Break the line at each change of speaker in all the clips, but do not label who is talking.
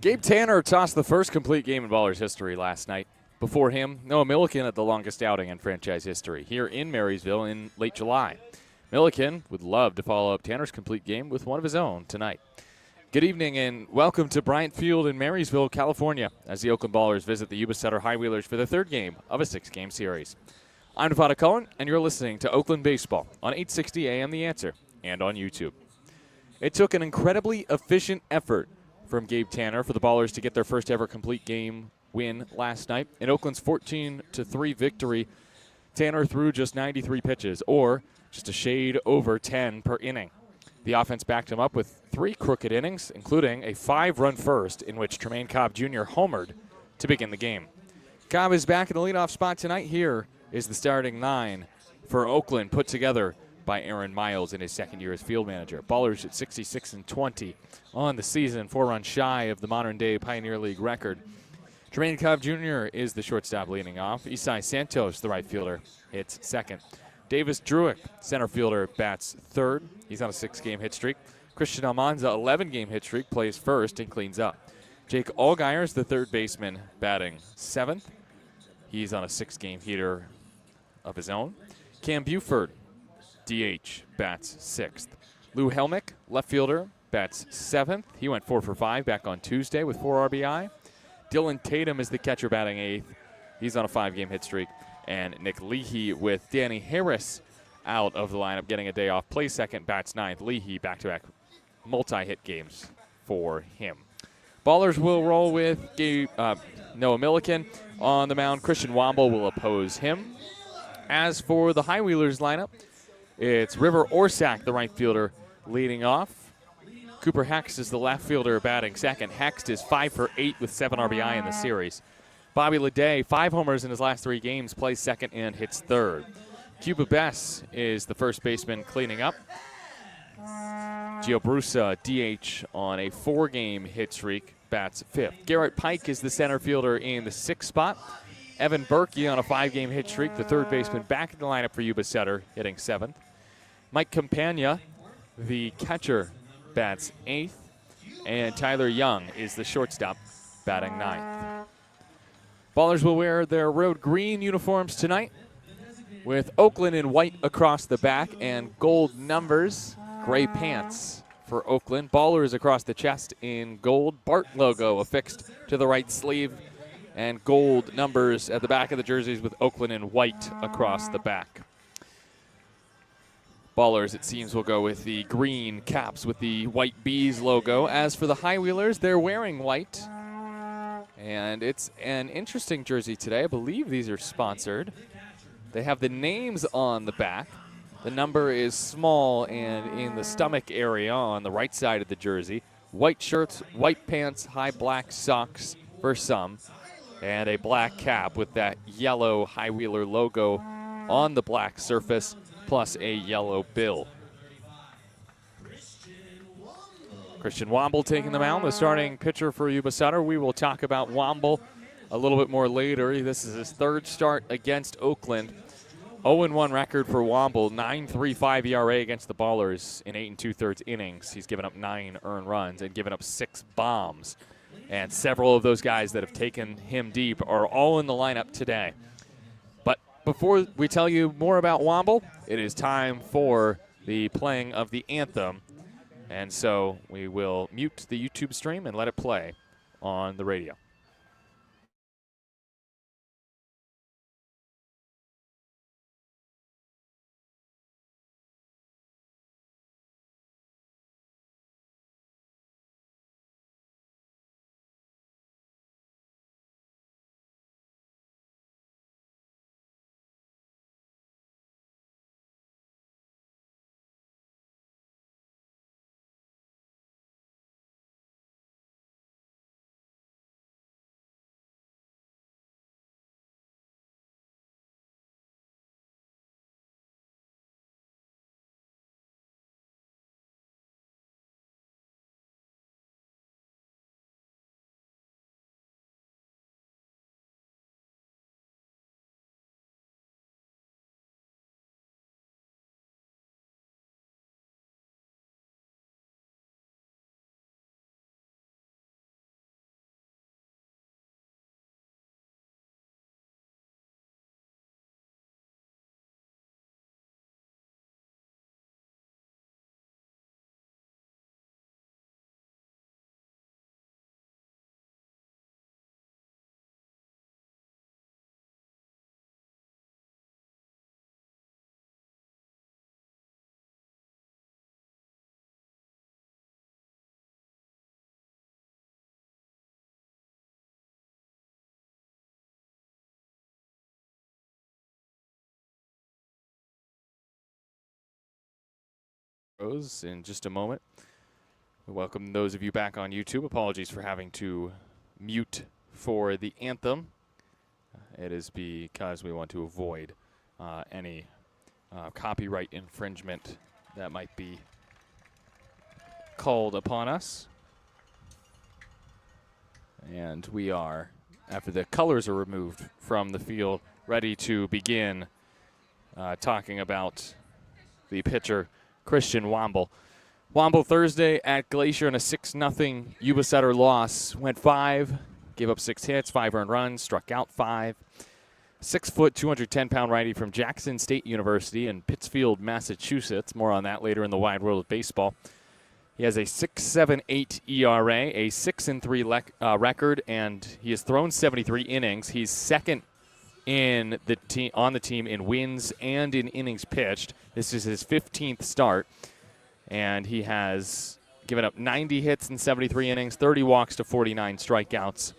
Gabe Tanner tossed the first complete game in Ballers history last night. Before him, Noah Milliken had the longest outing in franchise history here in Marysville in late July. Milliken would love to follow up Tanner's complete game with one of his own tonight. Good evening and welcome to Bryant Field in Marysville, California, as the Oakland Ballers visit the Yuba Sutter High Wheelers for the third game of a 6-game series. I'm Devonta Cullen, and you're listening to Oakland Baseball on 860 AM The Answer and on YouTube. It took an incredibly efficient effort from Gabe Tanner for the Ballers to get their first ever complete game win last night. In Oakland's 14-3 victory, Tanner threw just 93 pitches, or just a shade over 10 per inning. The offense backed him up with 3 crooked innings, including a 5-run first in which Tremaine Cobb Jr. homered to begin the game. Cobb is back in the leadoff spot tonight. Here is the starting 9 for Oakland, put together by Aaron Miles in his second year as field manager. Ballers at 66-20 on the season, 4 runs shy of the modern-day Pioneer League record. Tremaine Cobb Jr. is the shortstop leading off. Isai Santos, the right fielder, hits second. Davis Druick, center fielder, bats third. He's on a 6-game hit streak. Christian Almanza, 11-game hit streak, plays first and cleans up. Jake Allgaier, the third baseman, batting seventh. He's on a 6-game heater of his own. Cam Buford, DH, bats sixth. Lou Helmick, left fielder, bats seventh. He went 4 for 5 back on Tuesday with 4 RBI. Dylan Tatum is the catcher, batting eighth. He's on a 5-game hit streak. And Nick Leahy, with Danny Harris out of the lineup, getting a day off, plays second, bats ninth. Leahy back-to-back multi-hit games for him. Ballers will roll with Noah Milliken on the mound. Christian Womble will oppose him. As for the High Wheelers lineup, it's River Orsak, the right fielder, leading off. Cooper Hext is the left fielder, batting second. Hext is 5 for 8 with 7 RBI in the series. Bobby Leday, 5 homers in his last 3 games, plays second and hits third. Cuba Bess is the first baseman cleaning up. Gio Brusa, DH, on a 4-game hit streak, bats fifth. Garrett Pike is the center fielder in the 6th spot. Evan Berkey on a 5-game hit streak, the third baseman back in the lineup for Yuba Sutter, hitting 7th. Mike Campagna, the catcher, bats 8th. And Tyler Young is the shortstop, batting 9th. Ballers will wear their road green uniforms tonight, with Oakland in white across the back and gold numbers, gray pants for Oakland. Ballers across the chest in gold. Bart logo affixed to the right sleeve, and gold numbers at the back of the jerseys with Oakland in white across the back. Ballers, it seems, will go with the green caps with the white bees logo. As for the High Wheelers, they're wearing white. And it's an interesting jersey today. I believe these are sponsored. They have the names on the back. The number is small and in the stomach area on the right side of the jersey. White shirts, white pants, high black socks for some, and a black cap with that yellow High Wheeler logo on the black surface, plus a yellow bill. Christian Womble taking the mound, the starting pitcher for Yuba Sutter. We will talk about Womble a little bit more later. This is his 3rd start against Oakland. 0-1 record for Womble, 9.35 ERA against the Ballers in 8 2/3 innings. He's given up 9 earned runs and given up 6 bombs. And several of those guys that have taken him deep are all in the lineup today. But before we tell you more about Womble, it is time for the playing of the anthem. And so we will mute the YouTube stream and let it play on the radio. In just a moment. We welcome those of you back on YouTube. Apologies for having to mute for the anthem. It is because we want to avoid any copyright infringement that might be called upon us. And we are, after the colors are removed from the field, ready to begin talking about the pitcher, Christian Womble. Womble Thursday at Glacier in a 6-0 Yuba Sutter loss. Went 5, gave up 6 hits, 5 earned runs, struck out 5. 6-foot, 210-pound righty from Jackson State University in Pittsfield, Massachusetts. More on that later in the wide world of baseball. He has a 6.78 ERA, a 6-3 record, and he has thrown 73 innings. He's second in the team on the team in wins and in innings pitched. This is his 15th start, and he has given up 90 hits in 73 innings, 30 walks to 49 strikeouts.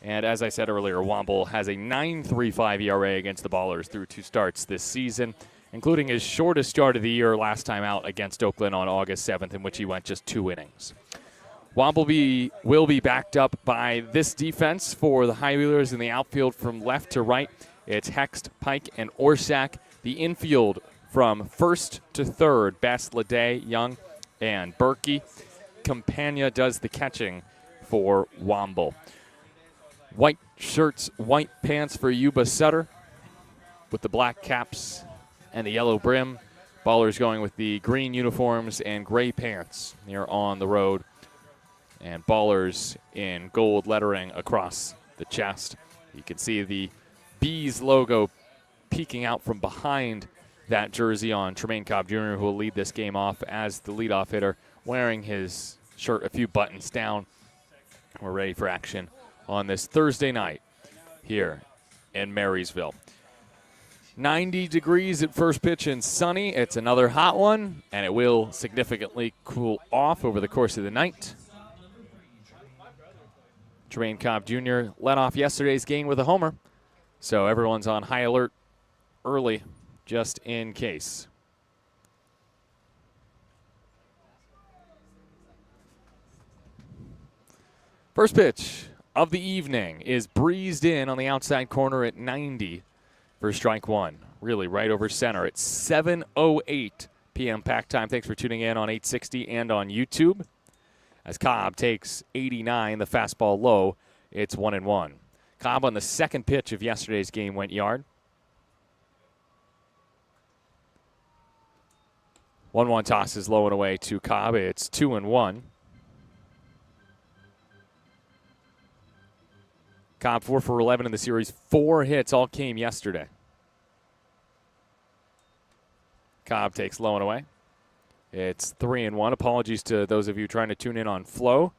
And as I said earlier, Womble has a 9.35 ERA against the Ballers through 2 starts this season, including his shortest start of the year last time out against Oakland on August 7th, in which he went just 2 innings. Womble will be backed up by this defense for the High Wheelers in the outfield from left to right. It's Hext, Pike, and Orsak. The infield from first to third, Bass, Leday, Young, and Berkey. Campagna does the catching for Womble. White shirts, white pants for Yuba Sutter with the black caps and the yellow brim. Ballers going with the green uniforms and gray pants here on the road. And Ballers in gold lettering across the chest. You can see the Bees logo peeking out from behind that jersey on Tremaine Cobb Jr., who will lead this game off as the leadoff hitter, wearing his shirt a few buttons down. We're ready for action on this Thursday night here in Marysville. 90 degrees at first pitch and sunny. It's another hot one, and it will significantly cool off over the course of the night. Tremaine Cobb Jr. led off yesterday's game with a homer, so everyone's on high alert early just in case. First pitch of the evening is breezed in on the outside corner at 90 for strike 1. Really right over center. It's 7:08 p.m. pack time. Thanks for tuning in on 860 and on YouTube. As Cobb takes 89, the fastball low, it's 1-1. Cobb on the second pitch of yesterday's game went yard. 1-1 toss is low and away to Cobb. It's 2-1. Cobb 4 for 11 in the series. 4 hits all came yesterday. Cobb takes low and away. It's 3-1. Apologies to those of you trying to tune in on Flow.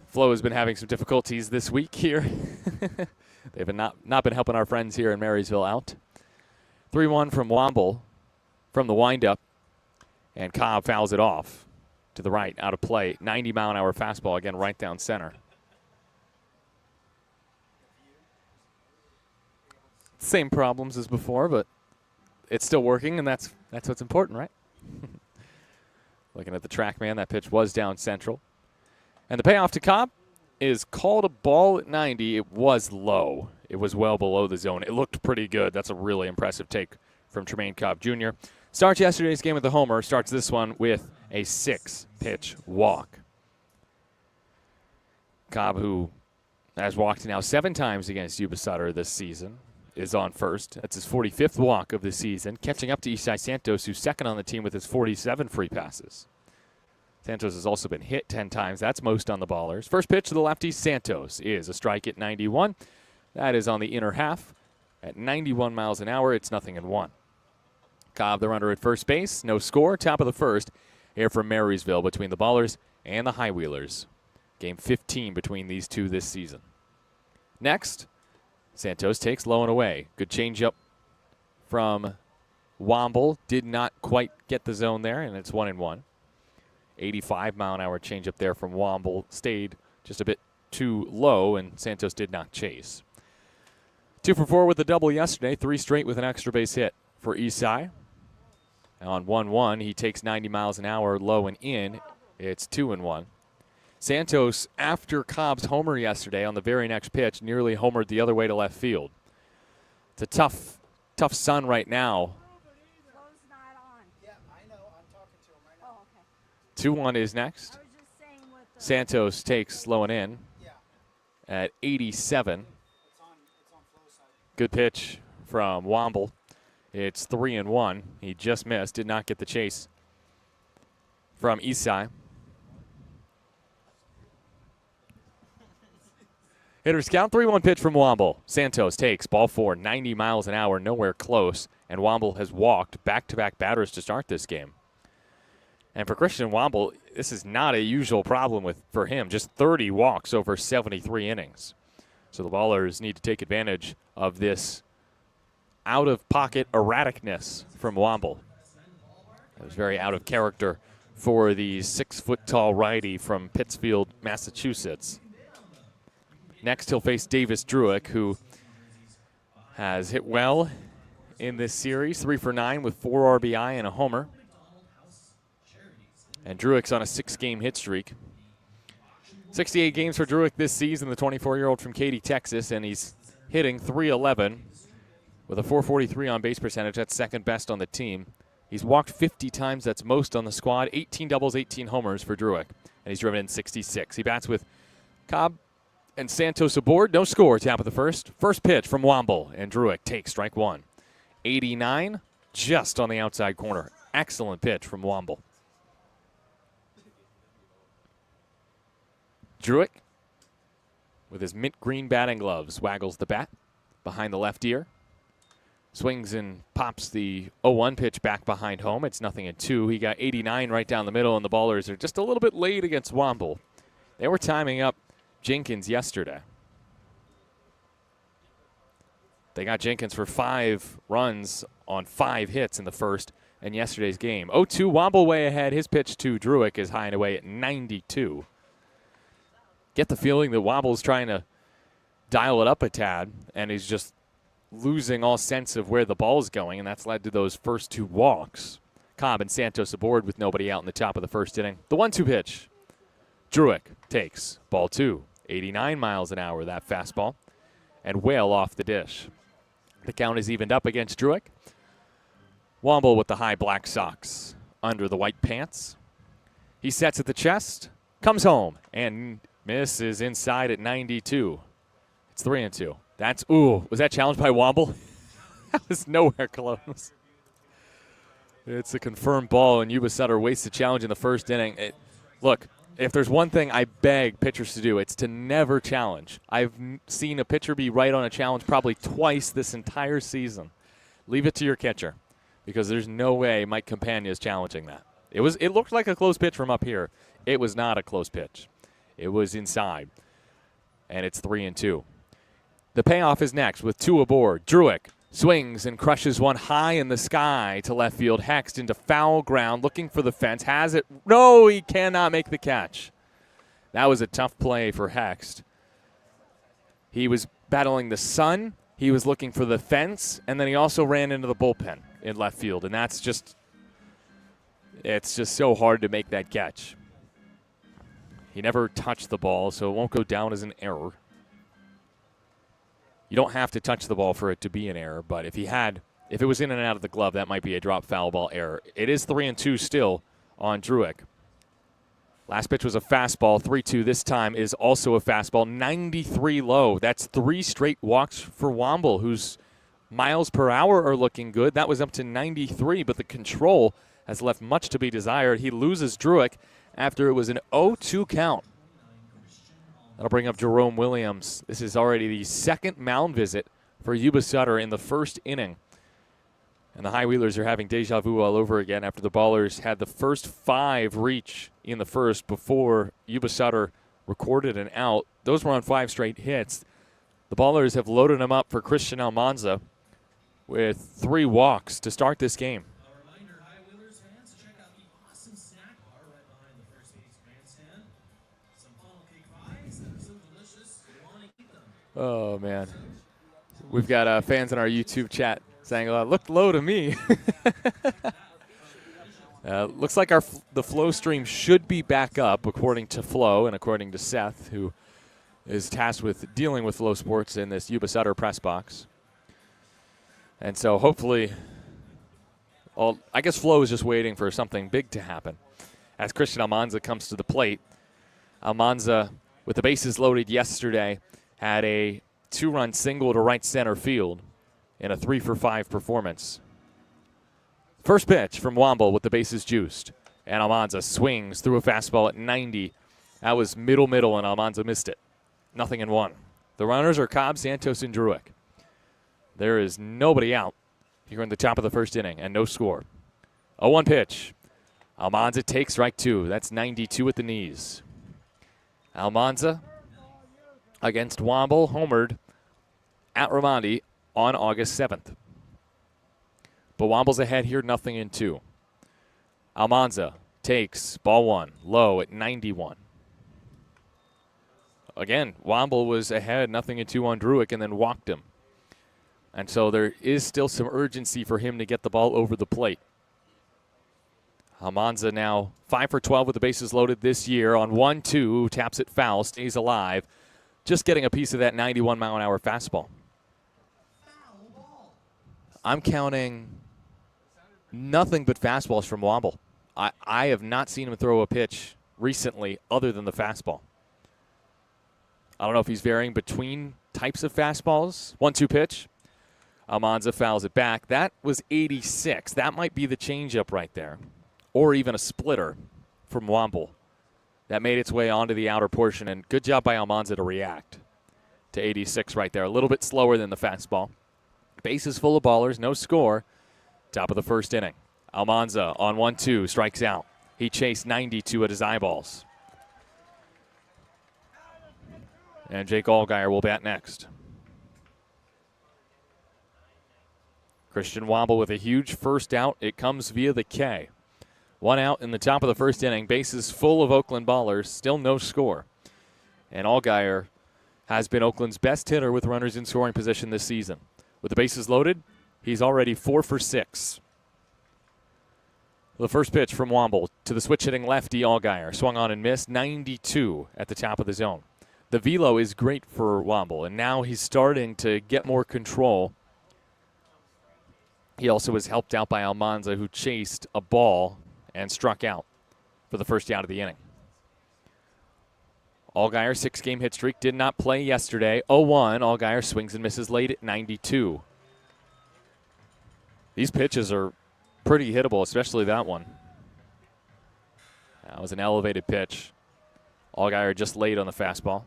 Flow has been having some difficulties this week here. They've not been helping our friends here in Marysville out. 3-1 from Womble from the windup, and Cobb fouls it off to the right, out of play. 90-mile-an-hour fastball, again, right down center. Same problems as before, but it's still working, and that's what's important, right? Looking at the TrackMan, that pitch was down central. And the payoff to Cobb is called a ball at 90. It was low. It was well below the zone. It looked pretty good. That's a really impressive take from Tremaine Cobb Jr. Starts yesterday's game with a homer. Starts this one with a 6-pitch walk. Cobb, who has walked now 7 times against Yuba Sutter this season, is on first. That's his 45th walk of the season, catching up to Isai Santos, who's second on the team with his 47 free passes. Santos has also been hit 10 times. That's most on the Ballers. First pitch to the lefty, Santos, is a strike at 91. That is on the inner half. At 91 miles an hour, it's 0-1. Cobb, the runner at first base. No score. Top of the first here from Marysville between the Ballers and the High Wheelers. Game 15 between these two this season. Next, Santos takes low and away. Good changeup from Womble. Did not quite get the zone there, and it's 1-1. 85-mile-an-hour changeup there from Womble. Stayed just a bit too low, and Santos did not chase. 2 for 4 with a double yesterday. 3 straight with an extra base hit for Isai. On 1-1, he takes 90 miles an hour low and in. It's 2-1. Santos, after Cobb's homer yesterday on the very next pitch, nearly homered the other way to left field. It's a tough sun right now. 2-1 is next. Santos takes low and in at 87. Good pitch from Womble. It's 3-1. He just missed, did not get the chase from Isai. Hitters count, 3-1 pitch from Womble. Santos takes ball 4, 90 miles an hour, nowhere close, and Womble has walked back-to-back batters to start this game. And for Christian Womble, this is not a usual problem for him, just 30 walks over 73 innings. So the Ballers need to take advantage of this out-of-pocket erraticness from Womble. It was very out of character for the 6-foot-tall righty from Pittsfield, Massachusetts. Next, he'll face Davis Druick, who has hit well in this series, 3 for 9 with 4 RBI and a homer. And Druick's on a 6-game hit streak. 68 games for Druick this season, the 24-year-old from Katy, Texas, and he's hitting .311 with a .443 on base percentage. That's second best on the team. He's walked 50 times. That's most on the squad. 18 doubles, 18 homers for Druick, and he's driven in 66. He bats with Cobb and Santos aboard. No score, top of the first. First pitch from Womble, and Druick takes strike one. 89, just on the outside corner. Excellent pitch from Womble. Druick, with his mint green batting gloves, waggles the bat behind the left ear. Swings and pops the 0-1 pitch back behind home. It's 0-2. He got 89 right down the middle, and the Ballers are just a little bit late against Womble. They were timing up Jenkins yesterday. They got Jenkins for 5 runs on 5 hits in the first in yesterday's game. 0-2, Womble way ahead. His pitch to Druick is high and away at 92. Get the feeling that Womble's trying to dial it up a tad, and he's just losing all sense of where the ball's going, and that's led to those first 2 walks. Cobb and Santos aboard with nobody out in the top of the first inning. The 1-2 pitch. Druick takes ball 2. 89 miles an hour, that fastball, and well off the dish. The count is evened up against Druick. Womble with the high black socks under the white pants. He sets at the chest, comes home, and misses inside at 92. It's 3-2. That's, was that challenged by Womble? That was nowhere close. It's a confirmed ball, and Yuba Sutter wastes the challenge in the first inning. Look, if there's one thing I beg pitchers to do, it's to never challenge. I've seen a pitcher be right on a challenge probably twice this entire season. Leave it to your catcher, because there's no way Mike Campagna is challenging that. It looked like a close pitch from up here. It was not a close pitch. It was inside, and it's 3-2. The payoff is next with 2 aboard. Druick swings and crushes one high in the sky to left field. Hexed into foul ground, looking for the fence. Has it. No, he cannot make the catch. That was a tough play for Hexed. He was battling the sun. He was looking for the fence, and then he also ran into the bullpen in left field, and it's just so hard to make that catch. He never touched the ball, so it won't go down as an error. You don't have to touch the ball for it to be an error, but if it was in and out of the glove, that might be a drop foul ball error. It is 3-2 still on Druick. Last pitch was a fastball. 3-2 this time is also a fastball. 93 low. That's 3 straight walks for Womble, whose miles per hour are looking good. That was up to 93, but the control has left much to be desired. He loses Druick after it was an 0-2 count. That'll bring up Jerome Williams. This is already the second mound visit for Yuba Sutter in the first inning. And the High Wheelers are having deja vu all over again after the Ballers had the first 5 reach in the first before Yuba Sutter recorded an out. Those were on 5 straight hits. The Ballers have loaded them up for Christian Almanza with 3 walks to start this game. Oh, man. We've got fans in our YouTube chat saying, looked low to me. Looks like the flow stream should be back up, according to Flo and according to Seth, who is tasked with dealing with Flow Sports in this Yuba Sutter press box. And so hopefully, I guess Flo is just waiting for something big to happen. As Christian Almanza comes to the plate, Almanza, with the bases loaded yesterday, had a 2-run single to right center field in a 3-for-5 performance. First pitch from Womble with the bases juiced. And Almanza swings through a fastball at 90. That was middle, and Almanza missed it. 0-1. The runners are Cobb, Santos, and Druick. There is nobody out here in the top of the first inning, and no score. 0-1 pitch. Almanza takes strike 2. That's 92 at the knees. Almanza against Womble, homered at Raimondi on August 7th. But Womble's ahead here, 0-2. Almanza takes ball 1, low at 91. Again, Womble was ahead 0-2 on Druick and then walked him. And so there is still some urgency for him to get the ball over the plate. Almanza now 5 for 12 with the bases loaded this year on 1-2, taps it foul, stays alive, just getting a piece of that 91-mile-an-hour fastball. I'm counting nothing but fastballs from Womble. I have not seen him throw a pitch recently other than the fastball. I don't know if he's varying between types of fastballs. 1-2 pitch. Almanza fouls it back. That was 86. That might be the changeup right there. Or even a splitter from Womble. That made its way onto the outer portion, and good job by Almanza to react to 86 right there. A little bit slower than the fastball. Bases full of ballers, no score. Top of the first inning. Almanza on 1-2, strikes out. He chased 92 at his eyeballs. And Jake Allgaier will bat next. Christian Womble with a huge first out. It comes via the K. 1 out in the top of the first inning. Bases full of Oakland ballers. Still no score. And Allgaier has been Oakland's best hitter with runners in scoring position this season. With the bases loaded, he's already 4 for 6. The first pitch from Womble to the switch-hitting lefty Allgaier. Swung on and missed. 92 at the top of the zone. The velo is great for Womble, and now he's starting to get more control. He also was helped out by Almanza, who chased a ball and struck out for the first out of the inning. Allgaier, 6-game hit streak, did not play yesterday. 0-1. Allgaier swings and misses late at 92. These pitches are pretty hittable, especially that one. That was an elevated pitch. Allgaier just late on the fastball.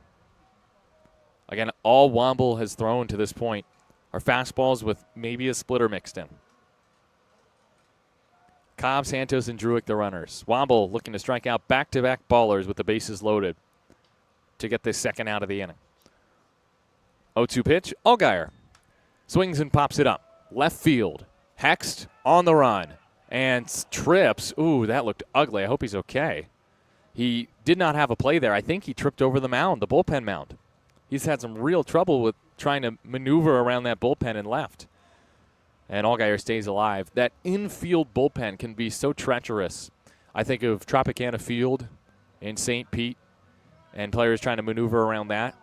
Again, all Womble has thrown to this point are fastballs with maybe a splitter mixed in. Cobb, Santos, and Druick, the runners. Womble looking to strike out back-to-back ballers with the bases loaded to get this second out of the inning. 0-2 pitch, Allgaier swings and pops it up. Left field, Hext on the run and trips. Ooh, that looked ugly. I hope he's okay. He did not have a play there. I think he tripped over the mound, the bullpen mound. He's had some real trouble with trying to maneuver around that bullpen and left. And Allgaier stays alive. That infield bullpen can be so treacherous. I think of Tropicana Field in St. Pete and players trying to maneuver around that.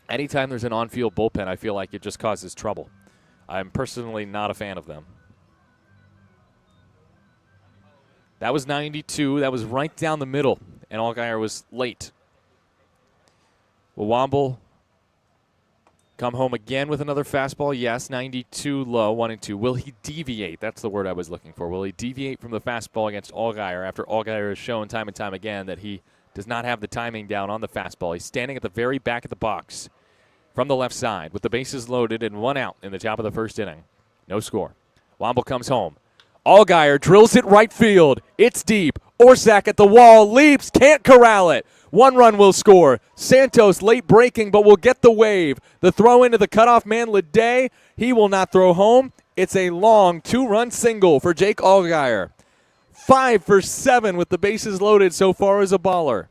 Anytime there's an on-field bullpen, I feel like it just causes trouble. I'm personally not a fan of them. That was 92. That was right down the middle, and Allgaier was late. Will Womble come home again with another fastball? Yes, 92 low, 1-2. Will he deviate? That's the word I was looking for. Will he deviate from the fastball against Allgaier after Allgaier has shown time and time again that he does not have the timing down on the fastball? He's standing at the very back of the box from the left side with the bases loaded and 1 out in the top of the first inning. No score. Womble comes home. Allgaier drills it right field. It's deep. Orsak at the wall, leaps, can't corral it. 1 run will score. Santos late breaking, but will get the wave. The throw into the cutoff man, Leday. He will not throw home. It's a long 2-run single for Jake Allgaier. 5 for 7 with the bases loaded so far as a baller.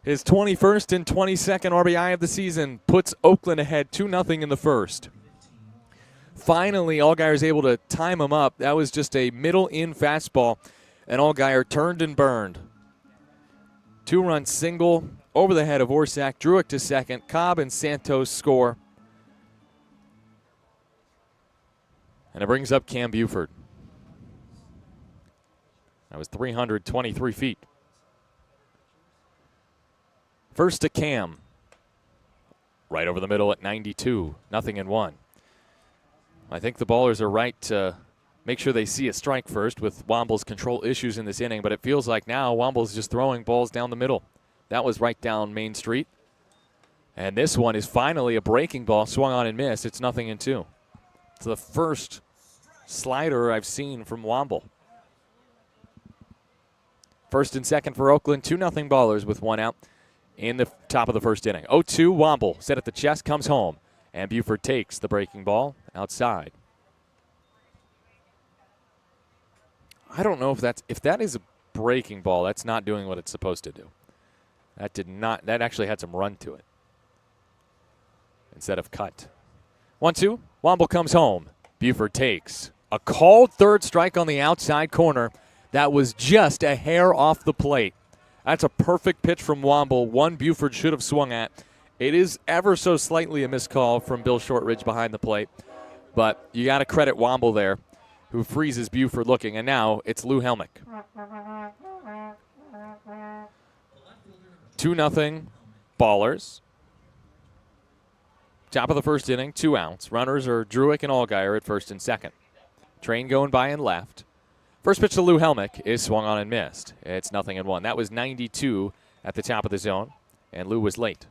His 21st and 22nd RBI of the season puts Oakland ahead 2-0 in the first. Finally, Allgaier is able to time him up. That was just a middle-in fastball, and Allgaier turned and burned. 2-run single over the head of Orsak. Druick to second. Cobb and Santos score. And it brings up Cam Buford. That was 323 feet. First to Cam. Right over the middle at 92. 0-1. I think the ballers are right to make sure they see a strike first with Womble's control issues in this inning, but it feels like now Womble's just throwing balls down the middle. That was right down Main Street. And this one is finally a breaking ball, swung on and missed. It's 0-2. It's the first slider I've seen from Womble. First and second for Oakland, 2-0 ballers with 1 out in the top of the first inning. 0-2, Womble set at the chest, comes home. And Buford takes the breaking ball outside. I don't know if that is a breaking ball, that's not doing what it's supposed to do. That actually had some run to it instead of cut. 1-2, Womble comes home. Buford takes a called third strike on the outside corner. That was just a hair off the plate. That's a perfect pitch from Womble, one Buford should have swung at. It is ever so slightly a missed call from Bill Shortridge behind the plate, but you got to credit Womble there, who freezes Buford looking, and now it's Lou Helmick. 2-0 ballers. Top of the first inning, 2 outs. Runners are Druick and Allgaier at first and second. Train going by and left. First pitch to Lou Helmick is swung on and missed. It's 0-1. That was 92 at the top of the zone, and Lou was late.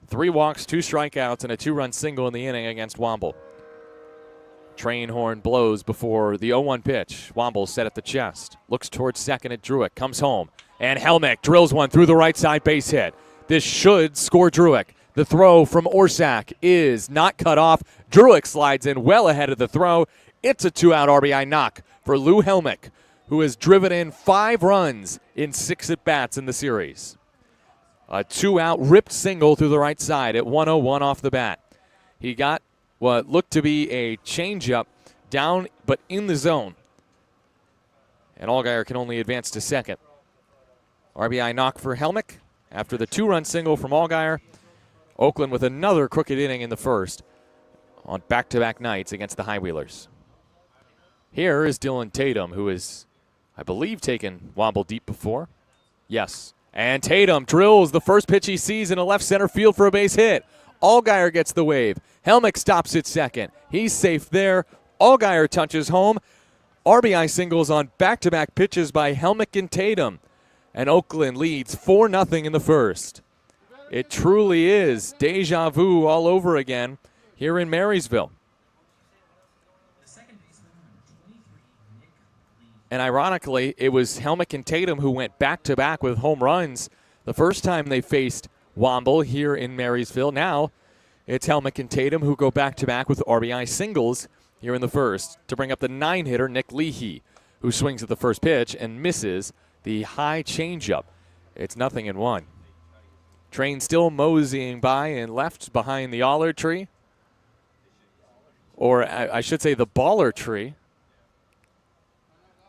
3 walks, 2 strikeouts, and a 2-run single in the inning against Womble. Train horn blows before the 0-1 pitch. Womble set at the chest. Looks towards second at Druick. Comes home. And Helmick drills one through the right side base hit. This should score Druick. The throw from Orsak is not cut off. Druick slides in well ahead of the throw. It's a 2-out RBI knock for Lou Helmick, who has driven in 5 runs in 6 at-bats in the series. A 2-out ripped single through the right side at 101 off the bat. He got what looked to be a changeup down but in the zone. And Allgaier can only advance to second. RBI knock for Helmick after the 2-run single from Allgaier. Oakland with another crooked inning in the first on back-to-back nights against the Highwheelers. Here is Dylan Tatum, who is, I believe, taken Womble deep before. Yes. And Tatum drills the first pitch he sees in a left center field for a base hit. Allgaier gets the wave. Helmick stops at second. He's safe there. Allgaier touches home. RBI singles on back-to-back pitches by Helmick and Tatum. And Oakland leads 4-0 in the first. It truly is deja vu all over again here in Marysville. And ironically, it was Helmick and Tatum who went back-to-back with home runs the first time they faced Womble here in Marysville. Now it's Helmick and Tatum who go back-to-back with RBI singles here in the first to bring up the 9-hitter Nick Leahy, who swings at the first pitch and misses the high changeup. It's 0-1. Train still moseying by and left behind the Aller tree. Or I should say the Baller tree.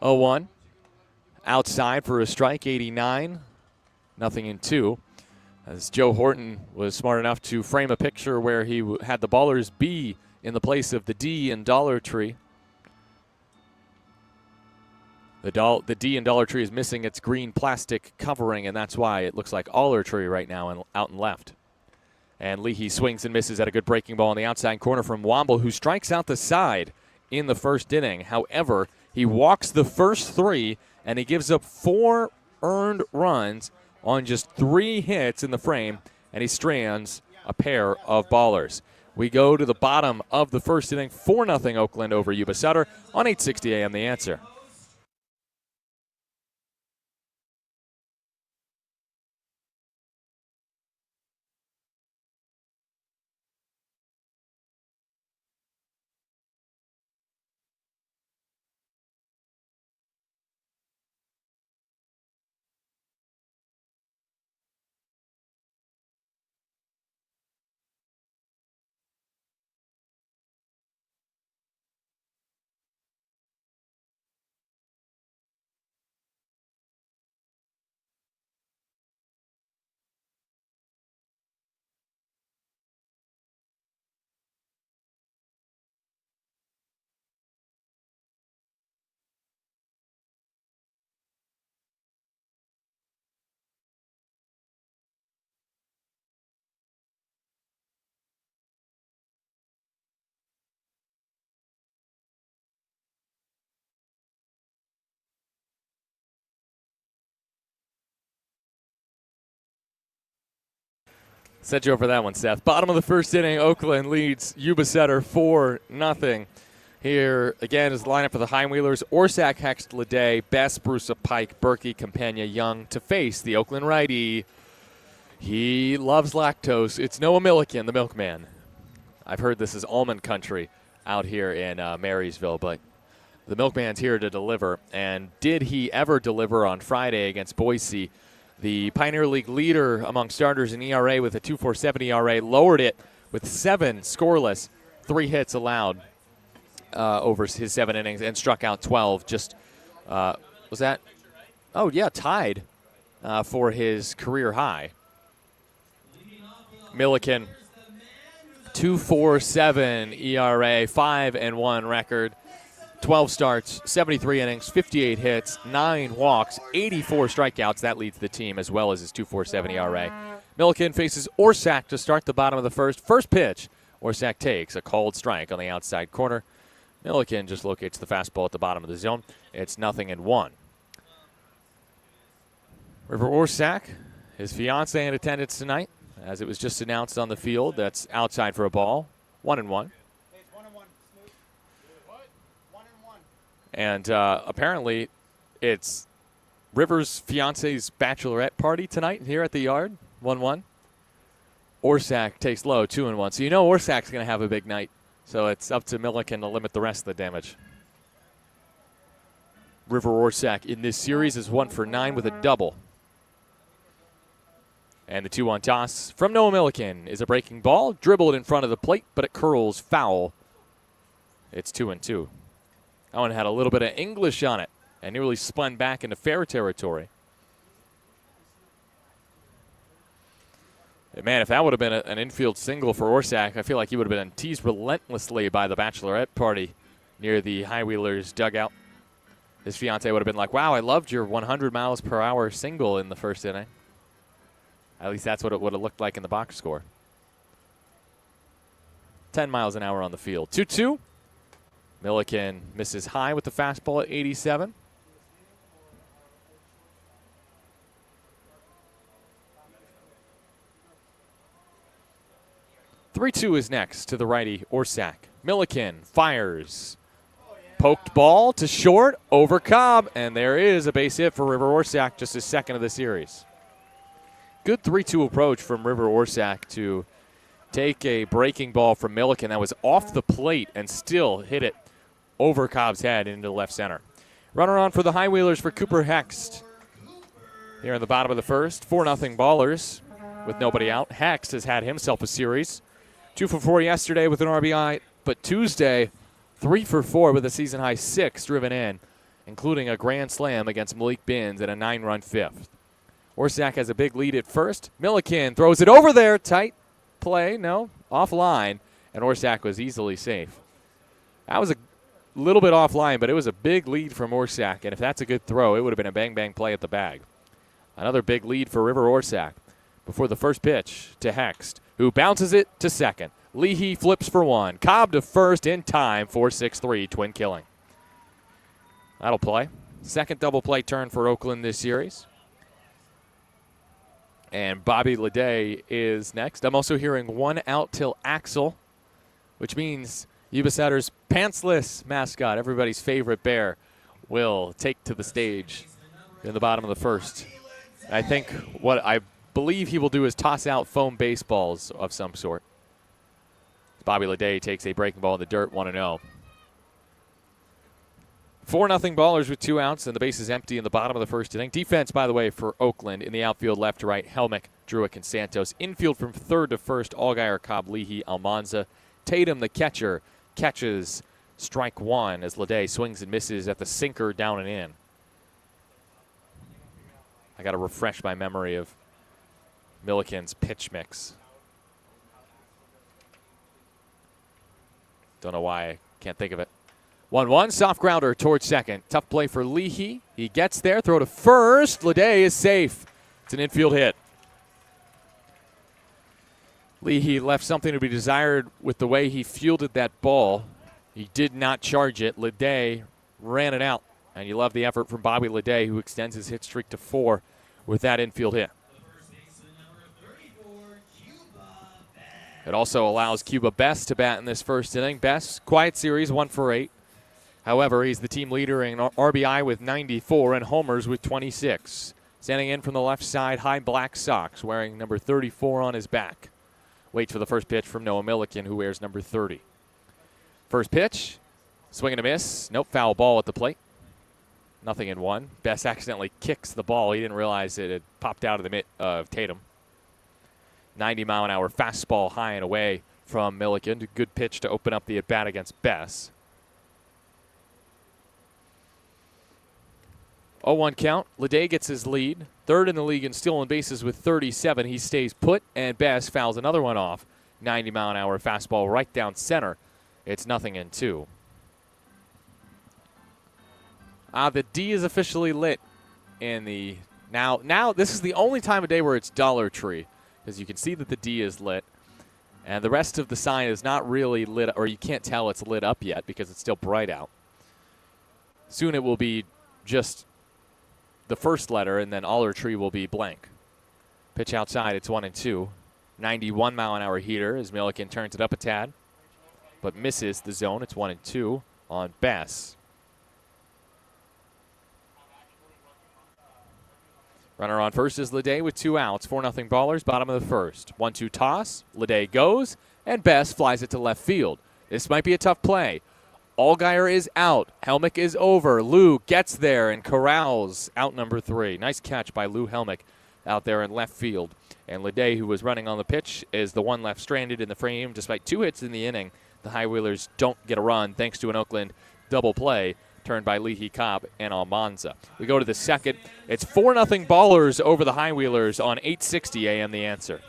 0-1. Outside for a strike, 89. 0-2. As Joe Horton was smart enough to frame a picture where he had the Ballers B in the place of the D in Dollar Tree. The D in Dollar Tree is missing its green plastic covering, and that's why it looks like Aller Tree right now and out and left. And Leahy swings and misses at a good breaking ball on the outside corner from Womble, who strikes out the side in the first inning. However, he walks the first 3, and he gives up 4 earned runs on just 3 hits in the frame, and he strands a pair of Ballers. We go to the bottom of the first inning, 4-0 Oakland over Yuba Sutter on 860 AM The Answer. Set you up for that one, Seth. Bottom of the first inning, Oakland leads Yuba Setter 4-0. Here, again, is the lineup for the Heinwheelers. Orsak, Hext, Leday, Best, Brusa, Pike, Berkey, Campagna, Young to face the Oakland righty. He loves lactose. It's Noah Milliken, the milkman. I've heard this is almond country out here in Marysville, but the milkman's here to deliver. And did he ever deliver on Friday against Boise? The Pioneer League leader among starters in ERA with a 2.47 ERA lowered it with 7 scoreless, 3 hits allowed over his 7 innings, and struck out 12. Just was that? Oh yeah, tied for his career high. Milliken, 2.47 ERA, 5-1 record. 12 starts, 73 innings, 58 hits, 9 walks, 84 strikeouts. That leads the team as well as his 2.47 ERA. Milliken faces Orsak to start the bottom of the first. First pitch, Orsak takes a called strike on the outside corner. Milliken just locates the fastball at the bottom of the zone. It's 0-1. River Orsak, his fiance in attendance tonight, as it was just announced on the field. That's outside for a ball, 1-1. And apparently it's Rivers' fiance's bachelorette party tonight here at the yard, 1-1. Orsak takes low, 2-1. So you know Orsak's going to have a big night. So it's up to Milliken to limit the rest of the damage. River Orsak in this series is 1 for 9 with a double. And the 2-1 toss from Noah Milliken is a breaking ball, dribbled in front of the plate, but it curls foul. It's 2-2. That one had a little bit of English on it and nearly spun back into fair territory. And man, if that would have been an infield single for Orsak, I feel like he would have been teased relentlessly by the bachelorette party near the High-Wheelers dugout. His fiance would have been like, wow, I loved your 100 miles per hour single in the first inning. At least that's what it would have looked like in the box score. 10 miles an hour on the field. 2-2. Milliken misses high with the fastball at 87. (3-2) is next to the righty Orsak. Milliken fires. Poked ball to short over Cobb, and there is a base hit for River Orsak, just his second of the series. Good 3-2 approach from River Orsak to take a breaking ball from Milliken that was off the plate and still hit it over Cobb's head into left center. Runner on for the High-Wheelers for Cooper Hext. Here in the bottom of the first, 4-0 Ballers with nobody out. Hext has had himself a series. 2 for 4 yesterday with an RBI, but Tuesday, 3 for 4 with a season-high 6 driven in, including a grand slam against Malik Binns and a 9-run fifth. Orsak has a big lead at first. Milliken throws it over there. Tight play, no, offline, and Orsak was easily safe. That was a little bit offline, but it was a big lead from Orsak, and if that's a good throw, it would have been a bang-bang play at the bag. Another big lead for River Orsak before the first pitch to Hext, who bounces it to second. Leahy flips for one. Cobb to first in time for 6-3, twin killing. That'll play. Second double play turn for Oakland this series. And Bobby Leday is next. I'm also hearing 1 out till Axel, which means Yuba Setter's pantsless mascot, everybody's favorite bear, will take to the stage in the bottom of the first. I think what I believe he will do is toss out foam baseballs of some sort. Bobby Leday takes a breaking ball in the dirt, 1-0. 4-0 Ballers with 2 outs, and the base is empty in the bottom of the first inning. Defense, by the way, for Oakland in the outfield, left to right, Helmick, Druick, and Santos. Infield from third to first, Allgaier, Cobb, Leahy, Almanza. Tatum, the catcher, catches strike one as Leday swings and misses at the sinker down and in. I got to refresh my memory of Milliken's pitch mix. Don't know why I can't think of it. 1-1, soft grounder towards second. Tough play for Leahy. He gets there, throw to first. Leday is safe. It's an infield hit. Leahy left something to be desired with the way he fielded that ball. He did not charge it. Leday ran it out. And you love the effort from Bobby Leday, who extends his hit streak to 4 with that infield hit. It also allows Cuba Best to bat in this first inning. Best, quiet series, 1 for 8. However, he's the team leader in RBI with 94 and homers with 26. Standing in from the left side, high black socks, wearing number 34 on his back. Waits for the first pitch from Noah Milliken, who wears number 30. First pitch, swing and a miss. Nope, foul ball at the plate. 0-1. Best accidentally kicks the ball. He didn't realize it had popped out of the mitt of Tatum. 90-mile-an-hour fastball high and away from Milliken. A good pitch to open up the at-bat against Bess. 0-1 count. Leday gets his lead. Third in the league in stolen bases with 37. He stays put, and Bess fouls another one off. 90-mile-an-hour fastball right down center. It's 0-2. The D is officially lit in the now this is the only time of day where it's Dollar Tree, because you can see that the D is lit, and the rest of the sign is not really lit, or you can't tell it's lit up yet because it's still bright out. Soon it will be just the first letter, and then Dollar Tree will be blank. Pitch outside, it's 1-2. 91-mile-an-hour heater as Milliken turns it up a tad, but misses the zone. It's 1-2 on Bass. Runner on first is Leday with 2 outs. 4-0 Ballers, bottom of the first. 1-2 toss. Leday goes, and Bess flies it to left field. This might be a tough play. Allgaier is out. Helmick is over. Lou gets there and corrals out number 3. Nice catch by Lou Helmick out there in left field. And Leday, who was running on the pitch, is the one left stranded in the frame. Despite 2 hits in the inning, the High Wheelers don't get a run thanks to an Oakland double play turned by Leahy Cobb and Almanza. We go to the second. It's 4-0 Ballers over the High Wheelers on 860 AM The Answer.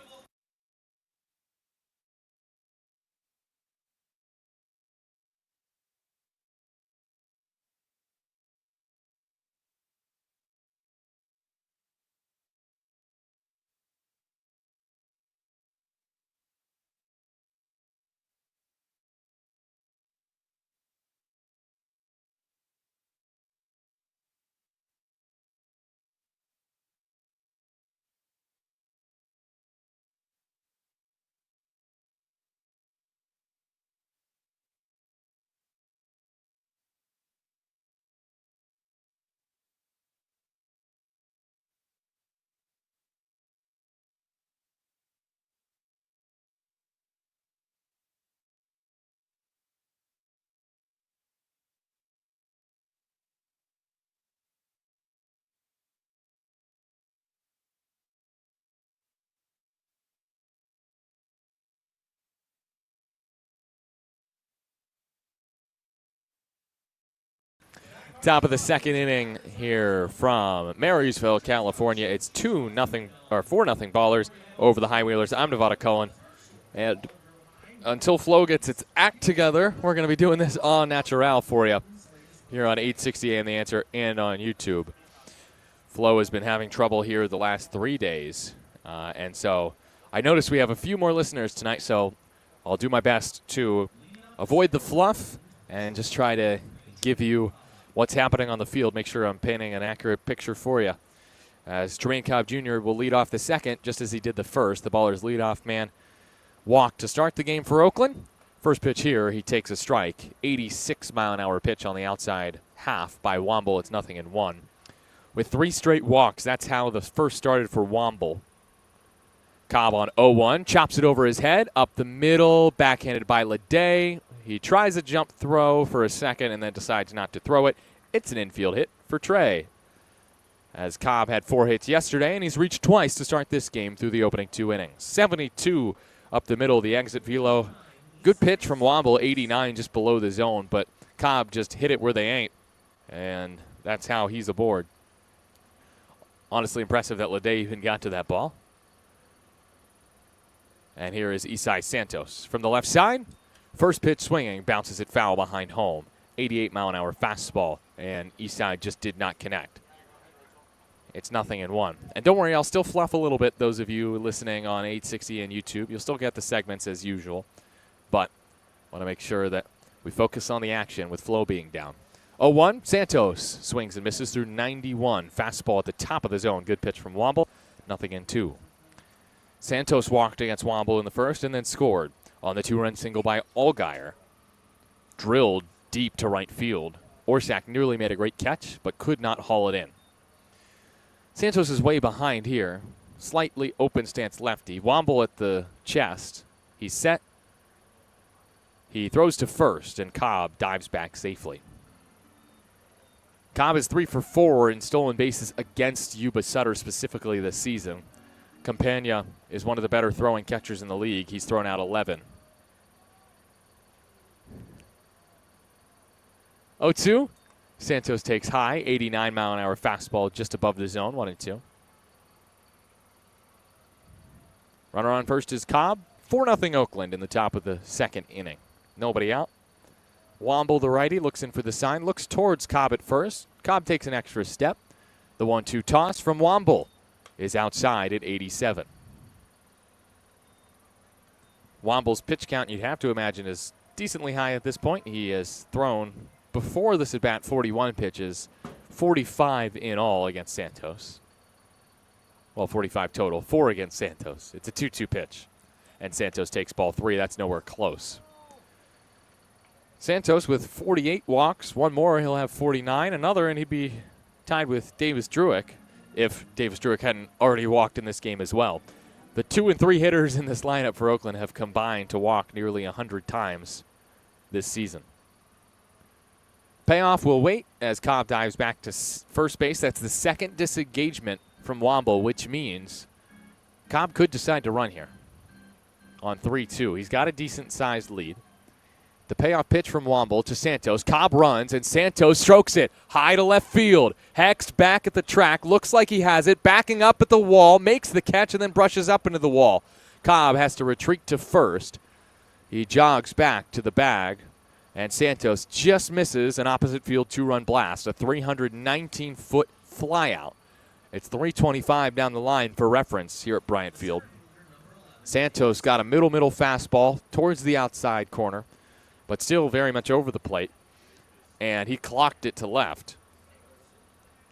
Top of the second inning here from Marysville, California. It's 4-0 Ballers over the High Wheelers. I'm Nevada Cohen. And until Flo gets its act together, we're going to be doing this on Natural for you here on 860 AM The Answer and on YouTube. Flo has been having trouble here the last 3 days. And so I noticed we have a few more listeners tonight, so I'll do my best to avoid the fluff and just try to give you what's happening on the field. Make sure I'm painting an accurate picture for you. As Jermaine Cobb Jr. will lead off the second, just as he did the first. The Ballers leadoff man walked to start the game for Oakland. First pitch here, he takes a strike. 86-mile-an-hour pitch on the outside half by Womble. It's 0-1. With 3 straight walks, that's how the first started for Womble. Cobb on 0-1, chops it over his head, up the middle, backhanded by Leday. He tries a jump throw for a second and then decides not to throw it. It's an infield hit for Trey. As Cobb had 4 hits yesterday, and he's reached twice to start this game through the opening 2 innings. 72 up the middle, the exit velo. Good pitch from Womble, 89 just below the zone, but Cobb just hit it where they ain't, and that's how he's aboard. Honestly impressive that Leday even got to that ball. And here is Isai Santos from the left side. First pitch swinging, bounces it foul behind home. 88-mile-an-hour fastball, and Isai just did not connect. It's 0-1. And don't worry, I'll still fluff a little bit, those of you listening on 860 and YouTube. You'll still get the segments as usual, but I want to make sure that we focus on the action with Flo being down. 0-1, Santos swings and misses through 91. Fastball at the top of the zone. Good pitch from Womble. 0-2. Santos walked against Womble in the first and then scored on the 2-run single by Allgaier. Drilled deep to right field. Orsak nearly made a great catch, but could not haul it in. Santos is way behind here. Slightly open stance lefty. Womble at the chest. He's set. He throws to first, and Cobb dives back safely. Cobb is 3 for 4 in stolen bases against Yuba Sutter specifically this season. Campagna is one of the better throwing catchers in the league. He's thrown out 11. 0-2. Santos takes high, 89-mile-an-hour fastball just above the zone, 1-2. Runner on first is Cobb. 4-0 Oakland in the top of the second inning. Nobody out. Womble, the righty, looks in for the sign, looks towards Cobb at first. Cobb takes an extra step. The 1-2 toss from Womble is outside at 87. Womble's pitch count, you'd have to imagine, is decently high at this point. He has thrown, before this at-bat, 41 pitches, 45 in all against Santos. Well, 45 total, 4 against Santos. It's a 2-2 pitch, and Santos takes ball 3. That's nowhere close. Santos with 48 walks. One more, he'll have 49. Another, and he'd be tied with Davis Druick if Davis Druick hadn't already walked in this game as well. The 2 and 3 hitters in this lineup for Oakland have combined to walk nearly 100 times this season. Payoff will wait as Cobb dives back to first base. That's the second disengagement from Womble, which means Cobb could decide to run here on 3-2. He's got a decent-sized lead. The payoff pitch from Womble to Santos. Cobb runs, and Santos strokes it high to left field. Hext back at the track. Looks like he has it. Backing up at the wall. Makes the catch and then brushes up into the wall. Cobb has to retreat to first. He jogs back to the bag, and Santos just misses an opposite field 2-run blast. A 319-foot flyout. It's 325 down the line for reference here at Bryant Field. Santos got a middle fastball towards the outside corner, but still very much over the plate, and he clocked it to left.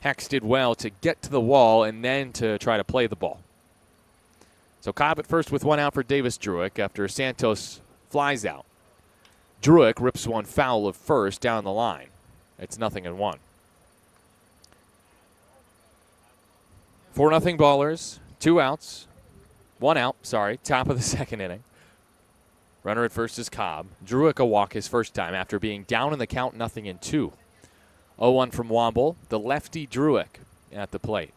Hex did well to get to the wall and then to try to play the ball. So Cobb at first with 1 out for Davis Druick after Santos flies out. Druick rips one foul of first down the line. It's 0-1. 4-0 Ballers, 2 outs, 1 out, top of the second inning. Runner at first is Cobb. Druick a walk his first time after being down in the count 0-2. 0-1 from Womble. The lefty Druick at the plate.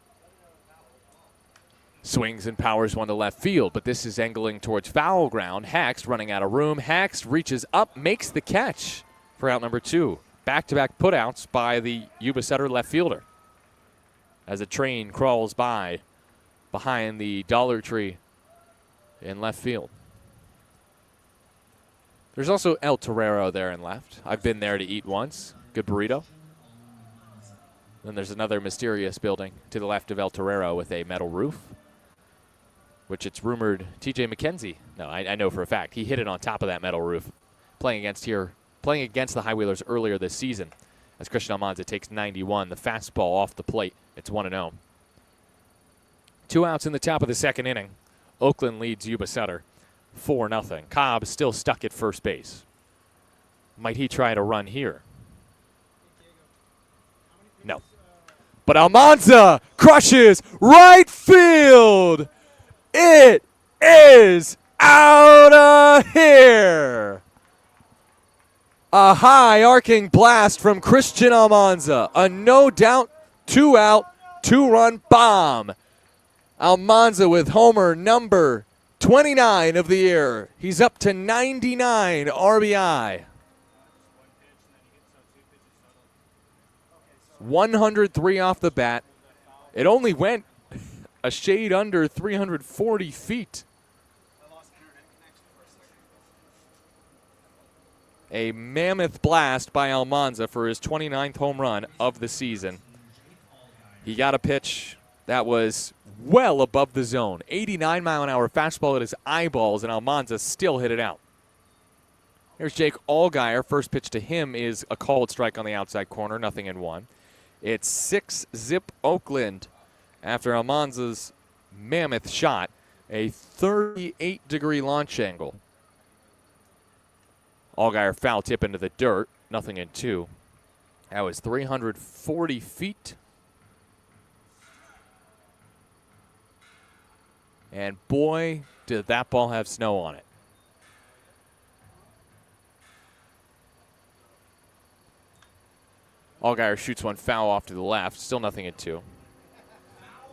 Swings and powers one to left field, but this is angling towards foul ground. Hext running out of room. Hext reaches up, makes the catch for out number 2. Back-to-back putouts by the Yuba Sutter left fielder as a train crawls by behind the Dollar Tree in left field. There's also El Torero there in left. I've been there to eat once. Good burrito. Then there's another mysterious building to the left of El Torero with a metal roof, which it's rumored T.J. McKenzie, no, I know for a fact, he hit it on top of that metal roof playing against the High-Wheelers earlier this season as Christian Almanza takes 91. The fastball off the plate. It's 1-0. 2 outs in the top of the second inning. Oakland leads Yuba Sutter 4-0. Cobb still stuck at first base. Might he try to run here? No. But Almanza crushes right field. It is out of here. A high arcing blast from Christian Almanza. A no-doubt 2-out, 2-run bomb. Almanza with homer number 29 of the year. He's up to 99 RBI. 103 off the bat. It only went a shade under 340 feet. A mammoth blast by Almanza for his 29th home run of the season. He got a pitch that was well above the zone. 89-mile-an-hour fastball at his eyeballs, and Almanza still hit it out. Here's Jake Allgaier. First pitch to him is a called strike on the outside corner, 0-1. It's 6-zip Oakland after Almanza's mammoth shot. a 38-degree launch angle. Allgaier foul tip into the dirt, nothing in two. That was 340 feet. And boy, did that ball have snow on it. Allgaier shoots one foul off to the left, still nothing in two.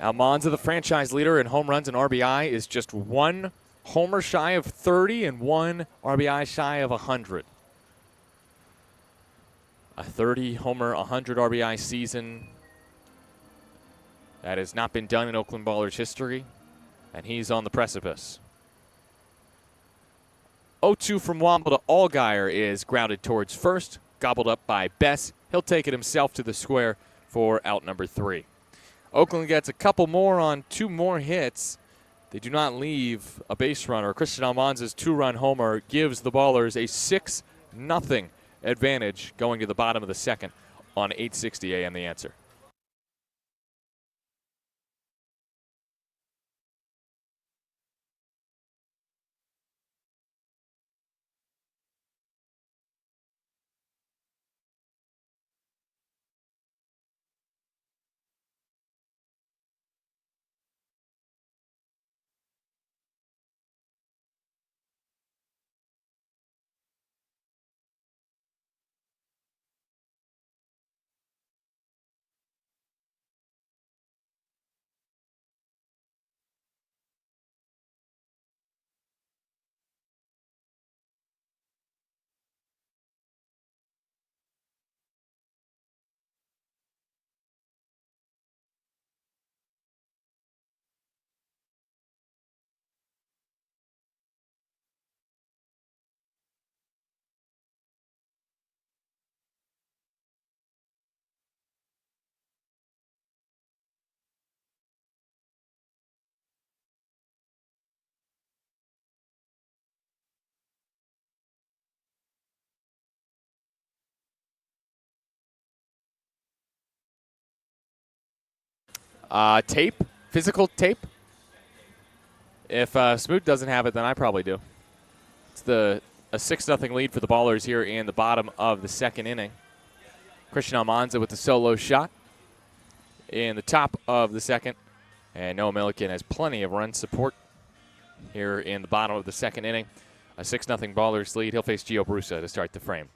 Almanza, the franchise leader in home runs and RBI, is just one homer shy of 30 and one RBI shy of 100. A 30-homer, 100 RBI season. That has not been done in Oakland Ballers history, and he's on the precipice. 0-2 from Womble to Allgaier is grounded towards first, gobbled up by Bess. He'll take it himself to the square for out number 3. Oakland gets a couple more on 2 more hits. They do not leave a base runner. Christian Almanza's 2-run homer gives the Ballers a 6-0 advantage going to the bottom of the second on 8:60 a.m. The Answer. Tape, physical tape. If Smoot doesn't have it, then I probably do. It's a 6-0 lead for the Ballers here in the bottom of the second inning. Christian Almanza with the solo shot in the top of the second. And Noah Milliken has plenty of run support here in the bottom of the second inning. A 6-0 Ballers lead. He'll face Gio Brusa to start the frame.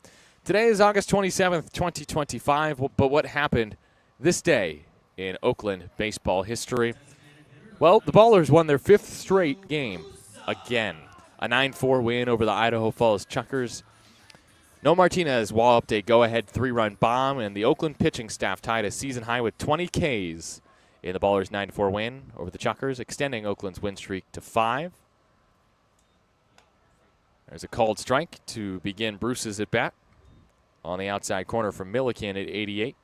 Today is August 27th, 2025. But what happened this day in Oakland baseball history? Well, the Ballers won their 5th straight game again. A 9-4 win over the Idaho Falls Chuckers. No Martinez walloped a go-ahead 3-run bomb, and the Oakland pitching staff tied a season high with 20 Ks in the Ballers' 9-4 win over the Chuckers, extending Oakland's win streak to 5. There's a called strike to begin Bruce's at-bat on the outside corner from Milliken at 88.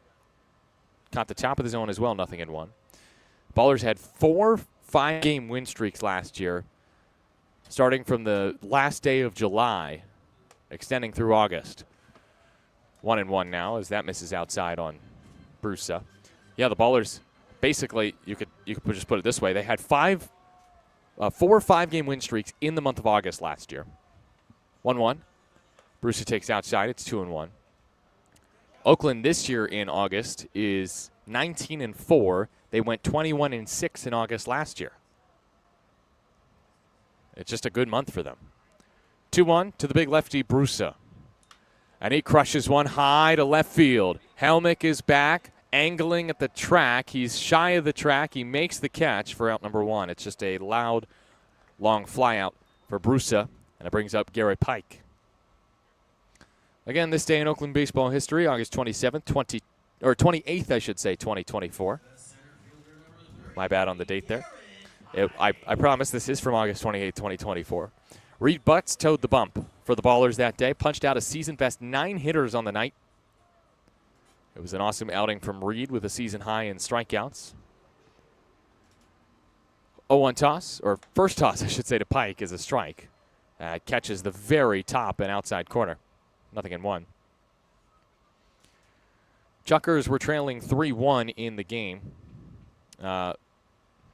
Caught the top of the zone as well, 0-1. Ballers had 4 5-game win streaks last year, starting from the last day of July, extending through August. 1-1 now as that misses outside on Brusa. Yeah, the Ballers, basically, you could just put it this way. They had 4 5-game win streaks in the month of August last year. 1-1. Brusa takes outside. It's 2-1. Oakland this year in August is 19-4. They went 21-6 in August last year. It's just a good month for them. 2-1 to the big lefty Brusa. And he crushes one high to left field. Helmick is back, angling at the track. He's shy of the track. He makes the catch for out number 1. It's just a loud, long flyout for Brusa, and it brings up Garrett Pike. Again, this day in Oakland baseball history, August 27th, 28th, I should say, 2024. My bad on the date there. I promise this is from August 28th, 2024. Reed Butts towed the bump for the Ballers that day, punched out a season-best 9 hitters on the night. It was an awesome outing from Reed with a season high in strikeouts. 0-1 toss, or first toss, I should say, to Pike is a strike. Catches the very top and outside corner. 0-1. Chuckers were trailing 3-1 in the game.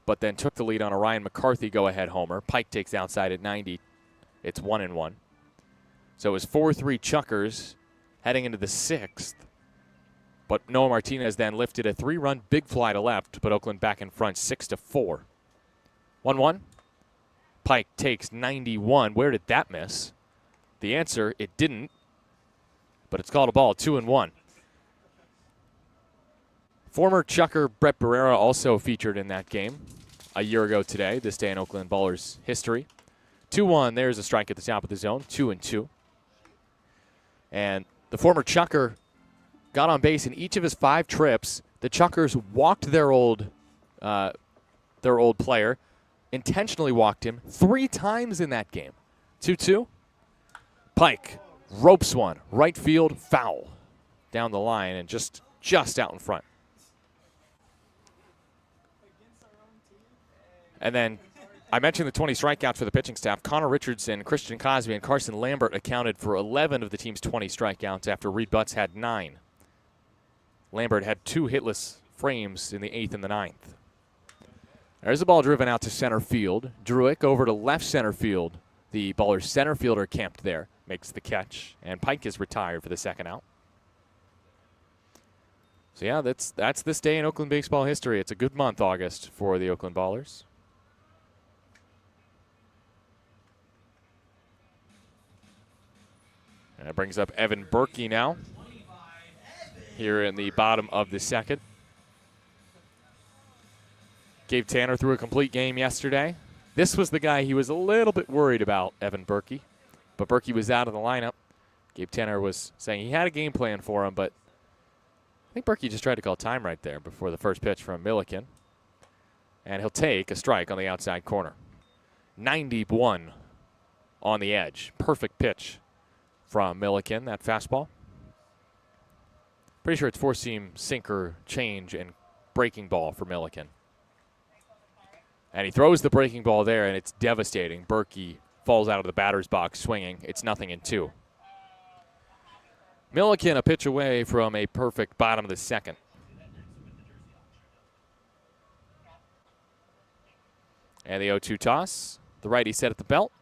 but then took the lead on a Ryan McCarthy go-ahead homer. Pike takes outside at 90. It's 1-1. So it was 4-3 Chuckers heading into the 6th. But Noah Martinez then lifted a 3-run big fly to left to put Oakland back in front 6-4. 1-1. Pike takes 91. Where did that miss? The answer, it didn't. But it's called a ball, 2-1. Former Chucker Brett Barrera also featured in that game a year ago today, this day in Oakland Ballers history. 2-1, there's a strike at the top of the zone, 2-2. And the former Chucker got on base in each of his 5 trips. The Chuckers walked their old player, intentionally walked him 3 times in that game. 2-2. Pike ropes one, right field, foul. Down the line and just out in front. And then I mentioned the 20 strikeouts for the pitching staff. Connor Richardson, Christian Cosby, and Carson Lambert accounted for 11 of the team's 20 strikeouts after Reed Butts had 9. Lambert had 2 hitless frames in the 8th and the 9th. There's a ball driven out to center field. Druick over to left center field. The Ballers center fielder camped there, makes the catch, and Pike is retired for the second out. So yeah, that's this day in Oakland baseball history. It's a good month, August, for the Oakland Ballers. And that brings up Evan Berkey now here in the bottom of the second. Gabe Tanner threw a complete game yesterday. This was the guy he was a little bit worried about, Evan Berkey. But Berkey was out of the lineup. Gabe Tanner was saying he had a game plan for him, but I think Berkey just tried to call time right there before the first pitch from Milliken. And he'll take a strike on the outside corner. 91 on the edge. Perfect pitch from Milliken, that fastball. Pretty sure it's 4-seam sinker, change, and breaking ball for Milliken. And he throws the breaking ball there, and it's devastating. Berkey falls out of the batter's box swinging. It's 0-2. Milliken a pitch away from a perfect bottom of the second. And the 0-2 toss. The righty set at the belt.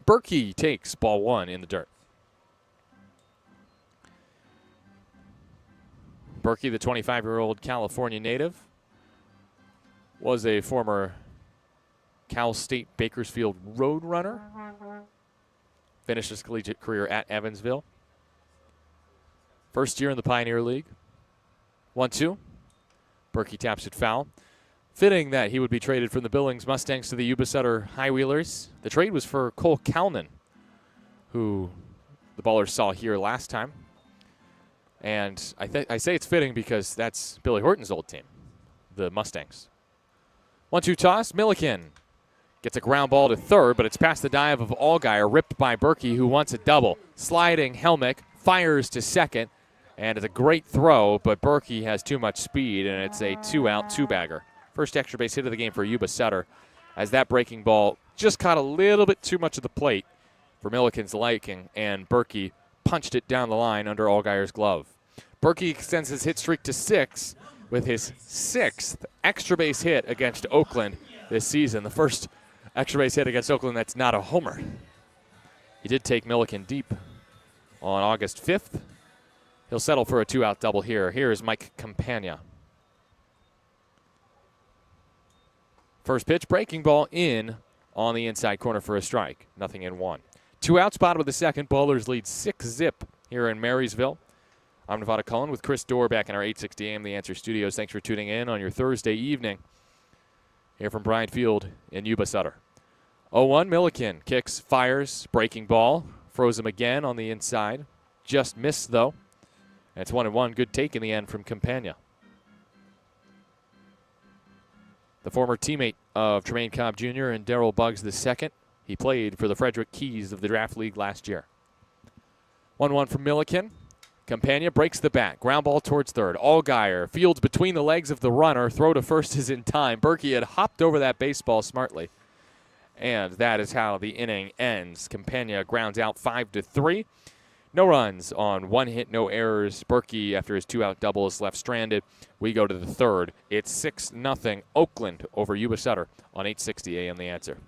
Berkey takes ball 1 in the dirt. Berkey, the 25-year-old California native, was a former Cal State Bakersfield Roadrunner. Finished his collegiate career at Evansville. First year in the Pioneer League. 1-2. Berkey taps it foul. Fitting that he would be traded from the Billings Mustangs to the Yuba Sutter High Wheelers. The trade was for Cole Kalman, who the Ballers saw here last time. And I say it's fitting because that's Billy Horton's old team, the Mustangs. 1-2 toss. Milliken gets a ground ball to third, but it's past the dive of Allgaier, ripped by Berkey, who wants a double. Sliding Helmick fires to second, and it's a great throw, but Berkey has too much speed, and it's a 2-out, 2-bagger. First extra base hit of the game for Yuba Sutter, as that breaking ball just caught a little bit too much of the plate for Milliken's liking, and Berkey punched it down the line under Allgaier's glove. Berkey extends his hit streak to 6 with his 6th extra base hit against Oakland this season. The first extra base hit against Oakland that's not a homer. He did take Milliken deep on August 5th. He'll settle for a 2-out double here. Here is Mike Campagna. First pitch, breaking ball in on the inside corner for a strike. 0-1. 2 outs, bottom of the second. Ballers lead 6-0 here in Marysville. I'm Nevada Cullen with Chris Dorr back in our 860 AM The Answer studios. Thanks for tuning in on your Thursday evening here from Bryant Field in Yuba Sutter. 0-1, Milliken kicks, fires, breaking ball. Froze him again on the inside. Just missed, though. And it's 1-1. Good take in the end from Campagna. The former teammate of Tremaine Cobb Jr. and Darrell Buggs II. He played for the Frederick Keys of the Draft League last year. 1-1 from Milliken. Campagna breaks the bat. Ground ball towards third. Allgaier fields between the legs of the runner. Throw to first is in time. Berkey had hopped over that baseball smartly. And that is how the inning ends. Campagna grounds out 5-3. No runs on 1 hit, no errors. Berkey, after his 2-out double, is left stranded. We go to the third. It's 6-0 Oakland over Yuba Sutter on 860 AM The Answer.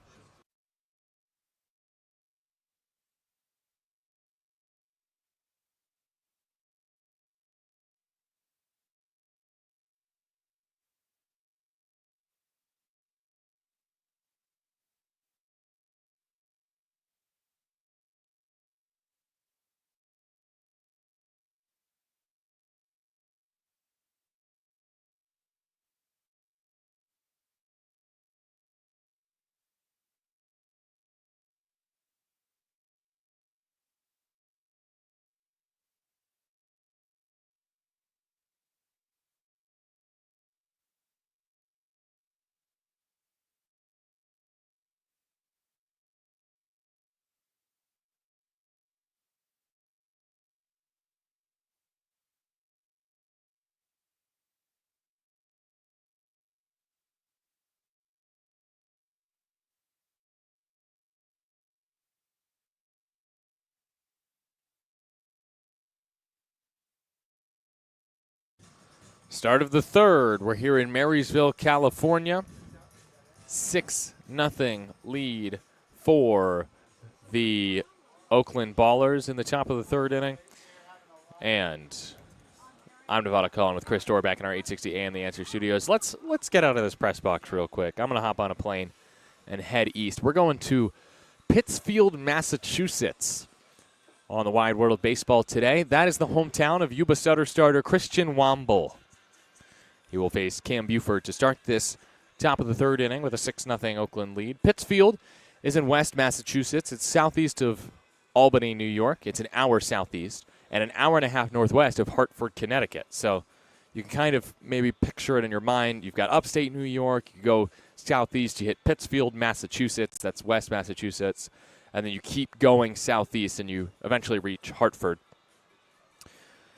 Start of the third. We're here in Marysville, California. 6-0 lead for the Oakland Ballers in the top of the third inning. And I'm Nevada Cullen with Chris Dorr back in our 860 AM The Answer studios. Let's get out of this press box real quick. I'm going to hop on a plane and head east. We're going to Pittsfield, Massachusetts on the wide world of baseball today. That is the hometown of Yuba Sutter starter Christian Womble. He will face Cam Buford to start this top of the third inning with a 6-0 Oakland lead. Pittsfield is in West Massachusetts. It's southeast of Albany, New York. It's an hour southeast and an hour and a half northwest of Hartford, Connecticut. So you can kind of maybe picture it in your mind. You've got upstate New York. You go southeast, you hit Pittsfield, Massachusetts. That's West Massachusetts. And then you keep going southeast and you eventually reach Hartford.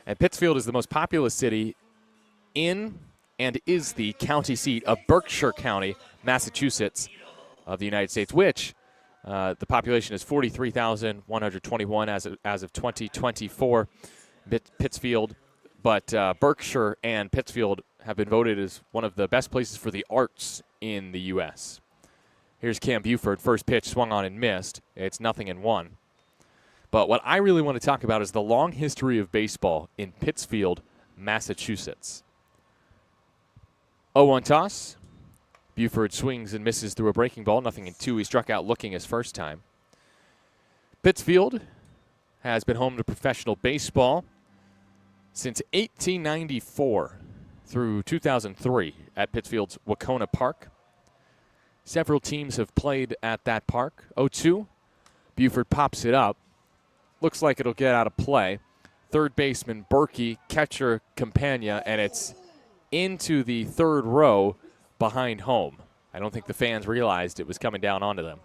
And Pittsfield is the most populous city in and is the county seat of Berkshire County, Massachusetts, of the United States, which the population is 43,121 as of 2024. Pittsfield, but Berkshire and Pittsfield have been voted as one of the best places for the arts in the U.S. Here's Cam Buford. First pitch swung on and missed. It's 0-1. But what I really want to talk about is the long history of baseball in Pittsfield, Massachusetts. 0-1 toss. Buford swings and misses through a breaking ball, 0-2. He struck out looking his first time. Pittsfield has been home to professional baseball since 1894 through 2003 at Pittsfield's Wacona Park. Several teams have played at that park. 0-2. Buford pops it up. Looks like it'll get out of play. Third baseman Berkey, catcher Campagna, and it's into the third row behind home. I don't think the fans realized it was coming down onto them.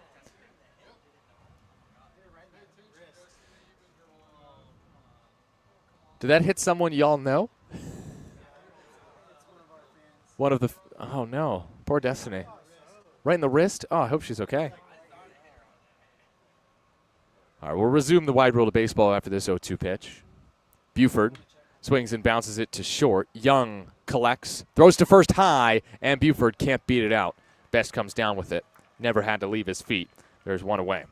Did that hit someone y'all know? One of the, oh no, poor Destiny. Right in the wrist? Oh, I hope she's okay. All right, we'll resume the wide world of baseball after this 0-2 pitch. Buford swings and bounces it to short. Young collects, throws to first high, and Buford can't beat it out. Best comes down with it. Never had to leave his feet. There's one away.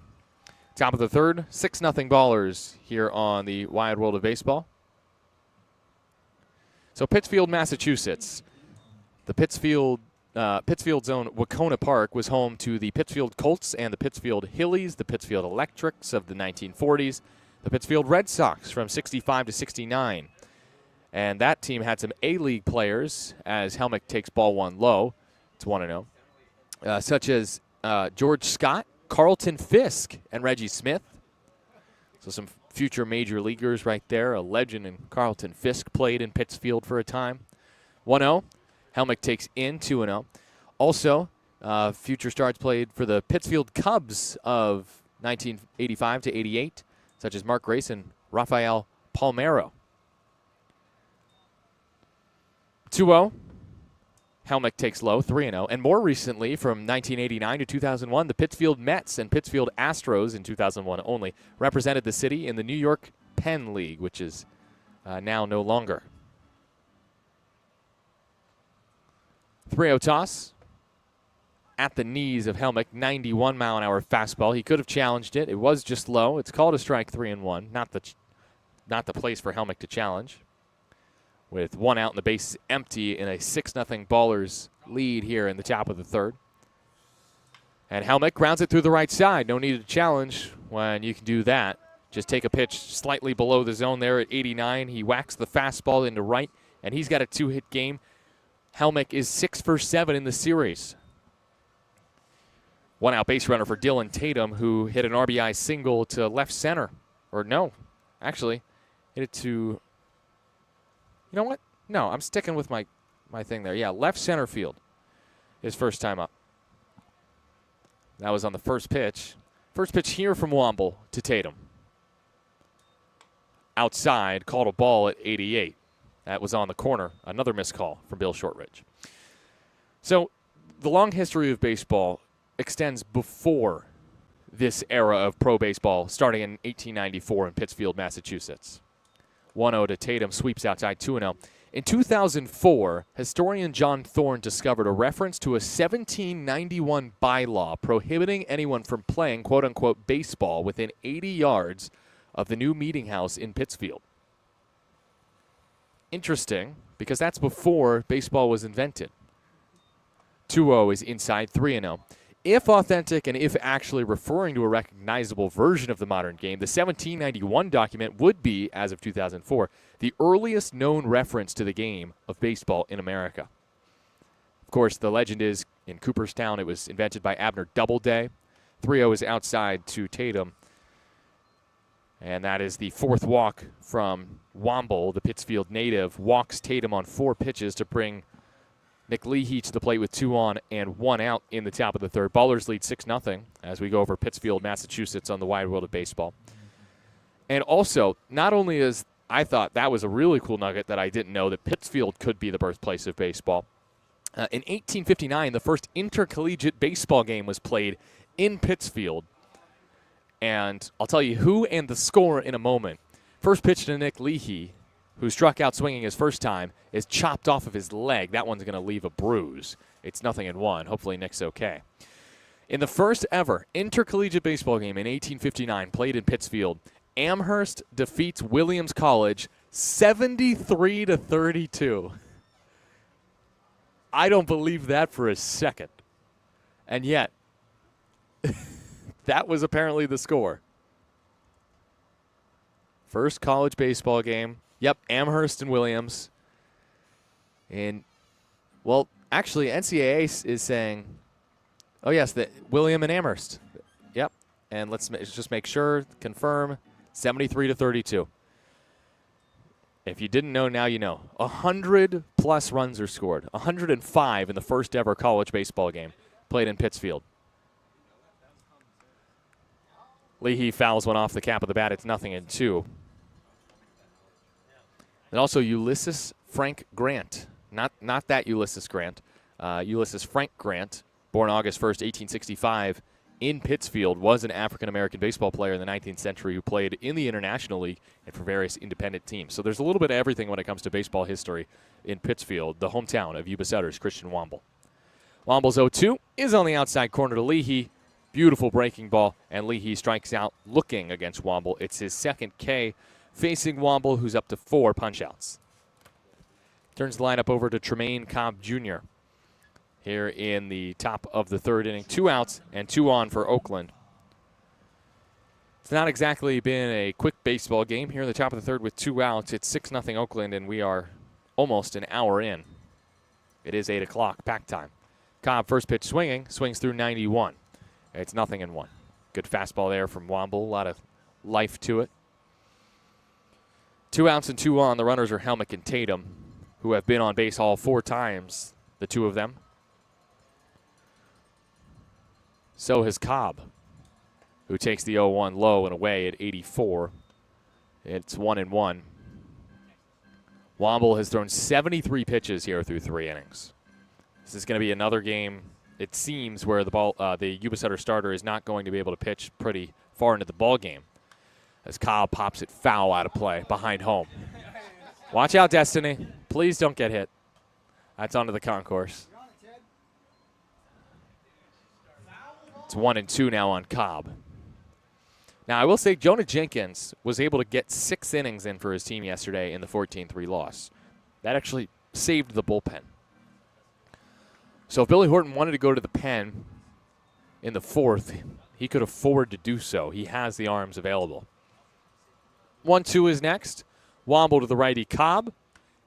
Top of the third, 6-0 Ballers here on the wide world of baseball. So Pittsfield, Massachusetts. The Pittsfield's own Wacona Park was home to the Pittsfield Colts and the Pittsfield Hillies, the Pittsfield Electrics of the 1940s, the Pittsfield Red Sox from 65 to 69. And that team had some A-League players as Helmick takes ball one low. It's 1-0. Such as George Scott, Carlton Fisk, and Reggie Smith. So some future major leaguers right there. A legend in Carlton Fisk played in Pittsfield for a time. 1-0. Helmick takes in 2-0. Also, future starts played for the Pittsfield Cubs of 1985 to 88, such as Mark Grace and Rafael Palmeiro. 2-0. Helmick takes low, 3-0. And more recently, from 1989 to 2001, the Pittsfield Mets and Pittsfield Astros in 2001 only represented the city in the New York Penn League, which is now no longer. 3-0 toss at the knees of Helmick, 91-mile-an-hour fastball. He could have challenged it. It was just low. It's called a strike, 3-1. Not the place for Helmick to challenge. With one out and the base empty in a 6-0 Ballers lead here in the top of the third. And Helmick grounds it through the right side. No need to challenge when you can do that. Just take a pitch slightly below the zone there at 89. He whacks the fastball into right, and he's got a 2-hit game. Helmick is 6 for 7 in the series. One out base runner for Dylan Tatum, who hit an RBI single to left center. Or no, actually, hit it to... You know what? No, I'm sticking with my thing there. Yeah, left center field. His first time up. That was on the first pitch. First pitch here from Womble to Tatum. Outside, called a ball at 88. That was on the corner. Another missed call from Bill Shortridge. So the long history of baseball extends before this era of pro baseball, starting in 1894 in Pittsfield, Massachusetts. 1-0 to Tatum, sweeps outside 2-0. In 2004, historian John Thorne discovered a reference to a 1791 bylaw prohibiting anyone from playing, quote-unquote, baseball within 80 yards of the new meeting house in Pittsfield. Interesting, because that's before baseball was invented. 2-0 is inside, 3-0. If authentic and if actually referring to a recognizable version of the modern game, the 1791 document would be, as of 2004, the earliest known reference to the game of baseball in America. Of course, the legend is in Cooperstown, it was invented by Abner Doubleday. 3-0 is outside to Tatum. And that is the fourth walk from Womble, the Pittsfield native, walks Tatum on 4 pitches to bring Nick Leahy to the plate with 2 on and 1 out in the top of the third. Ballers lead 6-0 as we go over Pittsfield, Massachusetts on the Wide World of Baseball. And also, not only is, I thought that was a really cool nugget that I didn't know, that Pittsfield could be the birthplace of baseball. In 1859, the first intercollegiate baseball game was played in Pittsfield. And I'll tell you who and the score in a moment. First pitch to Nick Leahy, who struck out swinging his first time, is chopped off of his leg. That one's going to leave a bruise. It's 0-1. Hopefully Nick's okay. In the first ever intercollegiate baseball game in 1859, played in Pittsfield, Amherst defeats Williams College 73-32. I don't believe that for a second. And yet, that was apparently the score. First college baseball game. Yep, Amherst and Williams. And, well, actually, NCAA is saying, oh, yes, that William and Amherst. Yep, and let's just make sure, confirm, 73-32. If you didn't know, now you know. 100-plus runs are scored. 105 in the first ever college baseball game played in Pittsfield. Leahy fouls one off the cap of the bat. It's 0-2. And also Ulysses Frank Grant. Not that Ulysses Grant. Ulysses Frank Grant, born August 1st, 1865, in Pittsfield, was an African-American baseball player in the 19th century who played in the International League and for various independent teams. So there's a little bit of everything when it comes to baseball history in Pittsfield, the hometown of Yuba Sutter's Christian Womble. Womble's 0-2 is on the outside corner to Leahy. Beautiful breaking ball, and Leahy strikes out looking against Womble. It's his second K facing Womble, who's up to 4 punch-outs. Turns the lineup over to Tremaine Cobb Jr. here in the top of the third inning. 2 outs and 2 on for Oakland. It's not exactly been a quick baseball game here in the top of the third with 2 outs. It's 6-0 Oakland, and we are almost an hour in. It is 8 o'clock, pack time. Cobb, first pitch swinging, swings through 91. It's 0-1. Good fastball there from Womble. A lot of life to it. 2 outs and 2 on. The runners are Helmick and Tatum, who have been on base all 4 times, the 2 of them. So has Cobb, who takes the 0-1 low and away at 84. It's 1-1. Womble has thrown 73 pitches here through 3 innings. This is going to be another game, it seems, where the Yuba Sutter starter is not going to be able to pitch pretty far into the ball game, as Kyle pops it foul out of play behind home. Watch out, Destiny. Please don't get hit. That's onto the concourse. It's 1-2 now on Cobb. Now, I will say Jonah Jenkins was able to get 6 innings in for his team yesterday in the 14-3 loss. That actually saved the bullpen. So if Billy Horton wanted to go to the pen in the 4th, he could afford to do so. He has the arms available. 1-2 is next. Womble to the righty Cobb,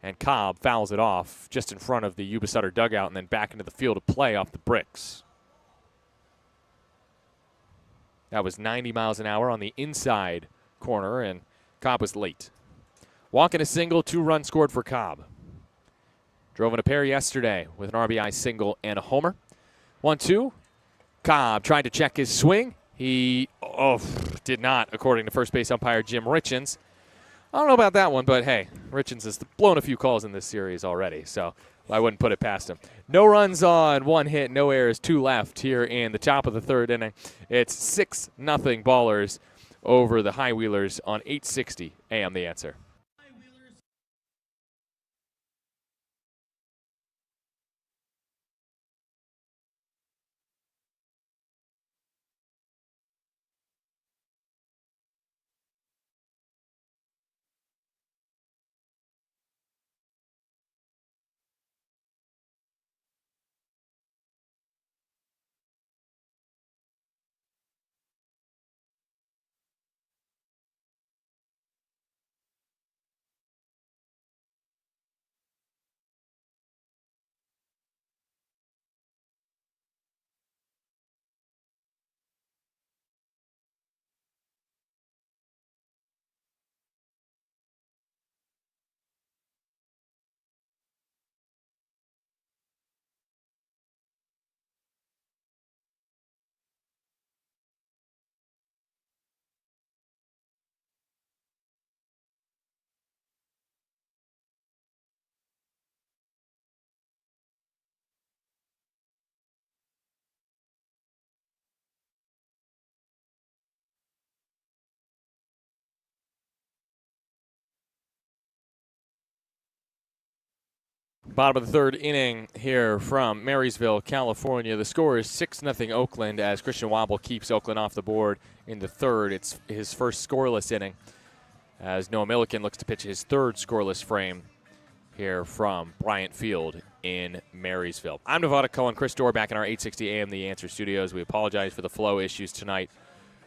and Cobb fouls it off just in front of the Yuba Sutter dugout and then back into the field of play off the bricks. That was 90 miles an hour on the inside corner, and Cobb was late. Walking a single, 2 runs scored for Cobb. Drove in a pair yesterday with an RBI single and a homer. 1-2. Cobb tried to check his swing. He did not, according to first base umpire Jim Richens. I don't know about that one, but hey, Richens has blown a few calls in this series already, so I wouldn't put it past him. No runs on, 1 hit, no errors, 2 left here in the top of the 3rd inning. It's 6-0 Ballers over the High Wheelers on 860 AM The Answer. Bottom of the 3rd inning here from Marysville, California. The score is 6-0 Oakland as Christian Womble keeps Oakland off the board in the 3rd. It's his first scoreless inning as Noah Milliken looks to pitch his 3rd scoreless frame here from Bryant Field in Marysville. I'm Nevada Cohen, Chris Dorr back in our 860 AM The Answer studios. We apologize for the flow issues tonight.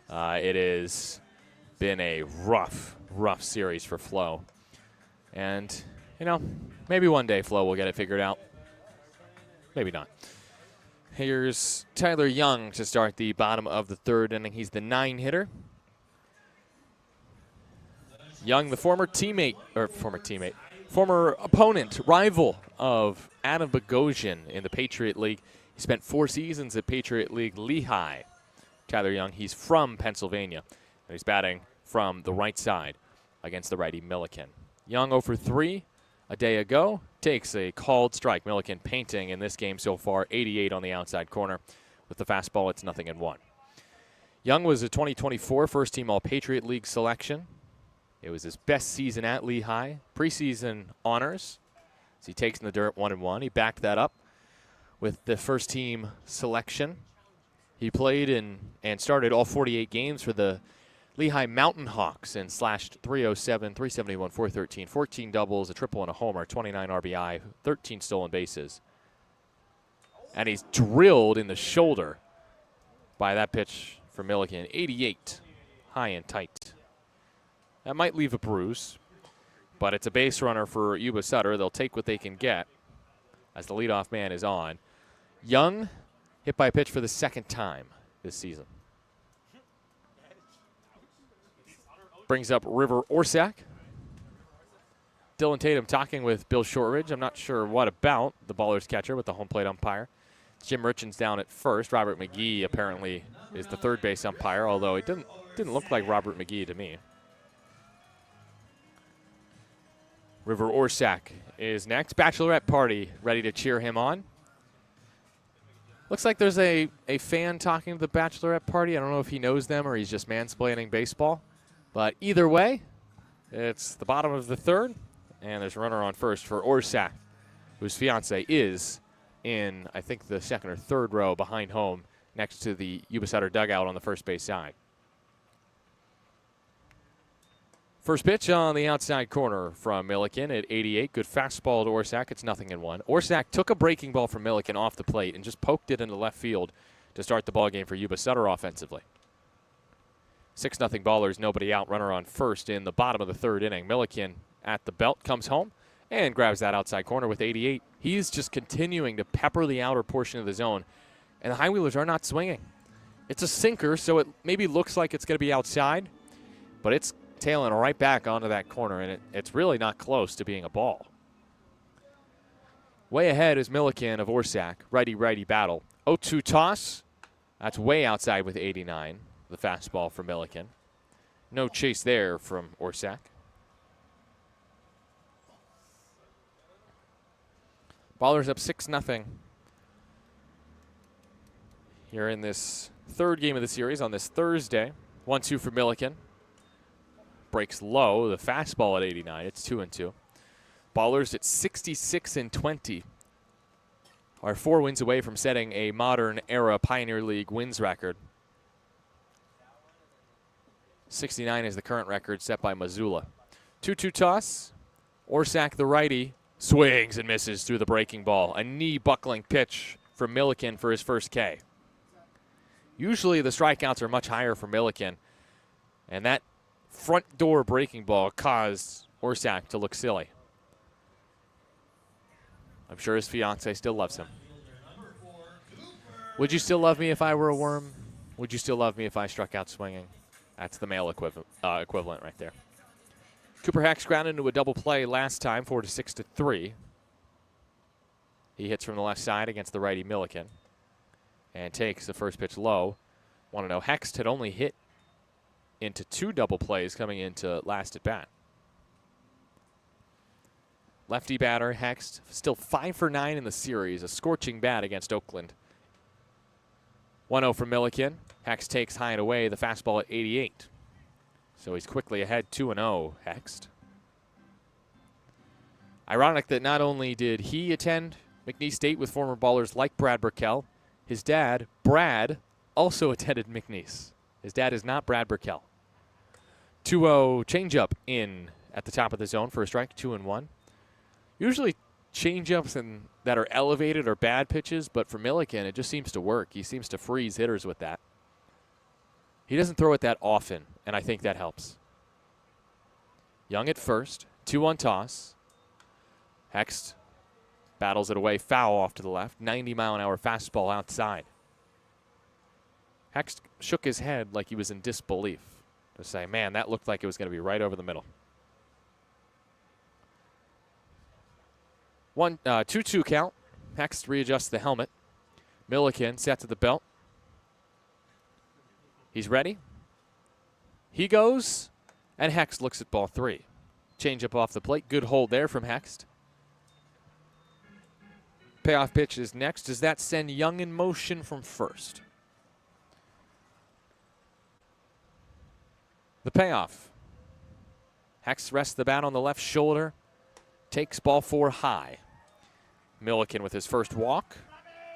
It has been a rough series for Flo. And, you know, maybe one day Flo will get it figured out. Maybe not. Here's Tyler Young to start the bottom of the 3rd inning. He's the 9-hitter. Young, the former opponent, rival of Adam Bogosian in the Patriot League. He spent 4 seasons at Patriot League Lehigh. Tyler Young, he's from Pennsylvania, and he's batting from the right side against the righty Milliken. Young 0 for 3 a day ago, takes a called strike. Milliken painting in this game so far, 88 on the outside corner. With the fastball, it's 0-1. Young was a 2024 first-team All-Patriot League selection. It was his best season at Lehigh. Preseason honors. As he takes in the dirt 1-1. He backed that up with the first-team selection. He played and started all 48 games for the Lehigh Mountain Hawks and slashed .307, .371, .413, 14 doubles, a triple, and a homer, 29 RBI, 13 stolen bases. And he's drilled in the shoulder by that pitch for Milliken. 88, high and tight. That might leave a bruise, but it's a base runner for Yuba Sutter. They'll take what they can get as the leadoff man is on. Young hit by a pitch for the 2nd time this season. Brings up River Orsak. Dylan Tatum talking with Bill Shortridge. I'm not sure what about the Ballers catcher with the home plate umpire. Jim Richens down at first. Robert McGee apparently is the 3rd base umpire, although it didn't look like Robert McGee to me. River Orsak is next. Bachelorette party ready to cheer him on. Looks like there's a fan talking to the bachelorette party. I don't know if he knows them or he's just mansplaining baseball. But either way, it's the bottom of the third, and there's a runner on first for Orsak, whose fiance is in, I think, the second or third row behind home next to the Yuba Sutter dugout on the first base side. First pitch on the outside corner from Milliken at 88. Good fastball to Orsak. It's 0-1. Orsak took a breaking ball from Milliken off the plate and just poked it into left field to start the ballgame for Yuba Sutter offensively. 6-0 ballers, nobody out. Runner on first in the bottom of the third inning. Milliken at the belt comes home and grabs that outside corner with 88. He's just continuing to pepper the outer portion of the zone, and the High-Wheelers are not swinging. It's a sinker, so it maybe looks like it's going to be outside, but it's tailing right back onto that corner, and it's really not close to being a ball. Way ahead is Milliken of Orsak. Righty-righty battle. 0-2 toss. That's way outside with 89. The fastball for Milliken. No chase there from Orsak. Ballers up 6-0. Here in this third game of the series on this Thursday. 1-2 for Milliken. Breaks low. The fastball at 89. It's 2-2. Ballers at 66-20. Are 4 wins away from setting a modern era Pioneer League wins record. 69 is the current record set by Missoula. 2-2 toss. Orsak, the righty, swings and misses through the breaking ball. A knee-buckling pitch from Milliken for his first K. Usually the strikeouts are much higher for Milliken, and that front door breaking ball caused Orsak to look silly. I'm sure his fiance still loves him. Would you still love me if I were a worm? Would you still love me if I struck out swinging? That's the male equivalent right there. Cooper Hex grounded into a double play last time, 4-6-3. He hits from the left side against the righty Milliken and takes the first pitch low. Want to know, Hex had only hit into 2 double plays coming into last at bat. Lefty batter, Hex, still 5 for 9 in the series, a scorching bat against Oakland. 1-0 from Milliken. Hex takes high and away, the fastball at 88. So he's quickly ahead, 2-0, Hext. Ironic that not only did he attend McNeese State with former ballers like Brad Burkell, his dad, Brad, also attended McNeese. His dad is not Brad Burkell. 2-0 changeup in at the top of the zone for a strike, 2-1. Usually changeups that are elevated are bad pitches, but for Milliken, it just seems to work. He seems to freeze hitters with that. He doesn't throw it that often, and I think that helps. Young at first, 2-1 toss. Hext battles it away, foul off to the left, 90-mile-an-hour fastball outside. Hext shook his head like he was in disbelief to say, man, that looked like it was going to be right over the middle. 2-2 count. Hext readjusts the helmet. Milliken set to the belt. He's ready. He goes, and Hext looks at ball 3. Changeup off the plate. Good hold there from Hext. Payoff pitch is next. Does that send Young in motion from first? The payoff. Hext rests the bat on the left shoulder. Takes ball 4 high. Milliken with his first walk.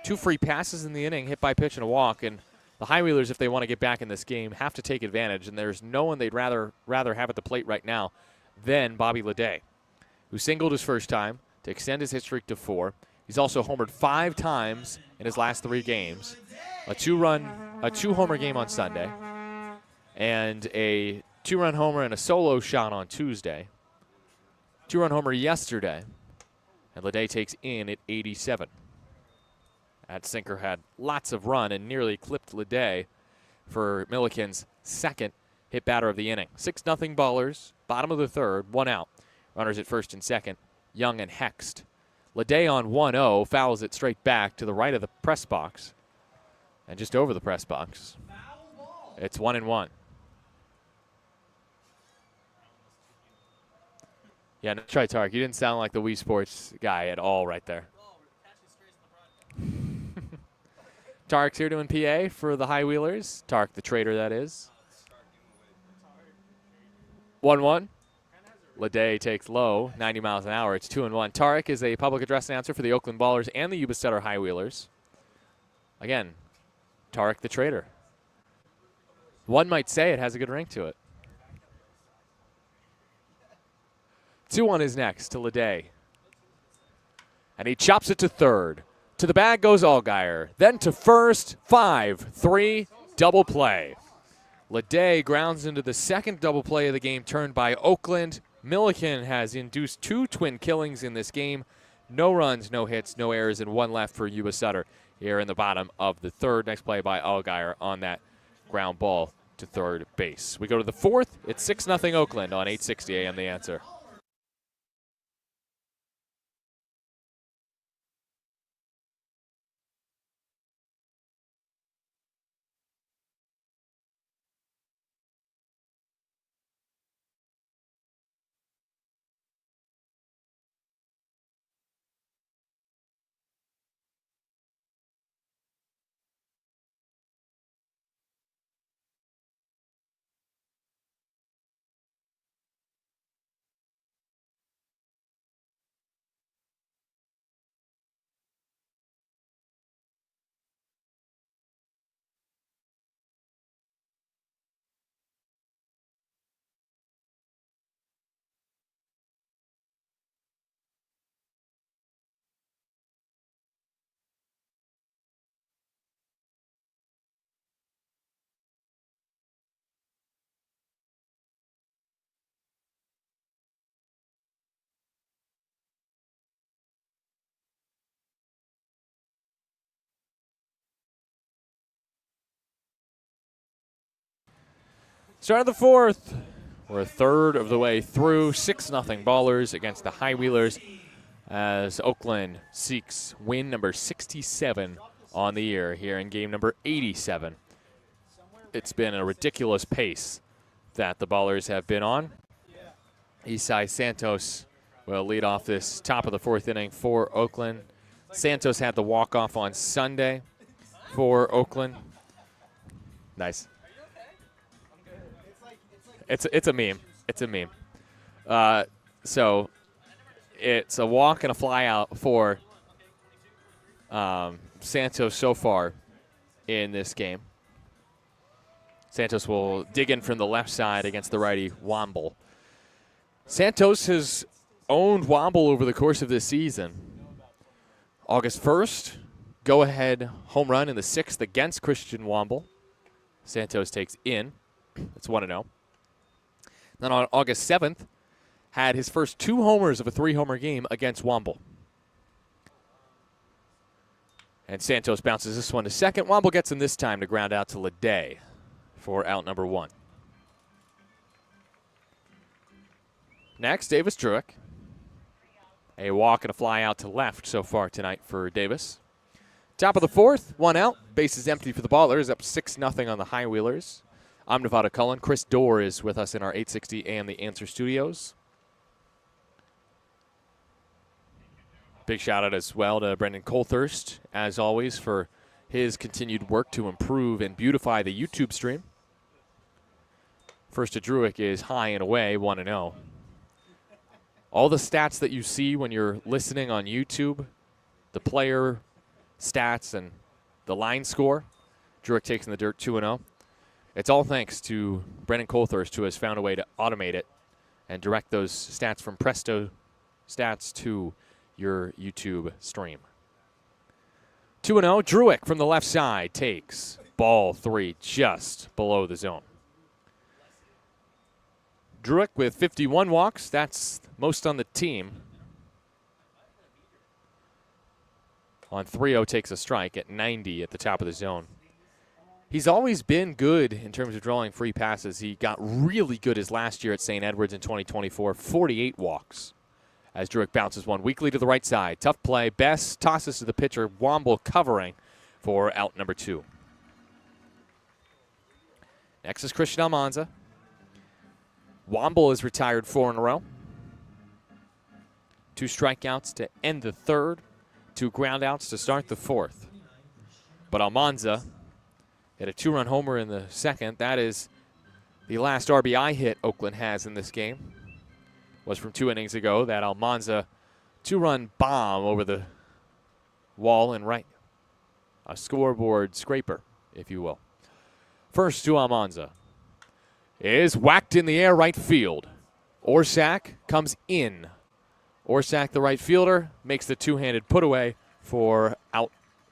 2 free passes in the inning, hit by pitch and a walk. And the High-Wheelers, if they want to get back in this game, have to take advantage. And there's no one they'd rather have at the plate right now than Bobby Leday, who singled his first time to extend his hit streak to 4. He's also homered 5 times in his last 3 games. A 2-homer game on Sunday. And a 2-run homer and a solo shot on Tuesday. 2-run homer yesterday. And Leday takes in at 87. That sinker had lots of run and nearly clipped Leday for Milliken's second hit batter of the inning. 6-0 ballers, bottom of the third, 1 out. Runners at first and second, Young and Hext. Leday on 1-0 fouls it straight back to the right of the press box. And just over the press box. It's 1-1. Yeah, no, try Tark. You didn't sound like the Wii Sports guy at all right there. Tarek's here doing PA for the High Wheelers. Tarek, the trader, that is. 1-1. Leday takes low, 90 miles an hour. It's 2-1. Tarek is a public address announcer for the Oakland Ballers and the Yuba Sutter High Wheelers. Again, Tarek, the trader. One might say it has a good ring to it. 2-1 is next to Leday. And he chops it to third. To the bag goes Allgaier. Then to first, 5-3, double play. Leday grounds into the second double play of the game turned by Oakland. Milliken has induced 2 twin killings in this game. No runs, no hits, no errors, and 1 left for Yuba Sutter here in the bottom of the third. Next play by Allgaier on that ground ball to third base. We go to the fourth. It's 6-0 Oakland on 860 AM The Answer. Start of the fourth. We're a third of the way through. 6-0 Ballers against the High Wheelers as Oakland seeks win number 67 on the year here in game number 87. It's been a ridiculous pace that the Ballers have been on. Isai Santos will lead off this top of the fourth inning for Oakland. Santos had the walk-off on Sunday for Oakland. Nice. It's a meme. It's a meme. So it's a walk and a fly out for Santos so far in this game. Santos will dig in from the left side against the righty Womble. Santos has owned Womble over the course of this season. August 1st, go-ahead home run in the 6th against Christian Womble. Santos takes in. It's 1-0. Then on August 7th, had his first 2 homers of a 3-homer game against Womble. And Santos bounces this one to second. Womble gets him this time to ground out to Leday for out number 1. Next, Davis Druick. A walk and a fly out to left so far tonight for Davis. Top of the fourth, 1 out. Base is empty for the Ballers, up 6-0 on the High Wheelers. I'm Nevada Cullen. Chris Dorr is with us in our 860 AM The Answer studios. Big shout out as well to Brendan Colthurst, as always, for his continued work to improve and beautify the YouTube stream. First to Druick is high and away, 1-0. All the stats that you see when you're listening on YouTube, the player stats and the line score, Druick takes in the dirt 2-0. It's all thanks to Brendan Colthurst, who has found a way to automate it and direct those stats from Presto Stats to your YouTube stream. 2-0, Druick from the left side takes ball 3 just below the zone. Druick with 51 walks. That's most on the team. On 3-0 takes a strike at 90 at the top of the zone. He's always been good in terms of drawing free passes. He got really good his last year at St. Edwards in 2024, 48 walks. As Druick bounces one weakly to the right side. Tough play. Best tosses to the pitcher. Womble covering for out number 2. Next is Christian Almanza. Womble is retired 4 in a row. 2 strikeouts to end the third. 2 groundouts to start the fourth. But Almanza hit a 2-run homer in the second. That is the last RBI hit Oakland has in this game. Was from 2 innings ago. That Almanza 2-run bomb over the wall and right. A scoreboard scraper, if you will. First to Almanza is whacked in the air right field. Orsak comes in. Orsak, the right fielder, makes the two-handed put away for out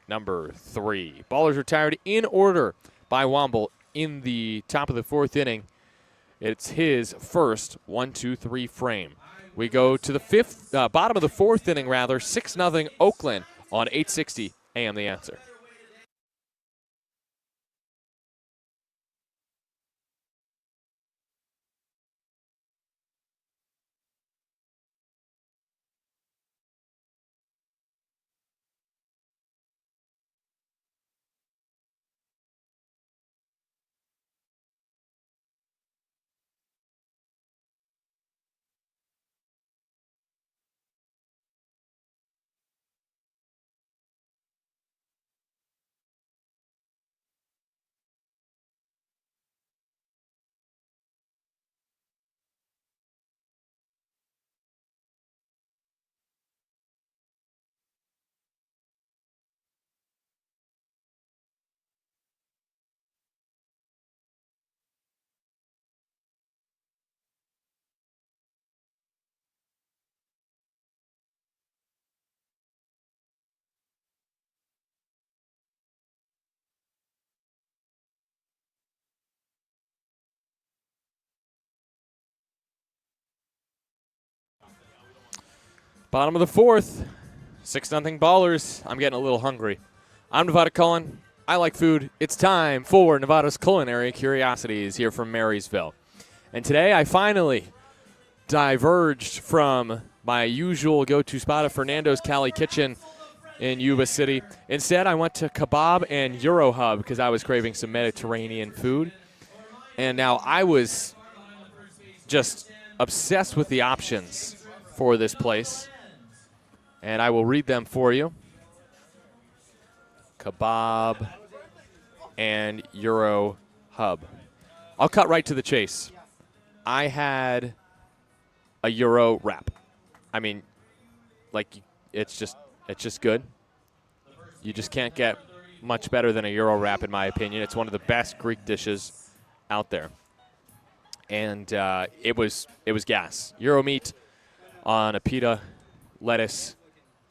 number 3. Ballers retired in order by Womble in the top of the 4th inning. It's his first 1-2-3 frame. We go to the bottom of the 4th inning, 6-0 Oakland on 860 AM The Answer. Bottom of the 4th, 6-0 Ballers. I'm getting a little hungry. I'm Nevada Cullen. I like food. It's time for Nevada's Culinary Curiosities here from Marysville. And today I finally diverged from my usual go-to spot of Fernando's Cali Kitchen in Yuba City. Instead, I went to Kebab and Euro Hub because I was craving some Mediterranean food. And now I was just obsessed with the options for this place. And I will read them for you. Kebab and Euro Hub. I'll cut right to the chase. I had a Euro wrap. I mean, like, it's just good. You just can't get much better than a Euro wrap, in my opinion. It's one of the best Greek dishes out there. And it was gas. Euro meat on a pita, lettuce,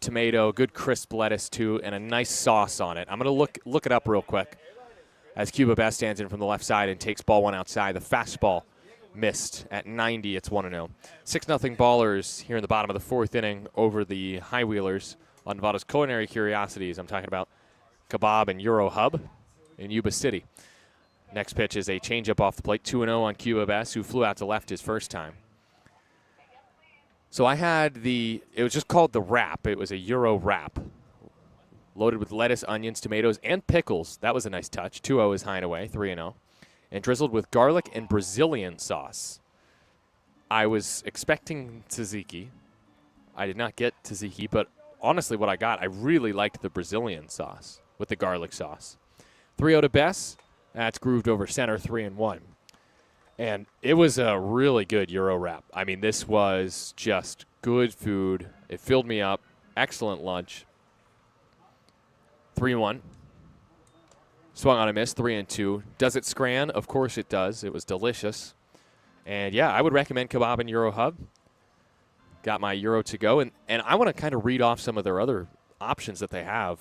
tomato, good crisp lettuce too, and a nice sauce on it. I'm going to look it up real quick as Cuba Bass stands in from the left side and takes ball 1 outside. The fastball missed at 90. It's 1-0. 6-0 Ballers here in the bottom of the 4th inning over the High Wheelers on Nevada's Culinary Curiosities. I'm talking about Kebab and Euro Hub in Yuba City. Next pitch is a changeup off the plate. 2-0 on Cuba Bass, who flew out to left his first time. So I had it was just called the wrap. It was a Euro wrap, loaded with lettuce, onions, tomatoes, and pickles. That was a nice touch. 2-0 is high and away, 3-0. And drizzled with garlic and Brazilian sauce. I was expecting tzatziki. I did not get tzatziki, but honestly what I got, I really liked the Brazilian sauce with the garlic sauce. 3-0 to Bess. That's grooved over center, 3-1. And it was a really good Euro wrap. I mean, this was just good food. It filled me up. Excellent lunch. 3-1. Swung on a miss, 3-2. Does it scran? Of course it does. It was delicious. And, yeah, I would recommend Kebab and Euro Hub. Got my Euro to go. And I want to kind of read off some of their other options that they have,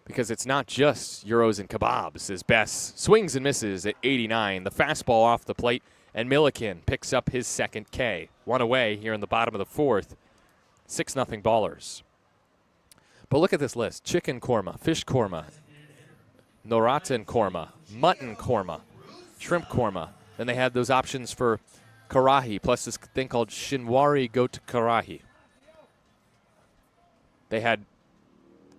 because it's not just Euros and Kebabs. As Bess swings and misses at 89. The fastball off the plate, and Milliken picks up his second K. 1 away here in the bottom of the 4th. 6-0 Ballers. But look at this list. Chicken korma, fish korma, Noratan korma, mutton korma, shrimp korma. Then they had those options for karahi, plus this thing called shinwari goat karahi. They had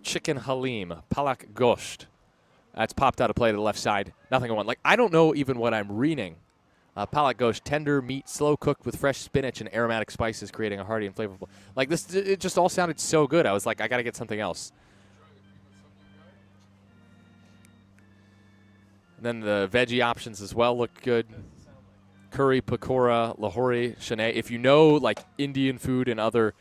chicken halim, palak gosht. That's popped out of play to the left side. 0-1. Like, I don't know even what I'm reading. Palak gosht, tender meat, slow cooked with fresh spinach and aromatic spices, creating a hearty and flavorful. Like, this, it just all sounded so good. I was like, I got to get something else. And then the veggie options as well look good. Curry, pakora, lahori, chane. If you know like Indian food and other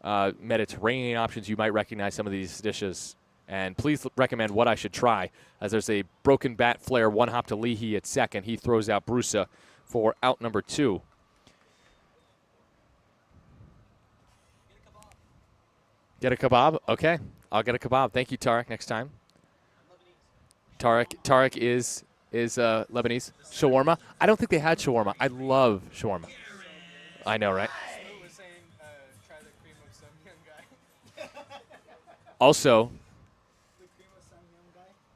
Mediterranean options, you might recognize some of these dishes. And please recommend what I should try, as there's a broken bat flare, one hop to Leahy at second. He throws out Brusa for out number 2. Get a kebab? Okay. I'll get a kebab. Thank you, Tarek, next time. Tarek is Lebanese. Shawarma? I don't think they had shawarma. I love shawarma. I know, right? Also,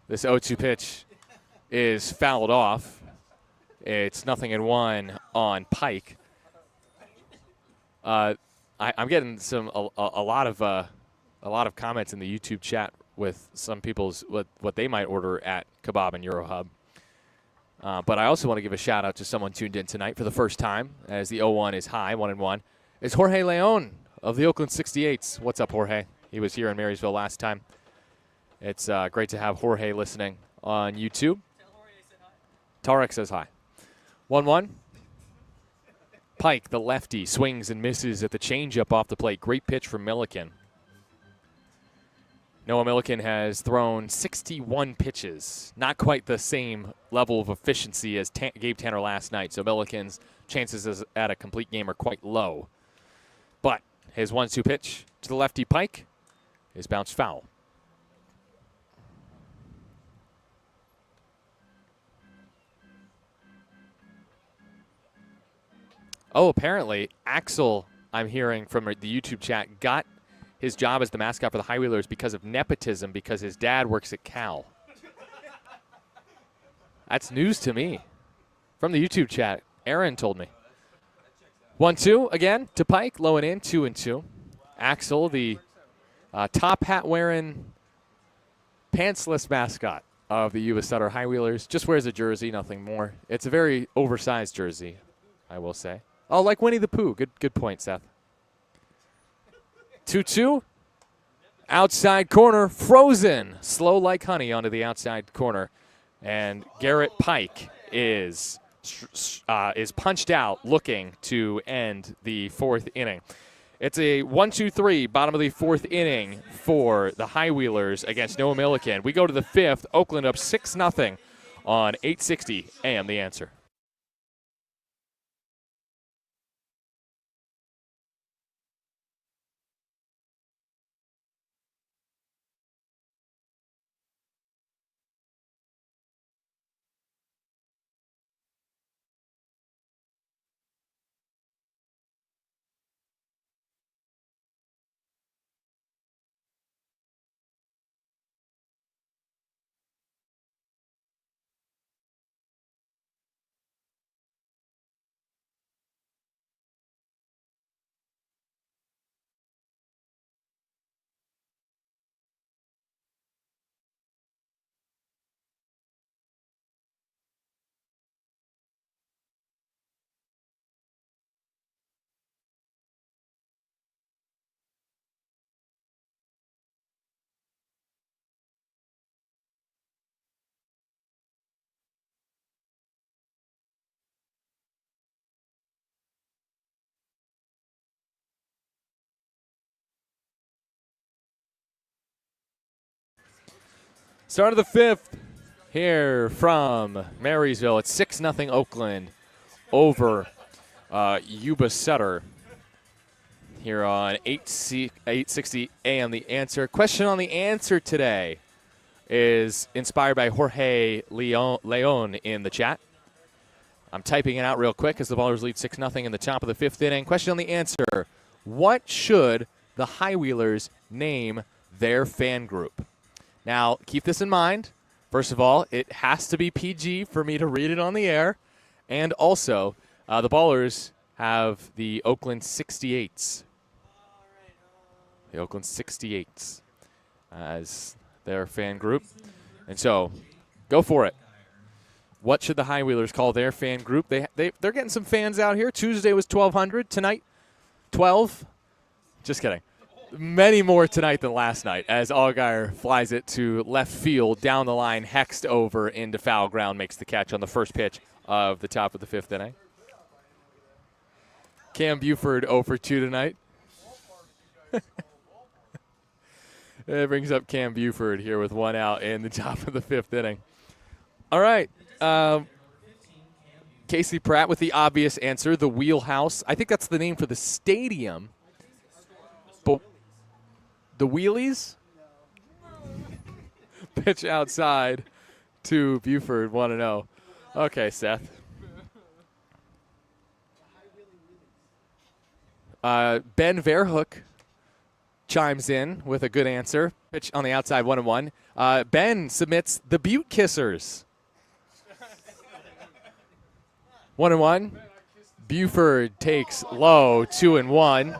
this 0-2 pitch is fouled off. It's 0-1 on Pike. I'm getting a lot of comments in the YouTube chat with some people's what they might order at Kebab and Euro Hub. But I also want to give a shout out to someone tuned in tonight for the first time, as the 0-1 is high, 1-1. It's Jorge Leon of the Oakland 68s. What's up, Jorge? He was here in Marysville last time. It's great to have Jorge listening on YouTube. Tarek says hi. 1-1. Pike, the lefty, swings and misses at the changeup off the plate. Great pitch from Milliken. Noah Milliken has thrown 61 pitches. Not quite the same level of efficiency as Gabe Tanner last night, so Milliken's chances at a complete game are quite low. But his 1-2 pitch to the lefty Pike is bounced foul. Oh, apparently Axel, I'm hearing from the YouTube chat, got his job as the mascot for the High Wheelers because of nepotism, because his dad works at Cal. That's news to me. From the YouTube chat, Aaron told me. 1-2 again to Pike, low and in, 2-2. Axel, the top hat wearing, pantsless mascot of the Yuba Sutter High Wheelers, just wears a jersey, nothing more. It's a very oversized jersey, I will say. Oh, like Winnie the Pooh. Good point, Seth. 2-2. Outside corner, frozen. Slow like honey onto the outside corner. And Garrett Pike is punched out looking to end the 4th inning. It's a 1-2-3, bottom of the 4th inning for the High Wheelers against Noah Milliken. We go to the 5th. Oakland up 6-0 on 860 AM The Answer. Start of the 5th here from Marysville. It's 6-0 Oakland over Yuba Sutter here on 860 AM The Answer. Question on The Answer today is inspired by Jorge Leon in the chat. I'm typing it out real quick as the Ballers lead 6-0 in the top of the 5th inning. Question on The Answer: what should the High Wheelers name their fan group? Now, keep this in mind. First of all, it has to be PG for me to read it on the air. And also, the Ballers have the Oakland 68s. The Oakland 68s as their fan group. And so, go for it. What should the High Wheelers call their fan group? They're getting some fans out here. Tuesday was 1,200. Tonight, 12. Just kidding. many more tonight than last night as Allgaier flies it to left field, down the line, hexed over into foul ground, makes the catch on the first pitch of the top of the 5th inning. Cam Buford 0 for 2 tonight. It brings up Cam Buford here with 1 out in the top of the 5th inning. All right. Casey Pratt with the obvious answer, the Wheelhouse. I think that's the name for the stadium. But the Wheelies? Pitch outside to Buford, 1-0. Okay, Seth. Ben Verhoek chimes in with a good answer. Pitch on the outside, 1-1. Ben submits the Butte Kissers. 1-1. Buford takes low, 2-1.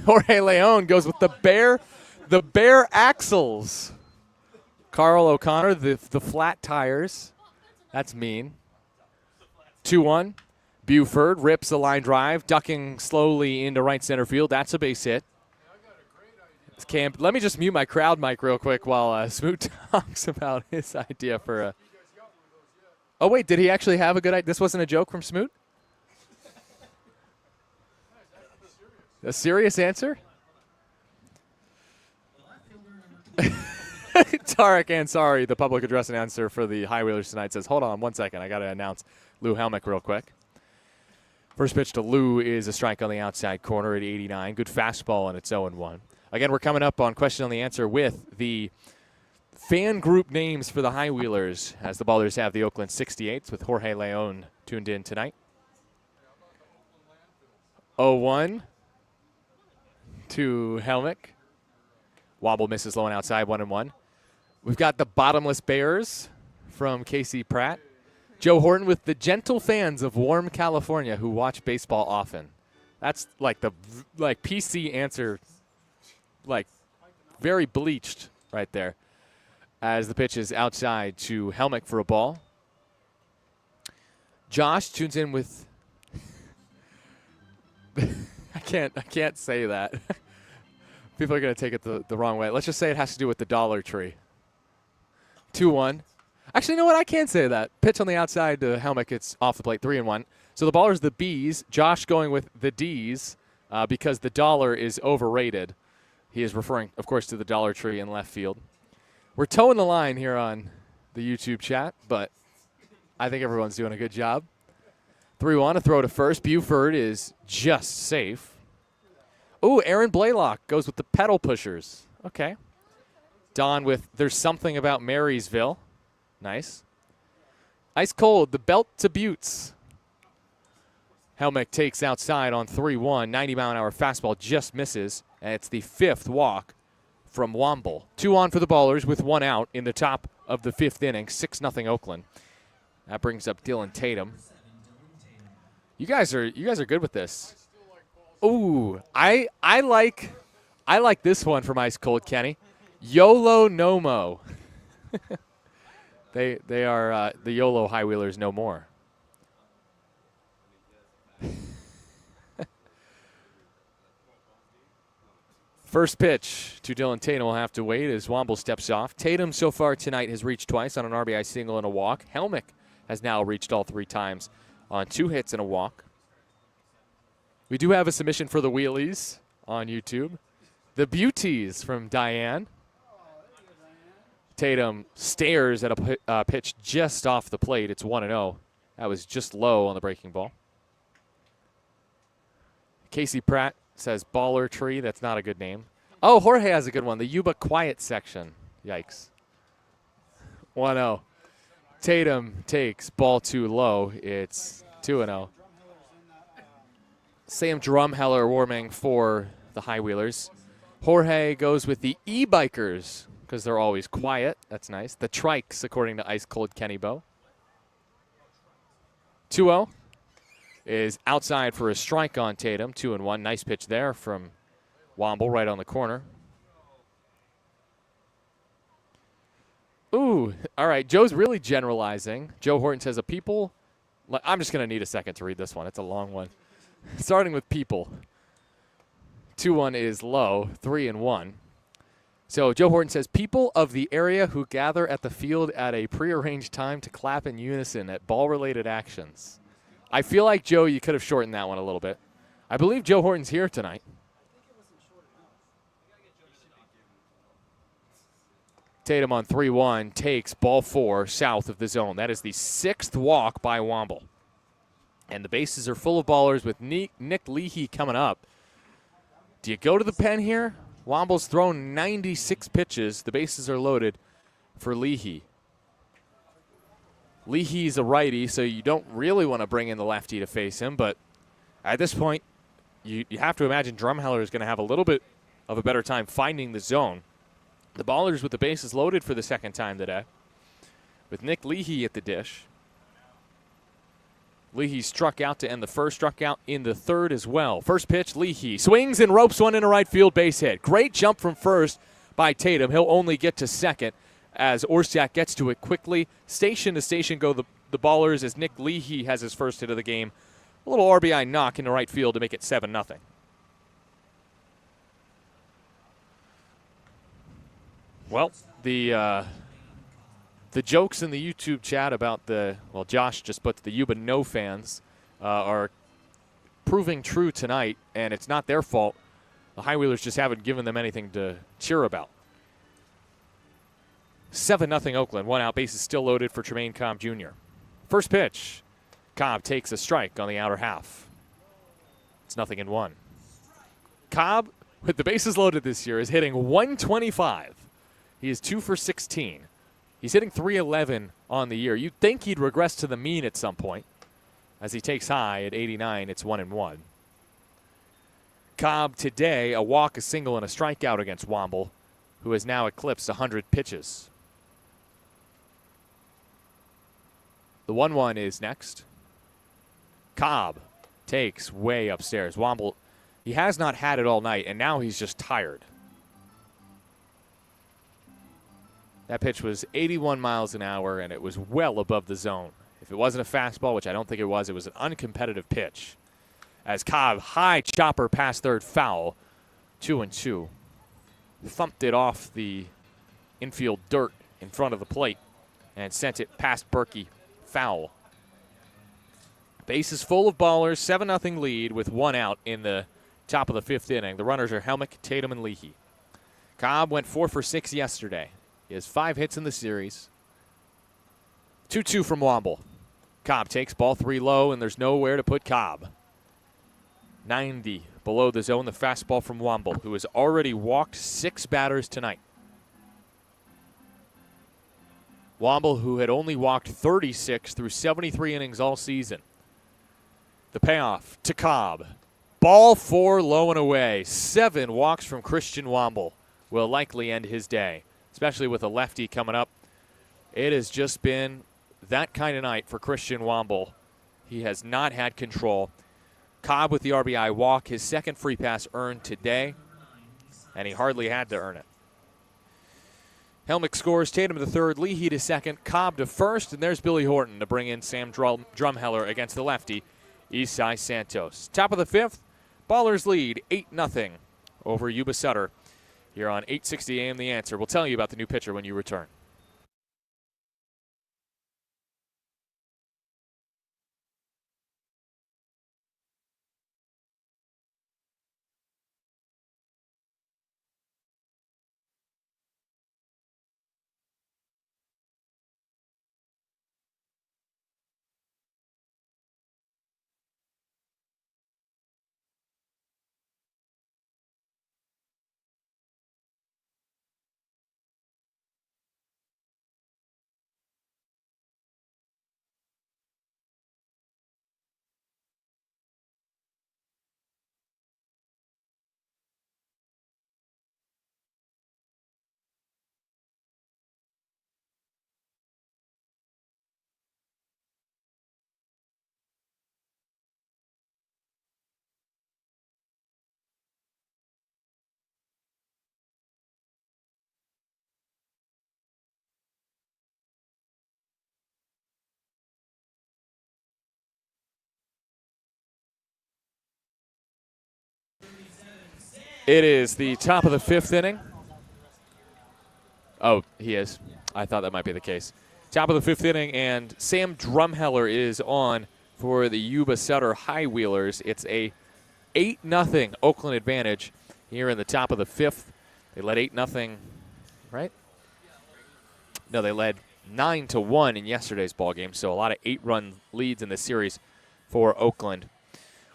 Jorge Leon goes with the Bear Axles. Carl O'Connor, the flat tires. That's mean. 2-1. Buford rips a line drive, ducking slowly into right center field. That's a base hit. Let me just mute my crowd mic real quick while Smoot talks about his idea for a. Oh, wait, did he actually have a good idea? This wasn't a joke from Smoot? A serious answer? Tarek Ansari, the public address announcer for the High Wheelers tonight, says, hold on 1 second. I got to announce Lou Helmick real quick. First pitch to Lou is a strike on the outside corner at 89. Good fastball, and it's 0-1. Again, we're coming up on Question on the Answer with the fan group names for the High Wheelers as the Ballers have the Oakland 68s with Jorge Leon tuned in tonight. 0-1 to Helmick. Wobble misses low and outside, 1-1. We've got the Bottomless Bears from Casey Pratt. Joe Horton with the gentle fans of warm California who watch baseball often. That's like the PC answer, like very bleached right there. As the pitch is outside to Helmick for a ball. Josh tunes in with I can't say that. People are going to take it the wrong way. Let's just say it has to do with the Dollar Tree. 2-1. Actually, you know what? I can't say that. Pitch on the outside to Helmick. It's off the plate, 3-1. So the Ballers, the B's. Josh going with the D's because the dollar is overrated. He is referring, of course, to the Dollar Tree in left field. We're towing the line here on the YouTube chat, but I think everyone's doing a good job. 3-1, a throw to first. Buford is just safe. Ooh, Aaron Blaylock goes with the pedal pushers. Okay. Don with There's Something About Marysville. Nice. Ice cold, the belt to Buttes. Helmick takes outside on 3-1. 90-mile-an-hour fastball just misses, and it's the 5th walk from Womble. 2 on for the Ballers with 1 out in the top of the 5th inning. 6-0 Oakland. That brings up Dylan Tatum. You guys are good with this. Ooh, I like this one from Ice Cold Kenny. YOLO no mo. They are the YOLO High Wheelers no more. First pitch to Dylan Tatum will have to wait as Womble steps off. Tatum so far tonight has reached twice on an RBI single and a walk. Helmick has now reached all 3 times on 2 hits and a walk. We do have a submission for the Wheelies on YouTube. The Beauties from Diane. Tatum stares at a pitch just off the plate. It's 1-0. That was just low on the breaking ball. Casey Pratt says Baller Tree. That's not a good name. Oh, Jorge has a good one. The Yuba Quiet Section. Yikes. 1-0. Tatum takes ball too low. It's 2-0. Sam Drumheller warming for the High Wheelers. Jorge goes with the E-Bikers because they're always quiet. That's nice. The Trikes, according to Ice Cold Kenny Bo. 2-0 is outside for a strike on Tatum. 2-1. Nice pitch there from Womble right on the corner. Ooh, all right. Joe's really generalizing. Joe Horton says I'm just going to need a second to read this one. It's a long one. Starting with people. 2-1 is low, 3-1. So Joe Horton says, people of the area who gather at the field at a prearranged time to clap in unison at ball-related actions. I feel like, Joe, you could have shortened that one a little bit. I believe Joe Horton's here tonight. Tatum on 3-1 takes ball 4 south of the zone. That is the 6th walk by Womble. And the bases are full of ballers with Nick Leahy coming up. Do you go to the pen here? Womble's thrown 96 pitches. The bases are loaded for Leahy. Leahy's a righty, so you don't really want to bring in the lefty to face him. But at this point, you have to imagine Drumheller is going to have a little bit of a better time finding the zone. The ballers with the bases loaded for the second time today, with Nick Leahy at the dish. Leahy struck out to end the first, struck out in the third as well. First pitch, Leahy swings and ropes one into right field, base hit. Great jump from first by Tatum. He'll only get to second as Orsiak gets to it quickly. Station to station go the ballers as Nick Leahy has his first hit of the game. A little RBI knock into right field to make it 7-0. Well, the jokes in the YouTube chat about Josh just put the Yuba no fans are proving true tonight, and it's not their fault. The Highwheelers just haven't given them anything to cheer about. 7-0 Oakland. 1 out. Bases still loaded for Tremaine Cobb Jr. First pitch. Cobb takes a strike on the outer half. It's 0-1. Cobb, with the bases loaded this year, is hitting .125. He is 2 for 16. He's hitting .311 on the year. You'd think he'd regress to the mean at some point. As he takes high at 89, it's 1-1. Cobb today, a walk, a single, and a strikeout against Womble, who has now eclipsed 100 pitches. The 1-1 is next. Cobb takes way upstairs. Womble, he has not had it all night, and now he's just tired. That pitch was 81 miles an hour, and it was well above the zone. If it wasn't a fastball, which I don't think it was an uncompetitive pitch. As Cobb, high chopper past third, foul, 2-2. Thumped it off the infield dirt in front of the plate and sent it past Berkey, foul. Bases full of ballers, 7-0 lead with 1 out in the top of the 5th inning. The runners are Helmick, Tatum, and Leahy. Cobb went 4 for 6 yesterday. He has 5 hits in the series. 2-2 from Womble. Cobb takes ball 3 low, and there's nowhere to put Cobb. 90 below the zone, the fastball from Womble, who has already walked 6 batters tonight. Womble, who had only walked 36 through 73 innings all season. The payoff to Cobb. Ball 4 low and away. 7 walks from Christian Womble will likely end his day, especially with a lefty coming up. It has just been that kind of night for Christian Womble. He has not had control. Cobb with the RBI walk, his second free pass earned today, and he hardly had to earn it. Helmick scores, Tatum to third, Leahy to second, Cobb to first, and there's Billy Horton to bring in Sam Drumheller against the lefty, Isai Santos. Top of the 5th, Ballers lead 8-0 over Yuba Sutter here on 860 AM The Answer. We'll tell you about the new pitcher when you return. It is the top of the 5th inning. Oh, he is. I thought that might be the case. Top of the 5th inning, and Sam Drumheller is on for the Yuba Sutter High Wheelers. It's a 8-0 Oakland advantage here in the top of the 5th. They led 8-0, right? No, they led 9-1 in yesterday's ballgame, so a lot of 8-run leads in this series for Oakland.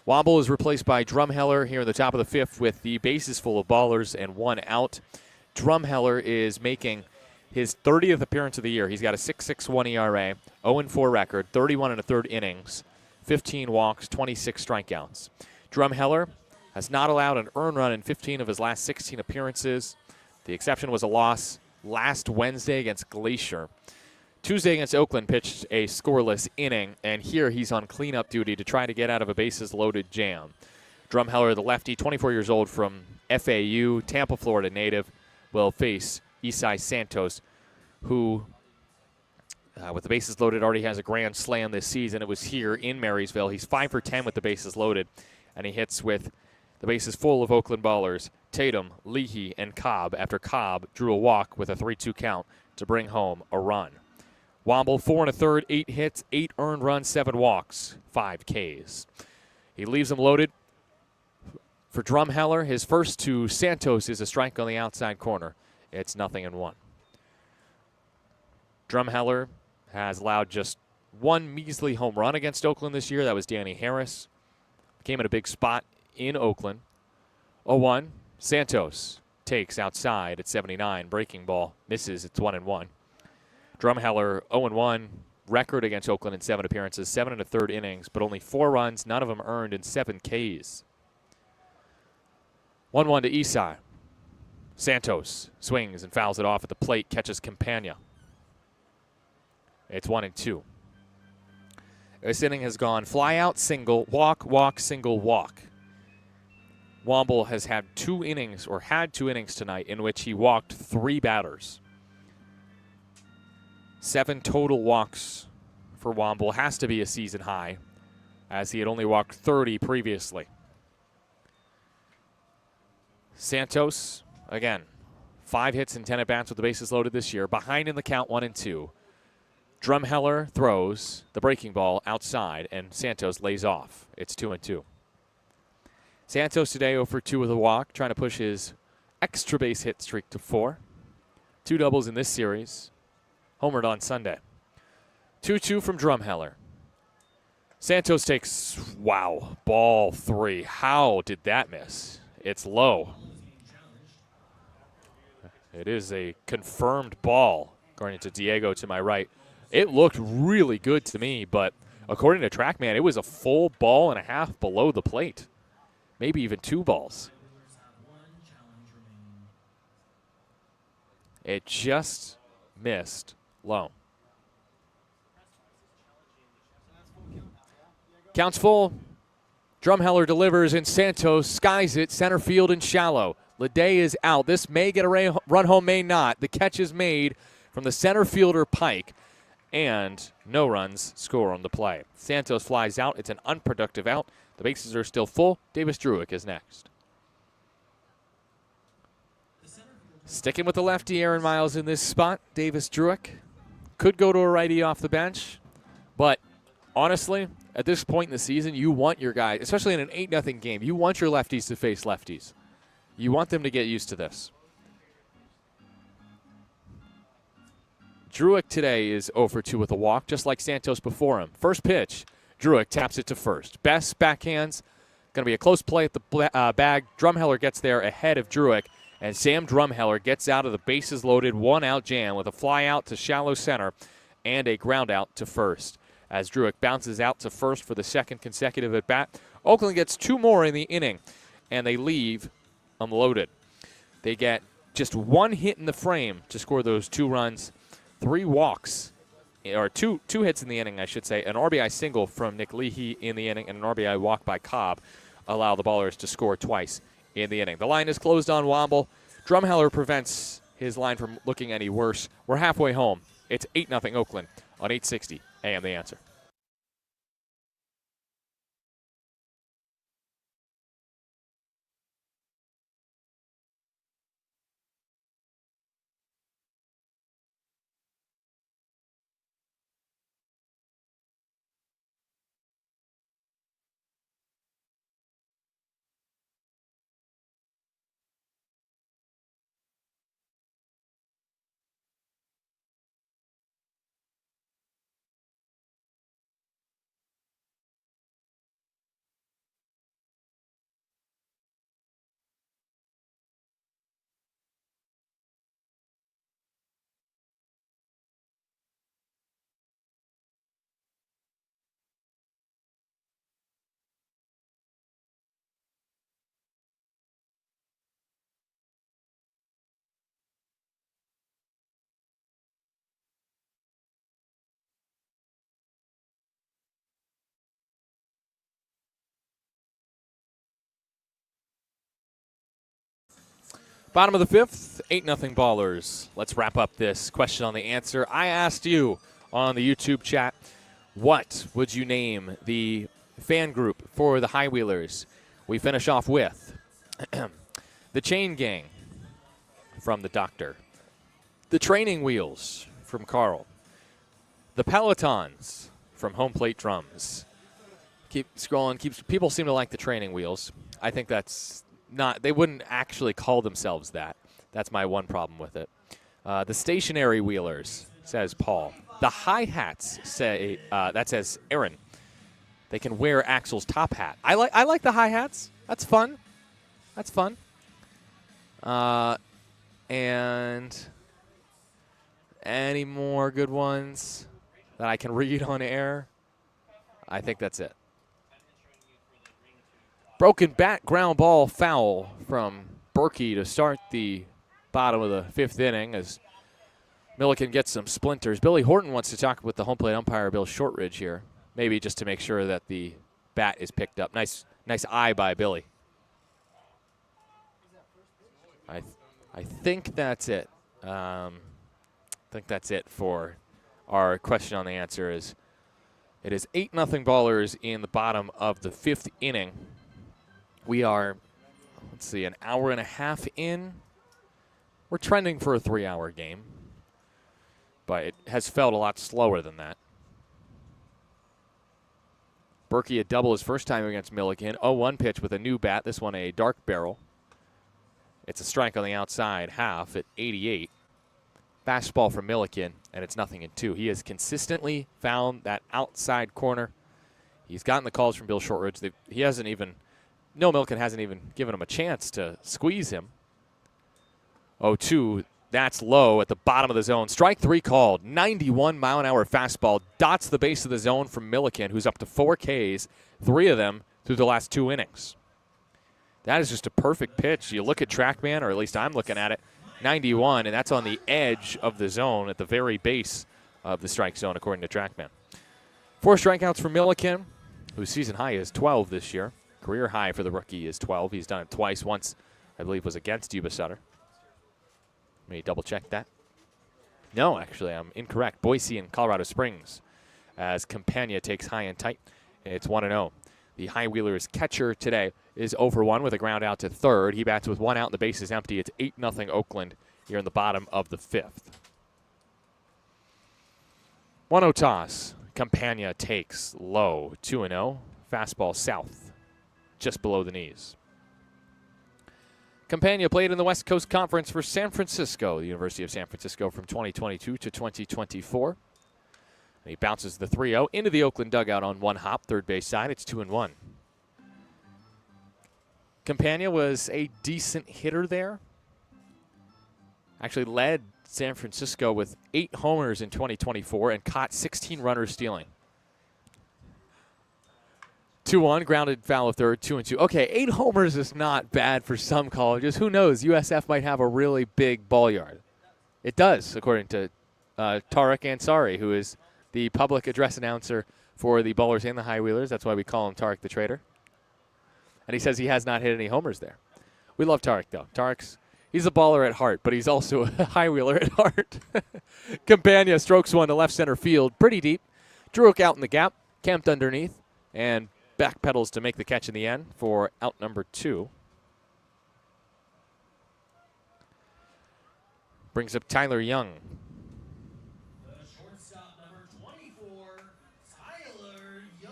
Womble is replaced by Drumheller here in the top of the 5th with the bases full of ballers and 1 out. Drumheller is making his 30th appearance of the year. He's got a 6.61 ERA, 0-4 record, 31 1/3 innings, 15 walks, 26 strikeouts. Drumheller has not allowed an earned run in 15 of his last 16 appearances. The exception was a loss last Wednesday against Glacier. Tuesday against Oakland pitched a scoreless inning, and here he's on cleanup duty to try to get out of a bases-loaded jam. Drumheller, the lefty, 24 years old from FAU, Tampa, Florida native, will face Isai Santos, who, with the bases loaded, already has a grand slam this season. It was here in Marysville. He's 5 for 10 with the bases loaded, and he hits with the bases full of Oakland ballers, Tatum, Leahy, and Cobb, after Cobb drew a walk with a 3-2 count to bring home a run. Womble, 4 1/3, 8 hits, 8 earned runs, 7 walks, 5 Ks. He leaves them loaded. For Drumheller, his first to Santos is a strike on the outside corner. It's 0-1. Drumheller has allowed just 1 measly home run against Oakland this year. That was Danny Harris. Came in a big spot in Oakland. 0-1. Santos takes outside at 79. Breaking ball misses. It's 1-1. Drumheller 0-1 record against Oakland in 7 appearances, 7 1/3 innings, but only 4 runs, none of them earned, and 7 Ks. 1-1 to Isai. Santos swings and fouls it off at the plate, catches Campagna. It's 1-2. This inning has gone fly out, single, walk, walk, single, walk. Womble has had 2 innings, or had 2 innings tonight, in which he walked 3 batters. 7 total walks for Womble has to be a season high, as he had only walked 30 previously. Santos, again, 5 hits and 10 at-bats with the bases loaded this year. Behind in the count, 1-2. Drumheller throws the breaking ball outside, and Santos lays off. It's 2-2. Santos today 0 for 2 with a walk, trying to push his extra base hit streak to 4. 2 doubles in this series. Homered on Sunday. 2-2 from Drumheller. Santos takes, wow, ball 3. How did that miss? It's low. It is a confirmed ball, according to Diego to my right. It looked really good to me, but according to TrackMan, it was a full ball and a half below the plate. Maybe even 2 balls. It just missed low. Counts full. Drumheller delivers, and Santos skies it center field and shallow. Leday is out. This may get a run home, may not. The catch is made from the center fielder Pike, and no runs score on the play. Santos flies out. It's an unproductive out. The bases are still full. Davis Druick is next. Sticking with the lefty, Aaron Miles in this spot. Davis Druick could go to a righty off the bench, but honestly, at this point in the season, you want your guys, especially in an 8-0 game, you want your lefties to face lefties. You want them to get used to this. Druick today is 0 for 2 with a walk, just like Santos before him. First pitch, Druick taps it to first. Best backhands, going to be a close play at the bag. Drumheller gets there ahead of Druick, and Sam Drumheller gets out of the bases loaded 1-out jam with a fly out to shallow center and a ground out to first. As Druick bounces out to first for the 2nd consecutive at-bat. Oakland gets 2 more in the inning, and they leave unloaded. They get just 1 hit in the frame to score those 2 runs, 3 walks, or two hits in the inning, I should say. An RBI single from Nick Leahy in the inning, and an RBI walk by Cobb allow the Ballers to score twice in the inning. The line is closed on Womble. Drumheller prevents his line from looking any worse. We're halfway home. It's 8-0 Oakland on 860 AM The Answer. Bottom of the fifth, 8-0 Ballers. Let's wrap up this question on the answer. I asked you on the YouTube chat, what would you name the fan group for the High Wheelers? We finish off with the Chain Gang from the Doctor, the Training Wheels from Carl, the Pelotons from Home Plate Drums. Keep scrolling. People seem to like the Training Wheels. I think that's not, they wouldn't actually call themselves that. That's my one problem with it. The Stationary Wheelers, says Paul. The Hi-Hats, say that says Aaron. They can wear Axel's top hat. I like the Hi-Hats. That's fun. That's fun. And any more good ones that I can read on air? I think that's it. Broken bat, ground ball, foul from Berkey to start the bottom of the fifth inning as Milliken gets some splinters. Billy Horton wants to talk with the home plate umpire, Bill Shortridge, here, maybe just to make sure that the bat is picked up. Nice eye by Billy. I think that's it. I think that's it for our question on the answer. It is 8-0 Ballers in the bottom of the fifth inning. We are, let's see, an hour and a half in. We're trending for a 3-hour game, but it has felt a lot slower than that. Berkey a double his first time against Milliken. 0-1 pitch with a new bat. This one a dark barrel. It's a strike on the outside half at 88. Fastball from Milliken, and it's 0-2. He has consistently found that outside corner. He's gotten the calls from Bill Shortridge. Milliken hasn't even given him a chance to squeeze him. 0-2, that's low at the bottom of the zone. Strike three called. 91-mile-an-hour fastball dots the base of the zone from Milliken, who's up to 4 Ks, 3 of them through the last 2 innings. That is just a perfect pitch. You look at TrackMan, or at least I'm looking at it, 91, and that's on the edge of the zone at the very base of the strike zone, according to TrackMan. 4 strikeouts for Milliken, whose season high is 12 this year. Career high for the rookie is 12. He's done it twice. Once, I believe, was against Yuba Sutter. Let me double-check that. No, actually, I'm incorrect. Boise and Colorado Springs as Campagna takes high and tight. It's 1-0. The High Wheelers catcher today is 0-1 with a ground out to third. He bats with 1 out and the base is empty. It's 8-0 Oakland here in the bottom of the fifth. 1-0 toss. Campagna takes low. 2-0. Fastball south, just below the knees. Campagna played in the West Coast Conference for San Francisco, the University of San Francisco, from 2022 to 2024. And he bounces the 3-0 into the Oakland dugout on 1 hop, third base side. It's 2-1. Campagna was a decent hitter there. Actually led San Francisco with 8 homers in 2024 and caught 16 runners stealing. 2-1, grounded foul of third, 2-2. Okay, 8 homers is not bad for some colleges. Who knows? USF might have a really big ball yard. It does, according to Tariq Ansari, who is the public address announcer for the Ballers and the High Wheelers. That's why we call him Tariq the Trader. And he says he has not hit any homers there. We love Tariq, though. He's a baller at heart, but he's also a high wheeler at heart. Campagna strokes one to left center field, pretty deep. Drew out in the gap, camped underneath, and backpedals to make the catch in the end for out number 2. Brings up Tyler Young.
The shortstop, number 24, Tyler Young.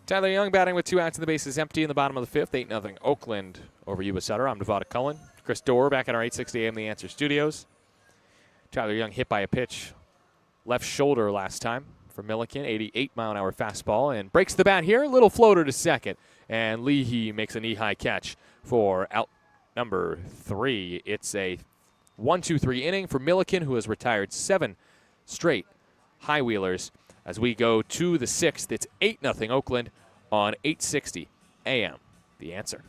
Tyler Young batting with 2 outs and the base is empty in the bottom of the fifth. 8-0 Oakland over Yuba Sutter. I'm Nevada Cullen. Chris Dorr back at our 860 AM The Answer studios. Tyler Young hit by a pitch left shoulder last time for Milliken. 88-mile-an-hour fastball and breaks the bat here. Little floater to second. And Leahy makes a knee-high catch for out number 3. It's a 1-2-3 inning for Milliken, who has retired 7 straight High Wheelers. As we go to the 6th, it's 8-0 Oakland on 860 AM The Answer.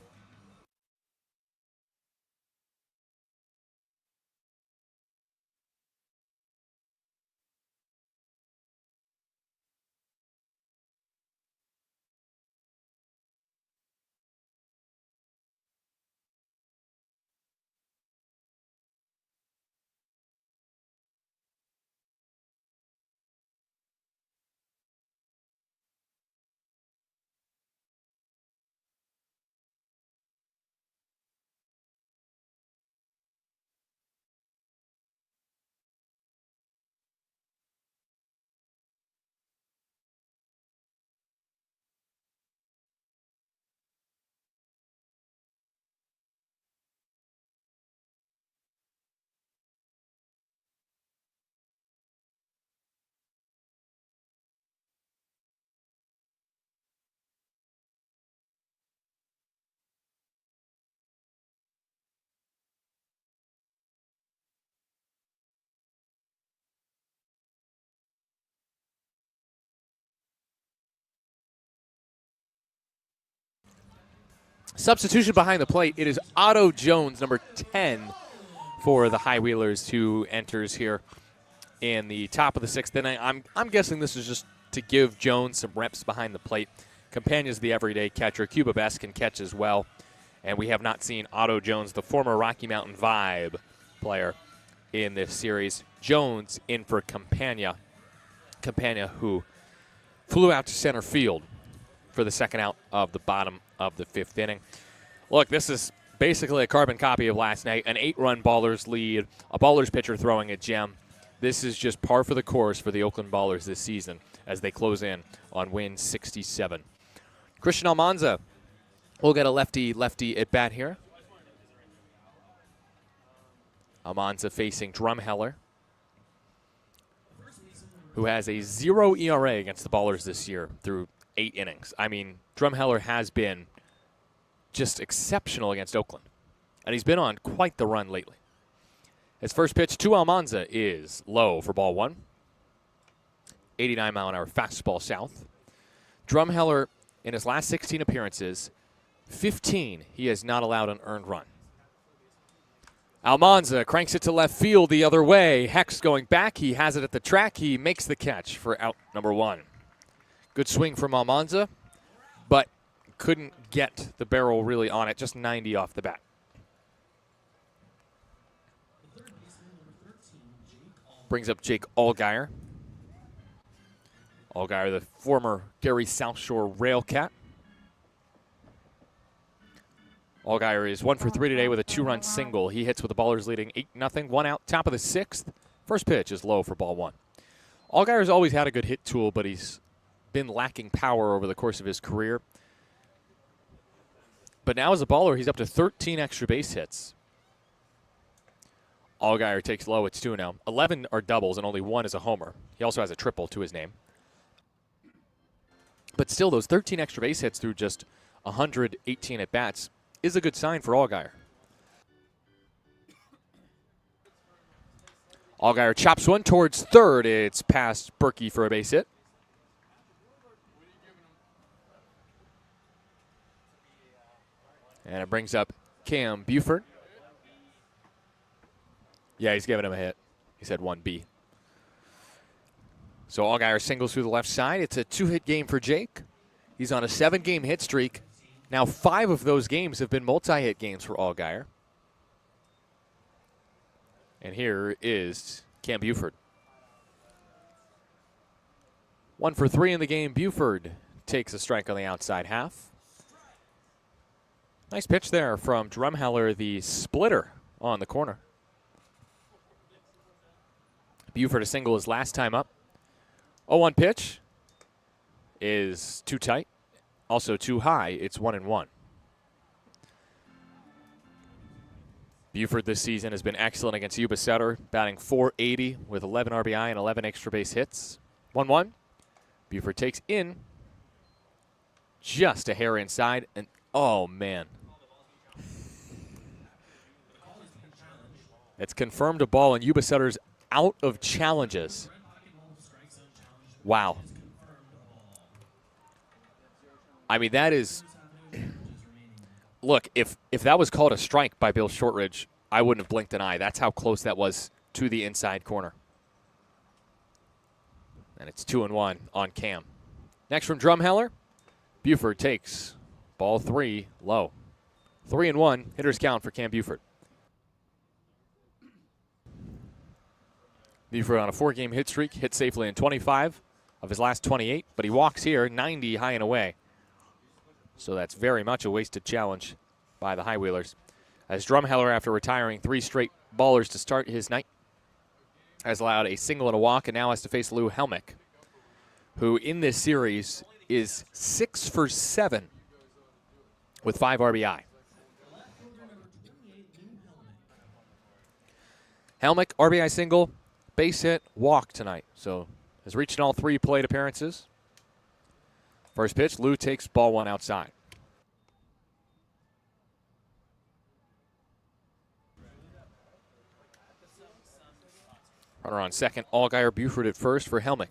Substitution behind the plate. It is Otto Jones, number 10 for the High Wheelers, who enters here in the top of the 6th inning. I'm guessing this is just to give Jones some reps behind the plate. Companion's the everyday catcher. Cuba Best can catch as well. And we have not seen Otto Jones, the former Rocky Mountain Vibe player, in this series. Jones in for Campagna. Campagna, who flew out to center field for the second out of the bottom of the 5th inning. Look, this is basically a carbon copy of last night. An 8-run Ballers lead, a Ballers pitcher throwing a gem. This is just par for the course for the Oakland Ballers this season as they close in on win 67. Christian Almanza will get a lefty at bat here. Almanza facing Drumheller, who has a 0 ERA against the Ballers this year through 8 innings. I mean, Drumheller has been just exceptional against Oakland, and he's been on quite the run lately. His first pitch to Almanza is low for ball 1. 89-mile-an-hour fastball south. Drumheller, in his last 16 appearances, 15 he has not allowed an earned run. Almanza cranks it to left field the other way. Hex going back. He has it at the track. He makes the catch for out number 1. Good swing from Almanza, but couldn't get the barrel really on it. Just 90 off the bat. Brings up Jake Allgaier. Allgaier, the former Gary South Shore Railcat. Allgaier is 1 for 3 today with a 2-run single. He hits with the Ballers leading 8-0. 1 out, top of the 6th. First pitch is low for ball 1. Allgaier's always had a good hit tool, but he's been lacking power over the course of his career. But now as a baller, he's up to 13 extra base hits. Allgaier takes low. It's 2-0. 11 are doubles, and only 1 is a homer. He also has a triple to his name. But still, those 13 extra base hits through just 118 at-bats is a good sign for Allgaier. Allgaier chops one towards third. It's past Berkey for a base hit. And it brings up Cam Buford. Yeah, he's giving him a hit. He said 1B. So Allgaier singles through the left side. It's a 2-hit game for Jake. He's on a 7-game hit streak. Now 5 of those games have been multi-hit games for Allgaier. And here is Cam Buford. 1 for 3 in the game. Buford takes a strike on the outside half. Nice pitch there from Drumheller, the splitter on the corner. Buford a single his last time up. 0-1 pitch is too tight. Also too high. It's 1-1. Buford this season has been excellent against Yuba Sutter, batting .480 with 11 RBI and 11 extra base hits. 1-1. Buford takes in just a hair inside. And oh, man. It's confirmed a ball, and Yuba Sutter's out of challenges. Wow. I mean, that is... Look, if that was called a strike by Bill Shortridge, I wouldn't have blinked an eye. That's how close that was to the inside corner. And it's 2-1 on Cam. Next from Drumheller, Buford takes ball 3 low. 3-1, hitter's count for Cam Buford. Buford on a 4-game hit streak, hit safely in 25 of his last 28, but he walks here 90 high and away. So that's very much a wasted challenge by the High Wheelers. As Drumheller, after retiring 3 straight ballers to start his night, has allowed a single and a walk, and now has to face Lou Helmick, who in this series is 6 for 7 with 5 RBI. Helmick, RBI single, base hit, walk tonight. So has reached in all 3 plate appearances. First pitch, Lou takes ball 1 outside. Runner on second, Allgaier, Buford at first for Helmick.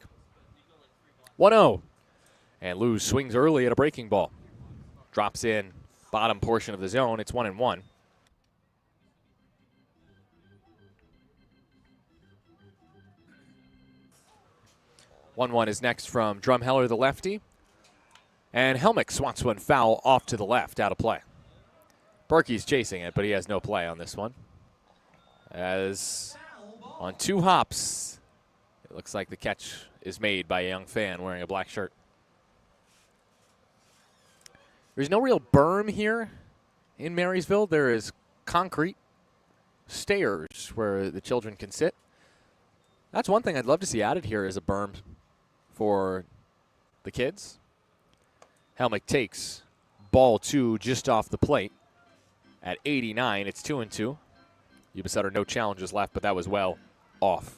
1-0. And Lou swings early at a breaking ball. Drops in bottom portion of the zone. It's 1-1. One is next from Drumheller, the lefty. And Helmick swats one foul off to the left, out of play. Berkey's chasing it, but he has no play on this one. As on 2 hops, it looks like the catch is made by a young fan wearing a black shirt. There's no real berm here in Marysville. There is concrete stairs where the children can sit. That's one thing I'd love to see added here is a berm for the kids. Helmick takes ball 2 just off the plate. At 89, it's 2-2. Ubesutter, no challenges left, but that was well off.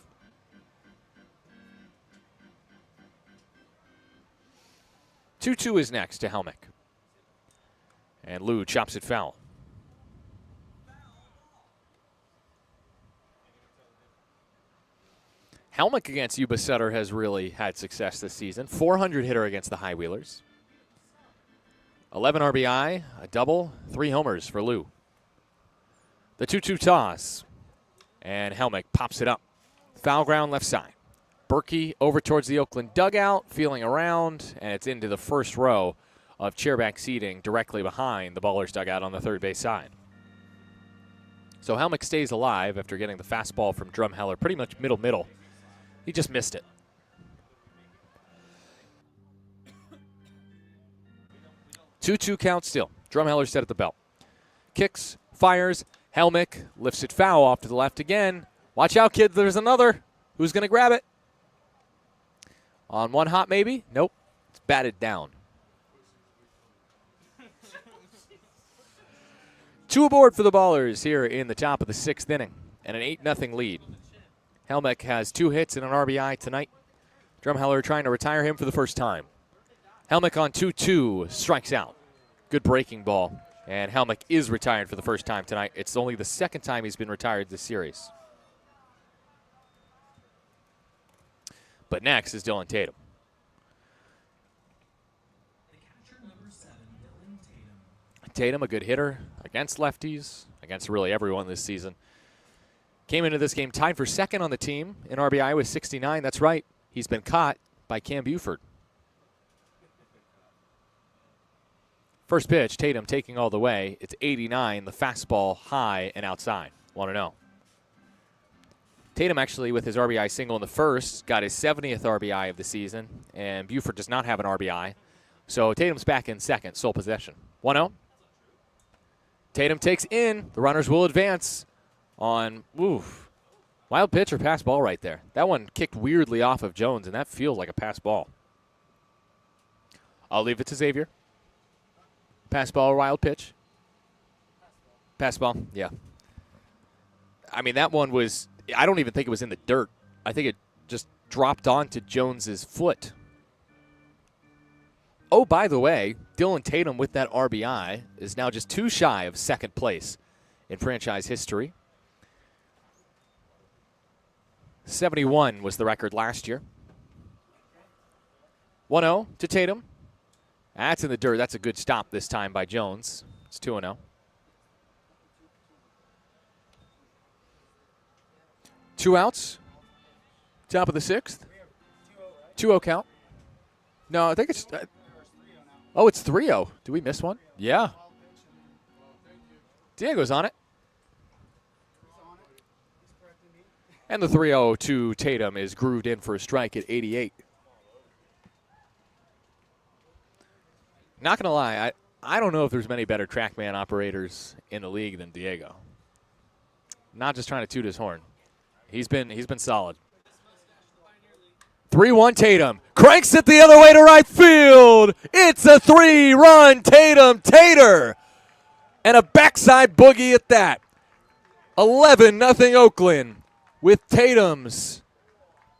Two is next to Helmick. And Lou chops it foul. Helmick against Ubesutter has really had success this season. 400 hitter against the High Wheelers. 11 RBI, a double, 3 homers for Lou. The 2-2 toss. And Helmick pops it up. Foul ground left side. Berkey over towards the Oakland dugout, feeling around, and it's into the first row of chairback seating directly behind the Ballers dugout on the third base side. So Helmick stays alive after getting the fastball from Drumheller, pretty much middle. He just missed it. 2-2 count still. Drumheller set at the belt. Kicks, fires, Helmick lifts it foul off to the left again. Watch out, kids, there's another. Who's going to grab it? On 1 hop, maybe? Nope. It's batted down. 2 aboard for the Ballers here in the top of the 6th inning, and an 8-0 lead. Helmick has 2 hits and an RBI tonight. Drumheller trying to retire him for the first time. Helmick on 2-2 strikes out. Good breaking ball, and Helmick is retired for the first time tonight. It's only the 2nd time he's been retired this series. But next is Dylan Tatum. Tatum, a good hitter against lefties, against really everyone this season. Came into this game tied for 2nd on the team in RBI with 69. That's right. He's been caught by Cam Buford. First pitch, Tatum taking all the way. It's 89, the fastball high and outside. 1-0. Tatum actually, with his RBI single in the first, got his 70th RBI of the season, and Buford does not have an RBI. So Tatum's back in second, sole possession. 1-0. Tatum takes in. The runners will advance on, wild pitch or pass ball right there. That one kicked weirdly off of Jones, and that feels like a pass ball. I'll leave it to Xavier. Pass ball or wild pitch? Pass ball, yeah. I mean, that one was, I don't even think it was in the dirt. I think it just dropped onto Jones's foot. Oh, by the way, Dylan Tatum with that RBI is now just 2 shy of 2nd place in franchise history. 71 was the record last year. 1-0 to Tatum. That's in the dirt. That's a good stop this time by Jones. It's 2-0. 2 outs. Top of the 6th. 2-0 count. No, I think it's... oh, it's 3-0. Did we miss one? Yeah. Diego's on it. And the 3-0 to Tatum is grooved in for a strike at 88. Not going to lie, I don't know if there's many better TrackMan operators in the league than Diego. Not just trying to toot his horn. He's been solid. 3-1 Tatum. Cranks it the other way to right field. It's a 3-run Tatum Tater. And a backside boogie at that. 11-0 Oakland with Tatum's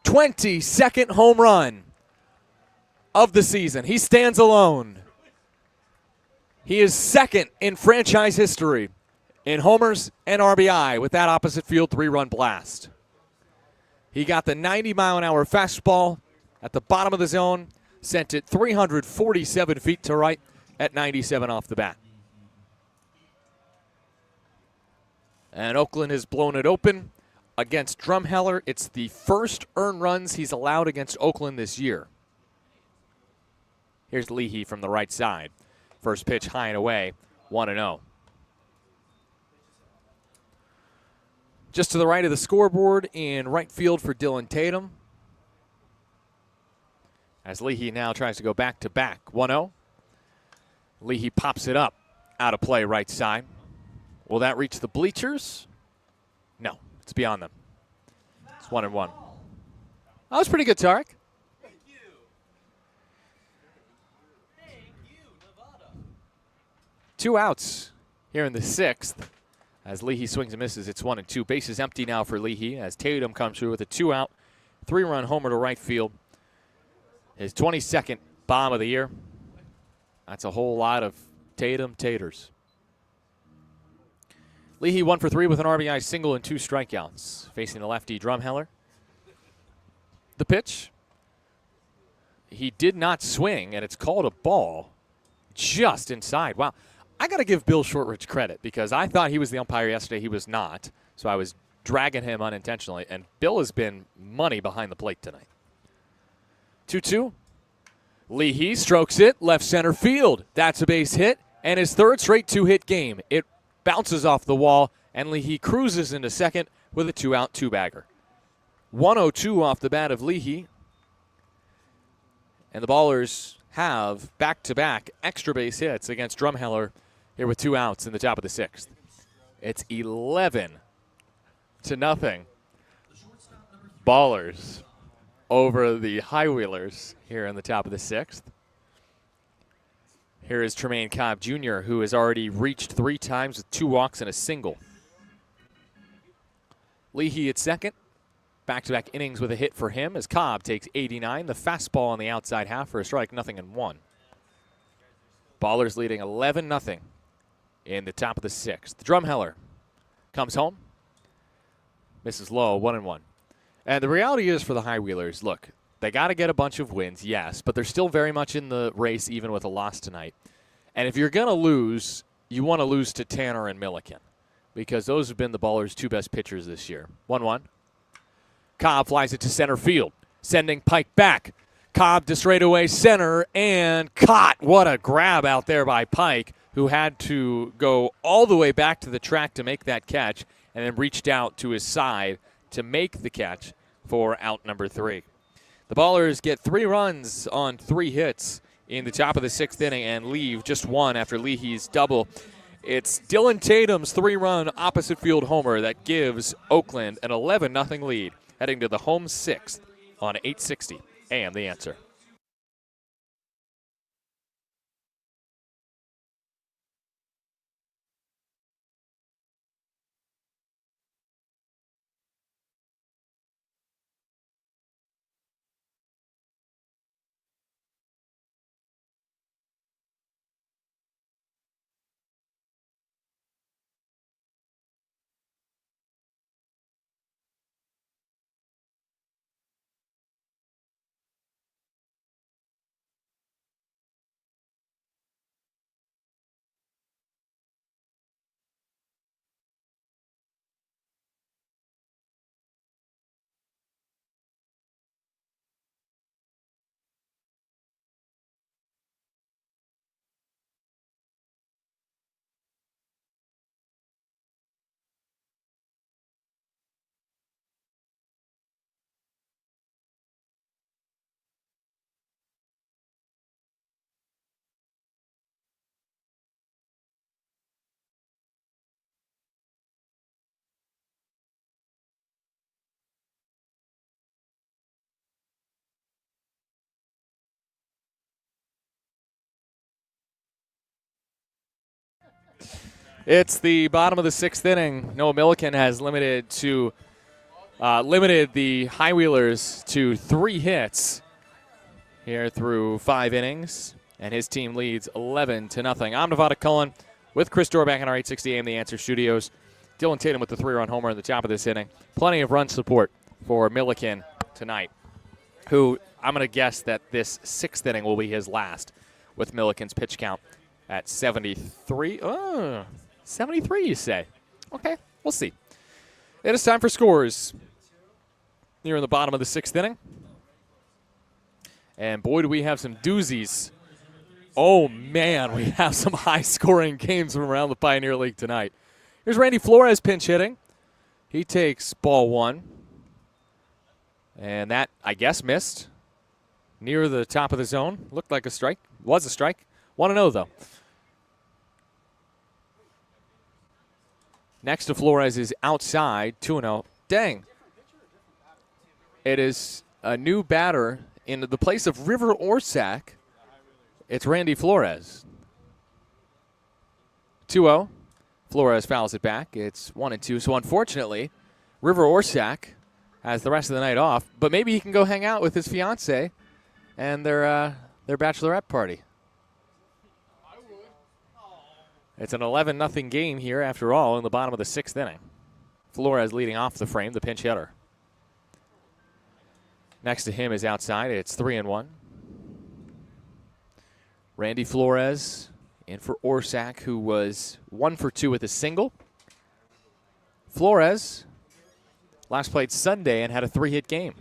22nd home run of the season. He stands alone. He is 2nd in franchise history in homers and RBI with that opposite field 3-run blast. He got the 90-mile-an-hour fastball at the bottom of the zone, sent it 347 feet to right at 97 off the bat. And Oakland has blown it open against Drumheller. It's the first earned runs he's allowed against Oakland this year. Here's Leahy from the right side. First pitch high and away, 1-0. Just to the right of the scoreboard in right field for Dylan Tatum. As Leahy now tries to go back-to-back, 1-0. Leahy pops it up, out of play right side. Will that reach the bleachers? No, it's beyond them. It's 1-1. That was pretty good, Tarek.
Thank you. Thank you, Nevada.
2 outs here in the 6th. As Leahy swings and misses, it's 1-2. Bases empty now for Leahy as Tatum comes through with a 2-out, 3-run homer to right field. His 22nd bomb of the year. That's a whole lot of Tatum taters. Leahy 1 for 3 with an RBI single and 2 strikeouts. Facing the lefty Drumheller. The pitch. He did not swing, and it's called a ball just inside. Wow. I got to give Bill Shortridge credit because I thought he was the umpire yesterday. He was not. So I was dragging him unintentionally. And Bill has been money behind the plate tonight. 2-2. Leahy strokes it left center field. That's a base hit and his third straight 2-hit game. It bounces off the wall and Leahy cruises into second with a 2-out 2-bagger. 102 off the bat of Leahy. And the Ballers have back-to-back extra base hits against Drumheller here with 2 outs in the top of the 6th. It's 11-0. Ballers over the Highwheelers here in the top of the 6th. Here is Tremaine Cobb Jr., who has already reached 3 times with 2 walks and a single. Leahy at second. Back-to-back innings with a hit for him as Cobb takes 89. The fastball on the outside half for a strike, 0-1. Ballers leading 11-0 in the top of the 6th. Drumheller comes home. Misses low, 1-1. And the reality is for the Highwheelers, look, they got to get a bunch of wins, yes, but they're still very much in the race even with a loss tonight. And if you're going to lose, you want to lose to Tanner and Milliken because those have been the Ballers' 2 best pitchers this year. 1-1. Cobb flies it to center field, sending Pike back. Cobb to straightaway center and caught. What a grab out there by Pike, who had to go all the way back to the track to make that catch and then reached out to his side to make the catch for out number 3. The Ballers get 3 runs on 3 hits in the top of the 6th inning and leave just 1 after Leahy's double. It's Dylan Tatum's 3-run opposite field homer that gives Oakland an 11-0 lead, heading to the home 6th on 860 AM The Answer. It's the bottom of the 6th inning. Noah Milliken has limited the Highwheelers to 3 hits here through 5 innings, and his team leads 11-0. I'm Nevada Cullen with Chris Dorback in our 860 AM The Answer studios. Dylan Tatum with the 3-run homer in the top of this inning. Plenty of run support for Milliken tonight, who I'm going to guess that this 6th inning will be his last with Milliken's pitch count at 73. 73, you say? Okay, We'll see. It is time for scores. Here in the bottom of the 6th inning. And boy, do we have some doozies. Oh, man, we have some high-scoring games from around the Pioneer League tonight. Here's Randy Flores pinch hitting. He takes ball 1. And that, I guess, missed. Near the top of the zone. Looked like a strike. Was a strike. 1-0, though. Next to Flores is outside, 2-0. Dang. It is a new batter in the place of River Orsak. It's Randy Flores. 2-0. Flores fouls it back. It's 1-2. So unfortunately, River Orsak has the rest of the night off. But maybe he can go hang out with his fiance and their bachelorette party. It's an 11-0 game here, after all, in the bottom of the 6th inning. Flores leading off the frame, the pinch hitter. Next to him is outside. It's 3-1. Randy Flores in for Orsak, who was 1 for 2 with a single. Flores last played Sunday and had a 3-hit game.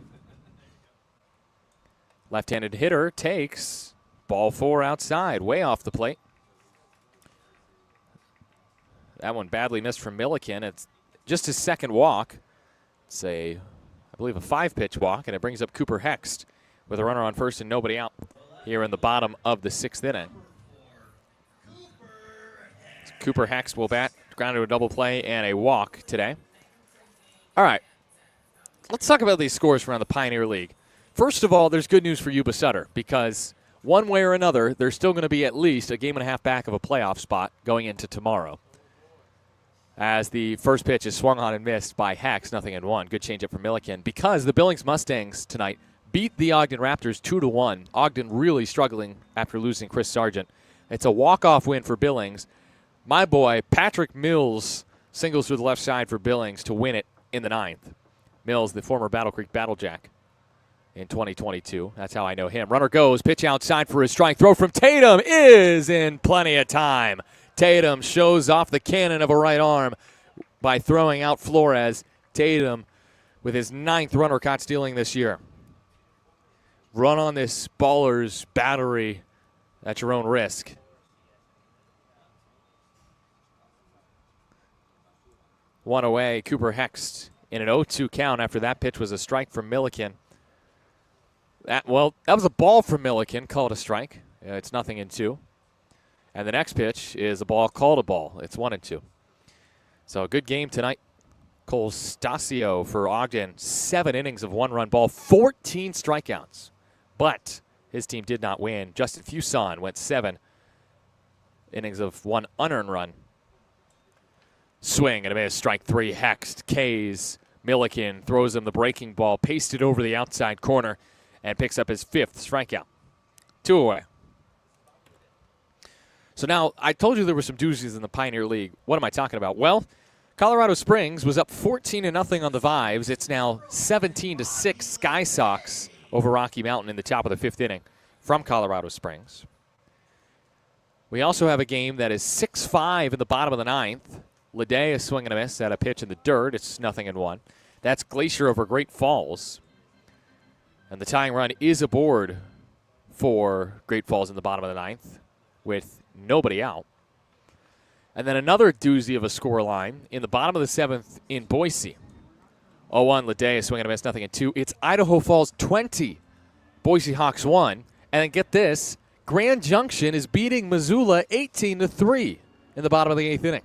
Left-handed hitter takes ball 4 outside, way off the plate. That one badly missed from Milliken. It's just his second walk. It's I believe, a 5-pitch walk, and it brings up Cooper Hext with a runner on first and nobody out here in the bottom of the 6th inning. So Cooper Hext will bat, ground to a double play and a walk today. All right, let's talk about these scores around the Pioneer League. First of all, there's good news for Yuba Sutter, because one way or another, they're still going to be at least a game and a half back of a playoff spot going into tomorrow. As the first pitch is swung on and missed by Hex, 0-1. Good changeup for Milliken. Because the Billings Mustangs tonight beat the Ogden Raptors 2-1. Ogden really struggling after losing Chris Sargent. It's a walk-off win for Billings. My boy, Patrick Mills, singles to the left side for Billings to win it in the 9th. Mills, the former Battle Creek Battlejack in 2022. That's how I know him. Runner goes, pitch outside for his strike. Throw from Tatum is in plenty of time. Tatum shows off the cannon of a right arm by throwing out Flores. Tatum with his 9th runner caught stealing this year. Run on this baller's battery at your own risk. One away, Cooper Hext in an 0-2 count after that pitch was a strike from Milliken. That was a ball from Milliken, called a strike. It's 0-2. And the next pitch is a ball called a ball. It's 1-2. So a good game tonight. Cole Stasio for Ogden. 7 innings of 1-run ball, 14 strikeouts. But his team did not win. Justin Fuson went 7 innings of 1 unearned run. Swing and a miss. Strike 3. Hext. K's. Milliken throws him the breaking ball. Pasted over the outside corner and picks up his 5th strikeout. 2 away. So now, I told you there were some doozies in the Pioneer League. What am I talking about? Well, Colorado Springs was up 14-0 on the Vibes. It's now 17-6 Sky Sox over Rocky Mountain in the top of the 5th inning from Colorado Springs. We also have a game that is 6-5 in the bottom of the 9th. Leday is swinging a miss at a pitch in the dirt. It's 0-1. That's Glacier over Great Falls. And the tying run is aboard for Great Falls in the bottom of the 9th with nobody out. And then another doozy of a score line in the bottom of the 7th in Boise. 0-1, Leday is swinging a miss, 0-2. It's Idaho Falls 20, Boise Hawks 1. And then get this, Grand Junction is beating Missoula 18-3 in the bottom of the 8th inning.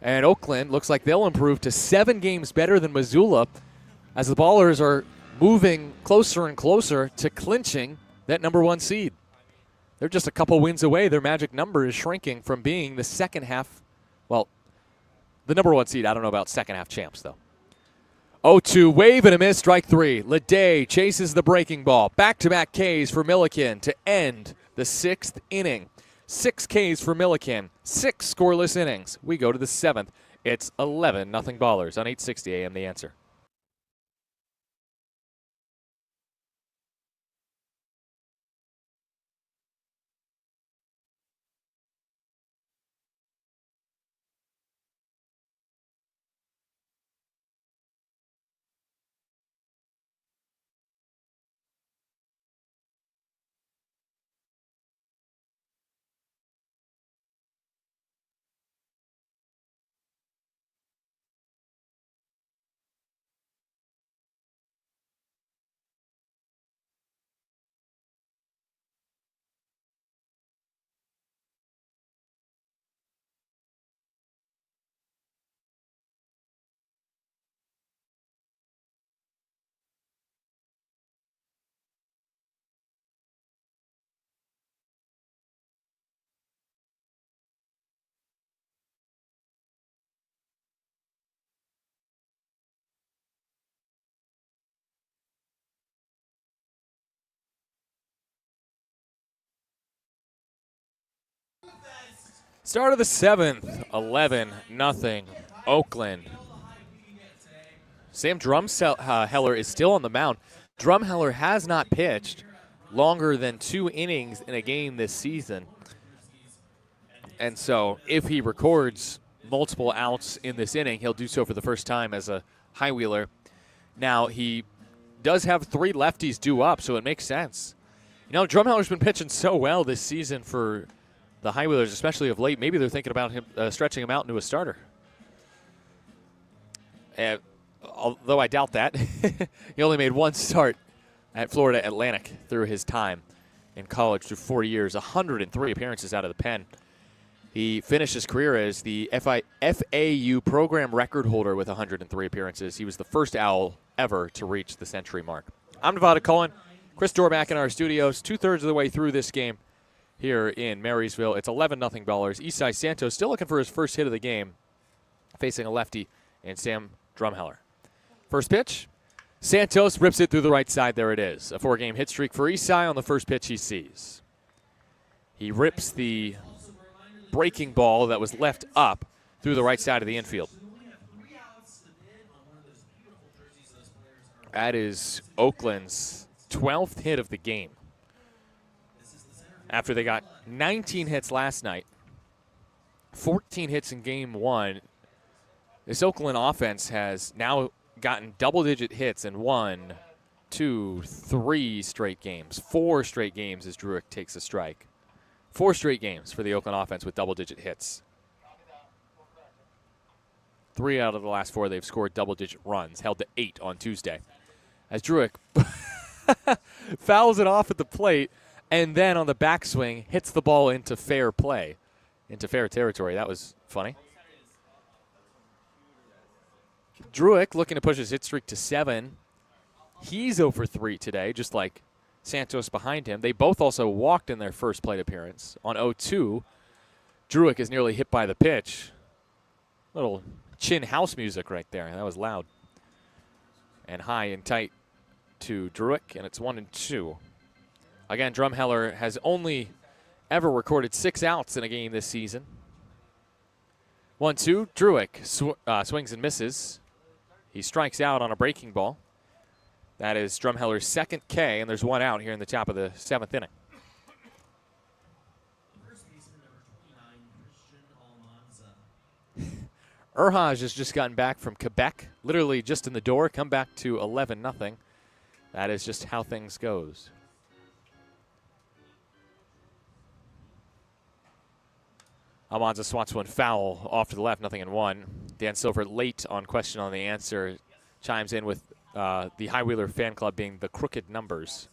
And Oakland looks like they'll improve to 7 games better than Missoula as the Ballers are moving closer and closer to clinching that #1 seed. They're just a couple wins away. Their magic number is shrinking from being the second half, well, the #1 seed. I don't know about second half champs, though. 0-2, wave and a miss, strike 3. Leday chases the breaking ball. Back-to-back Ks for Milliken to end the 6th inning. 6 Ks for Milliken, 6 scoreless innings. We go to the 7th. It's 11-0 Ballers on 860 AM The Answer. Start of the 7th, 11-0, Oakland. Sam Drumheller is still on the mound. Drumheller has not pitched longer than 2 innings in a game this season. And so if he records multiple outs in this inning, he'll do so for the first time as a high wheeler. Now, he does have 3 lefties due up, so it makes sense. You know, Drumheller's been pitching so well this season for the high wheelers, especially of late. Maybe they're thinking about him stretching him out into a starter. Although I doubt that. He only made 1 start at Florida Atlantic through his time in college through 4 years, 103 appearances out of the pen. He finished his career as the FAU program record holder with 103 appearances. He was the first Owl ever to reach the century mark. I'm Nevada Cullen. Chris Dormack in our studios, 2/3 of the way through this game here in Marysville. It's 11-0 Ballers. Isai Santos still looking for his first hit of the game, facing a lefty and Sam Drumheller. First pitch, Santos rips it through the right side. There it is. A 4-game hit streak for Isai on the first pitch he sees. He rips the breaking ball that was left up through the right side of the infield. That is Oakland's 12th hit of the game. After they got 19 hits last night, 14 hits in game 1, this Oakland offense has now gotten double-digit hits in 1, 2, 3 straight games. 4 straight games as Druick takes a strike. 4 straight games for the Oakland offense with double-digit hits. 3 out of the last 4 they've scored double-digit runs, held to 8 on Tuesday. As Druick fouls it off at the plate, and then on the backswing hits the ball into fair play, into fair territory. That was funny. Druick looking to push his hit streak to 7. He's 0 for 3 today, just like Santos behind him. They both also walked in their first plate appearance. On 0-2, Druick is nearly hit by the pitch. Little chin house music right there. That was loud. And high and tight to Druick, and it's 1-2. Again, Drumheller has only ever recorded 6 outs in a game this season. 1-2, Druick swings and misses. He strikes out on a breaking ball. That is Drumheller's 2nd K, and there's 1 out here in the top of the 7th inning. Urhaj has just gotten back from Quebec, literally just in the door, come back to 11-0. That is just how things goes. Almanza swats 1 foul off to the left, 0-1. Dan Silver late on question on the answer, chimes in with the High Wheeler fan club being the crooked numbers.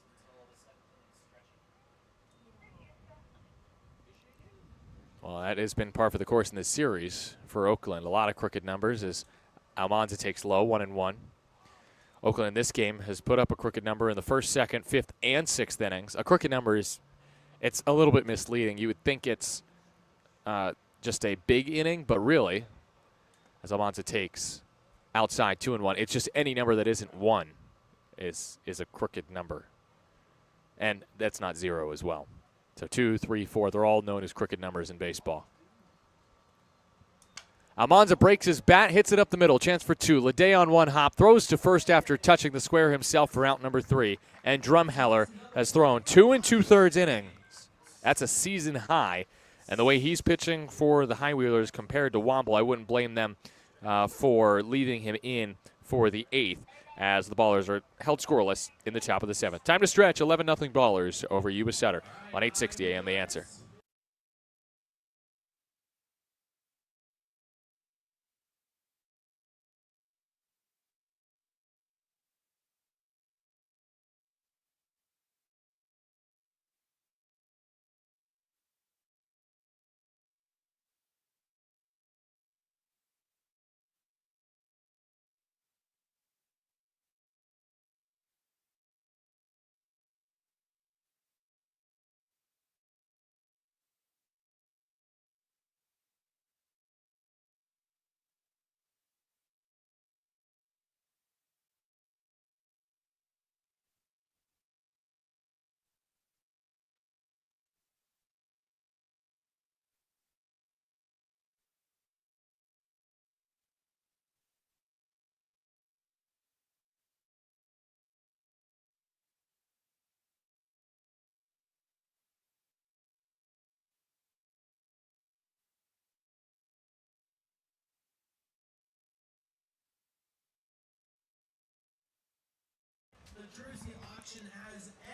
Well, that has been par for the course in this series for Oakland. A lot of crooked numbers as Almanza takes low, 1-1. Oakland in this game has put up a crooked number in the 1st, 2nd, 5th, and 6th innings. A crooked number is, it's a little bit misleading. You would think it's just a big inning, but really, as Almanza takes outside 2-1, it's just any number that isn't 1 is a crooked number. And that's not 0 as well. So 2, 3, 4, they're all known as crooked numbers in baseball. Almanza breaks his bat, hits it up the middle. Chance for 2. Lede on 1 hop, throws to first after touching the square himself for out number 3. And Drumheller has thrown 2 2/3 innings. That's a season high. And the way he's pitching for the High Wheelers compared to Womble, I wouldn't blame them for leaving him in for the 8th, as the Ballers are held scoreless in the top of the 7th. Time to stretch, 11-0 Ballers over Yuba Sutter on 860 AM The Answer.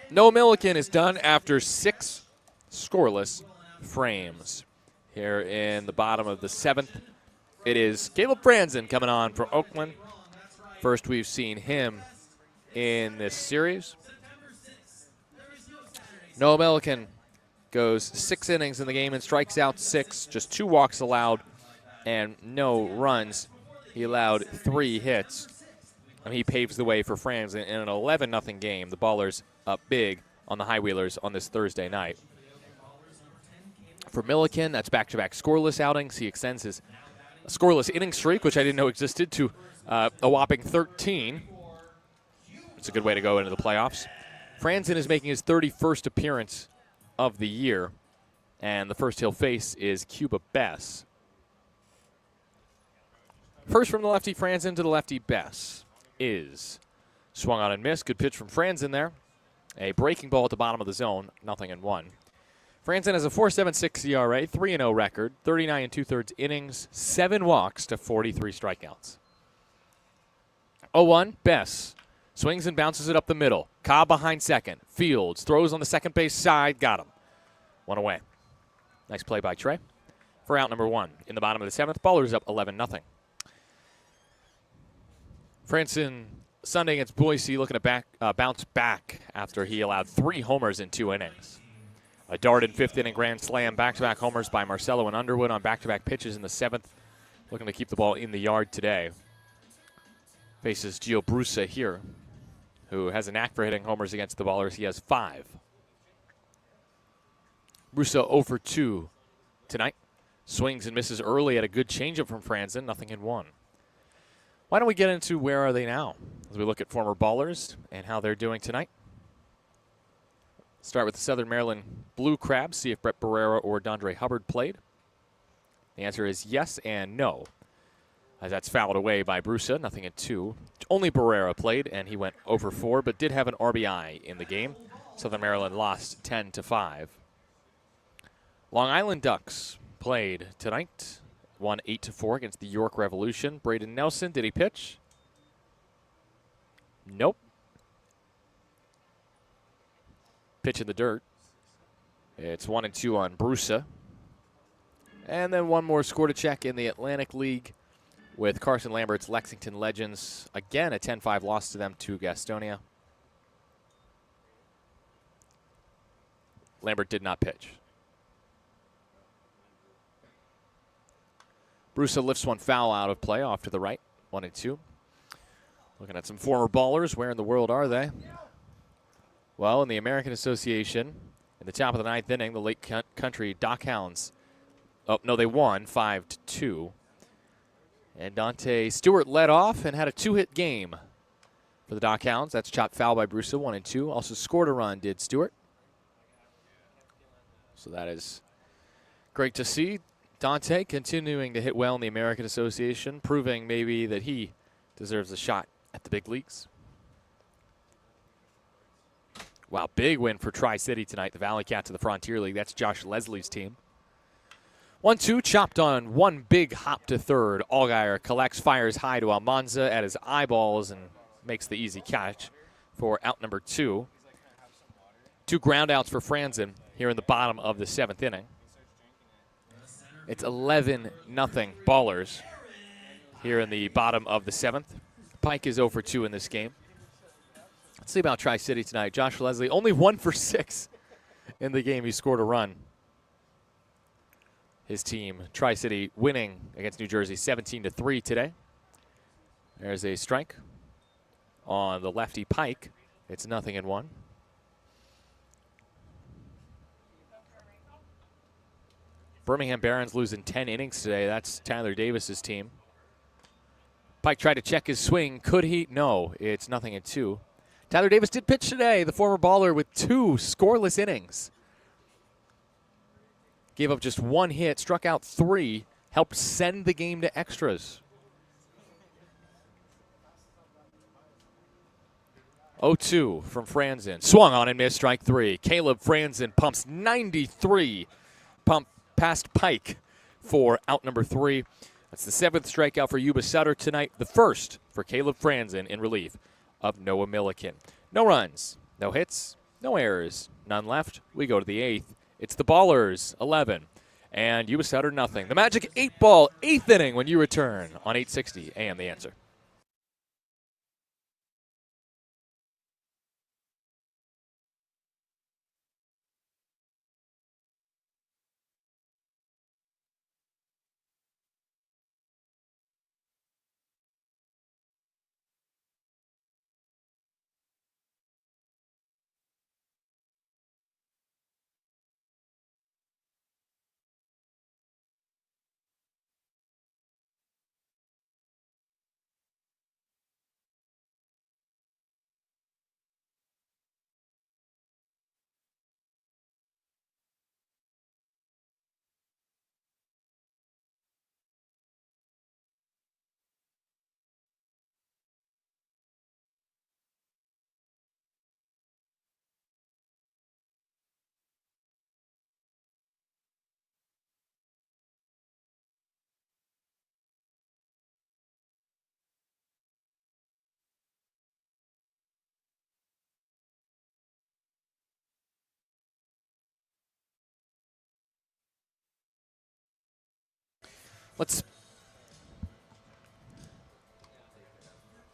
Noah Milliken is done after 6 scoreless frames. Here in the bottom of the 7th, it is Caleb Franzen coming on for Oakland. First we've seen him in this series. Noah Milliken goes 6 innings in the game and strikes out 6, just 2 walks allowed and no runs. He allowed 3 hits, and he paves the way for Franzen in an 11-0 game. The Ballers up big on the High Wheelers on this Thursday night. For Milliken, that's back-to-back scoreless outings. He extends his scoreless inning streak, which I didn't know existed, to a whopping 13. It's a good way to go into the playoffs. Franzen is making his 31st appearance of the year, and the first he'll face is Cuba Bess. First from the lefty Franzen to the lefty Bess is swung on and missed. Good pitch from Franzen there. A breaking ball at the bottom of the zone, 0-1. Franzen has a 4.76 ERA, 3-0 record, 39 2/3 innings, 7 walks to 43 strikeouts. 0-1, Bess swings and bounces it up the middle. Cobb behind second. Fields throws on the second base side, got him. 1 away. Nice play by Trey for out number 1. In the bottom of the 7th, Ballers up 11-0. Franzen Sunday against Boise looking to bounce back after he allowed 3 homers in 2 innings. A dart in 5th inning grand slam, back-to-back homers by Marcelo and Underwood on back-to-back pitches in the 7th. Looking to keep the ball in the yard today. Faces Gio Brusa here, who has a knack for hitting homers against the Ballers. He has 5. Brusa 0 for 2 tonight. Swings and misses early at a good changeup from Franzen, 0-1. Why don't we get into where are they now as we look at former Ballers and how they're doing tonight. Start with the Southern Maryland Blue Crabs, see if Brett Barrera or Dondre Hubbard played. The answer is yes and no, as that's fouled away by Brusa, 0-2. Only Barrera played, and he went 0 for 4, but did have an RBI in the game. Southern Maryland lost 10-5. Long Island Ducks played tonight, won 8-4 against the York Revolution. Braden Nelson, did he pitch? Nope. Pitch in the dirt. It's 1-2 on Brusa. And then one more score to check in the Atlantic League with Carson Lambert's Lexington Legends. Again, a 10-5 loss to them to Gastonia. Lambert did not pitch. Brusa lifts one foul out of play off to the right, 1-2. Looking at some former Ballers. Where in the world are they? Well, in the American Association, in the top of the 9th inning, the Lake Country Dock Hounds. Oh, no, they won 5-2. And Dante Stewart led off and had a 2-hit game for the Dock Hounds. That's chopped foul by Brusa, 1-2. Also scored a run, did Stewart. So that is great to see. Dante continuing to hit well in the American Association, proving maybe that he deserves a shot at the big leagues. Wow, big win for Tri-City tonight. The Valley Cats of the Frontier League. That's Josh Leslie's team. 1-2, chopped on one big hop to third. Allgaier collects, fires high to Almanza at his eyeballs and makes the easy catch for out number 2. 2 ground outs for Franzen here in the bottom of the 7th inning. It's 11-0 Ballers here in the bottom of the 7th. Pike is 0 for 2 in this game. Let's see about Tri-City tonight. Josh Leslie, only 1 for 6 in the game. He scored a run. His team, Tri-City, winning against New Jersey 17-3 today. There's a strike on the lefty Pike. It's 0-1. Birmingham Barons losing 10 innings today. That's Tyler Davis's team. Pike tried to check his swing. Could he? No, it's 0-2. Tyler Davis did pitch today, the former Baller, with 2 scoreless innings. Gave up just 1 hit, struck out 3, helped send the game to extras. 0-2 from Franzen. Swung on and missed, strike 3. Caleb Franzen pumps 93. Pump past Pike for out number 3. That's the 7th strikeout for Yuba Sutter tonight. The first for Caleb Franzen in relief of Noah Milliken. No runs No hits, no errors, none left. We go to the 8th. It's the Ballers, 11. And you Sutter, nothing. The Magic 8-ball, 8th inning when you return on 860 AM The Answer. Let's.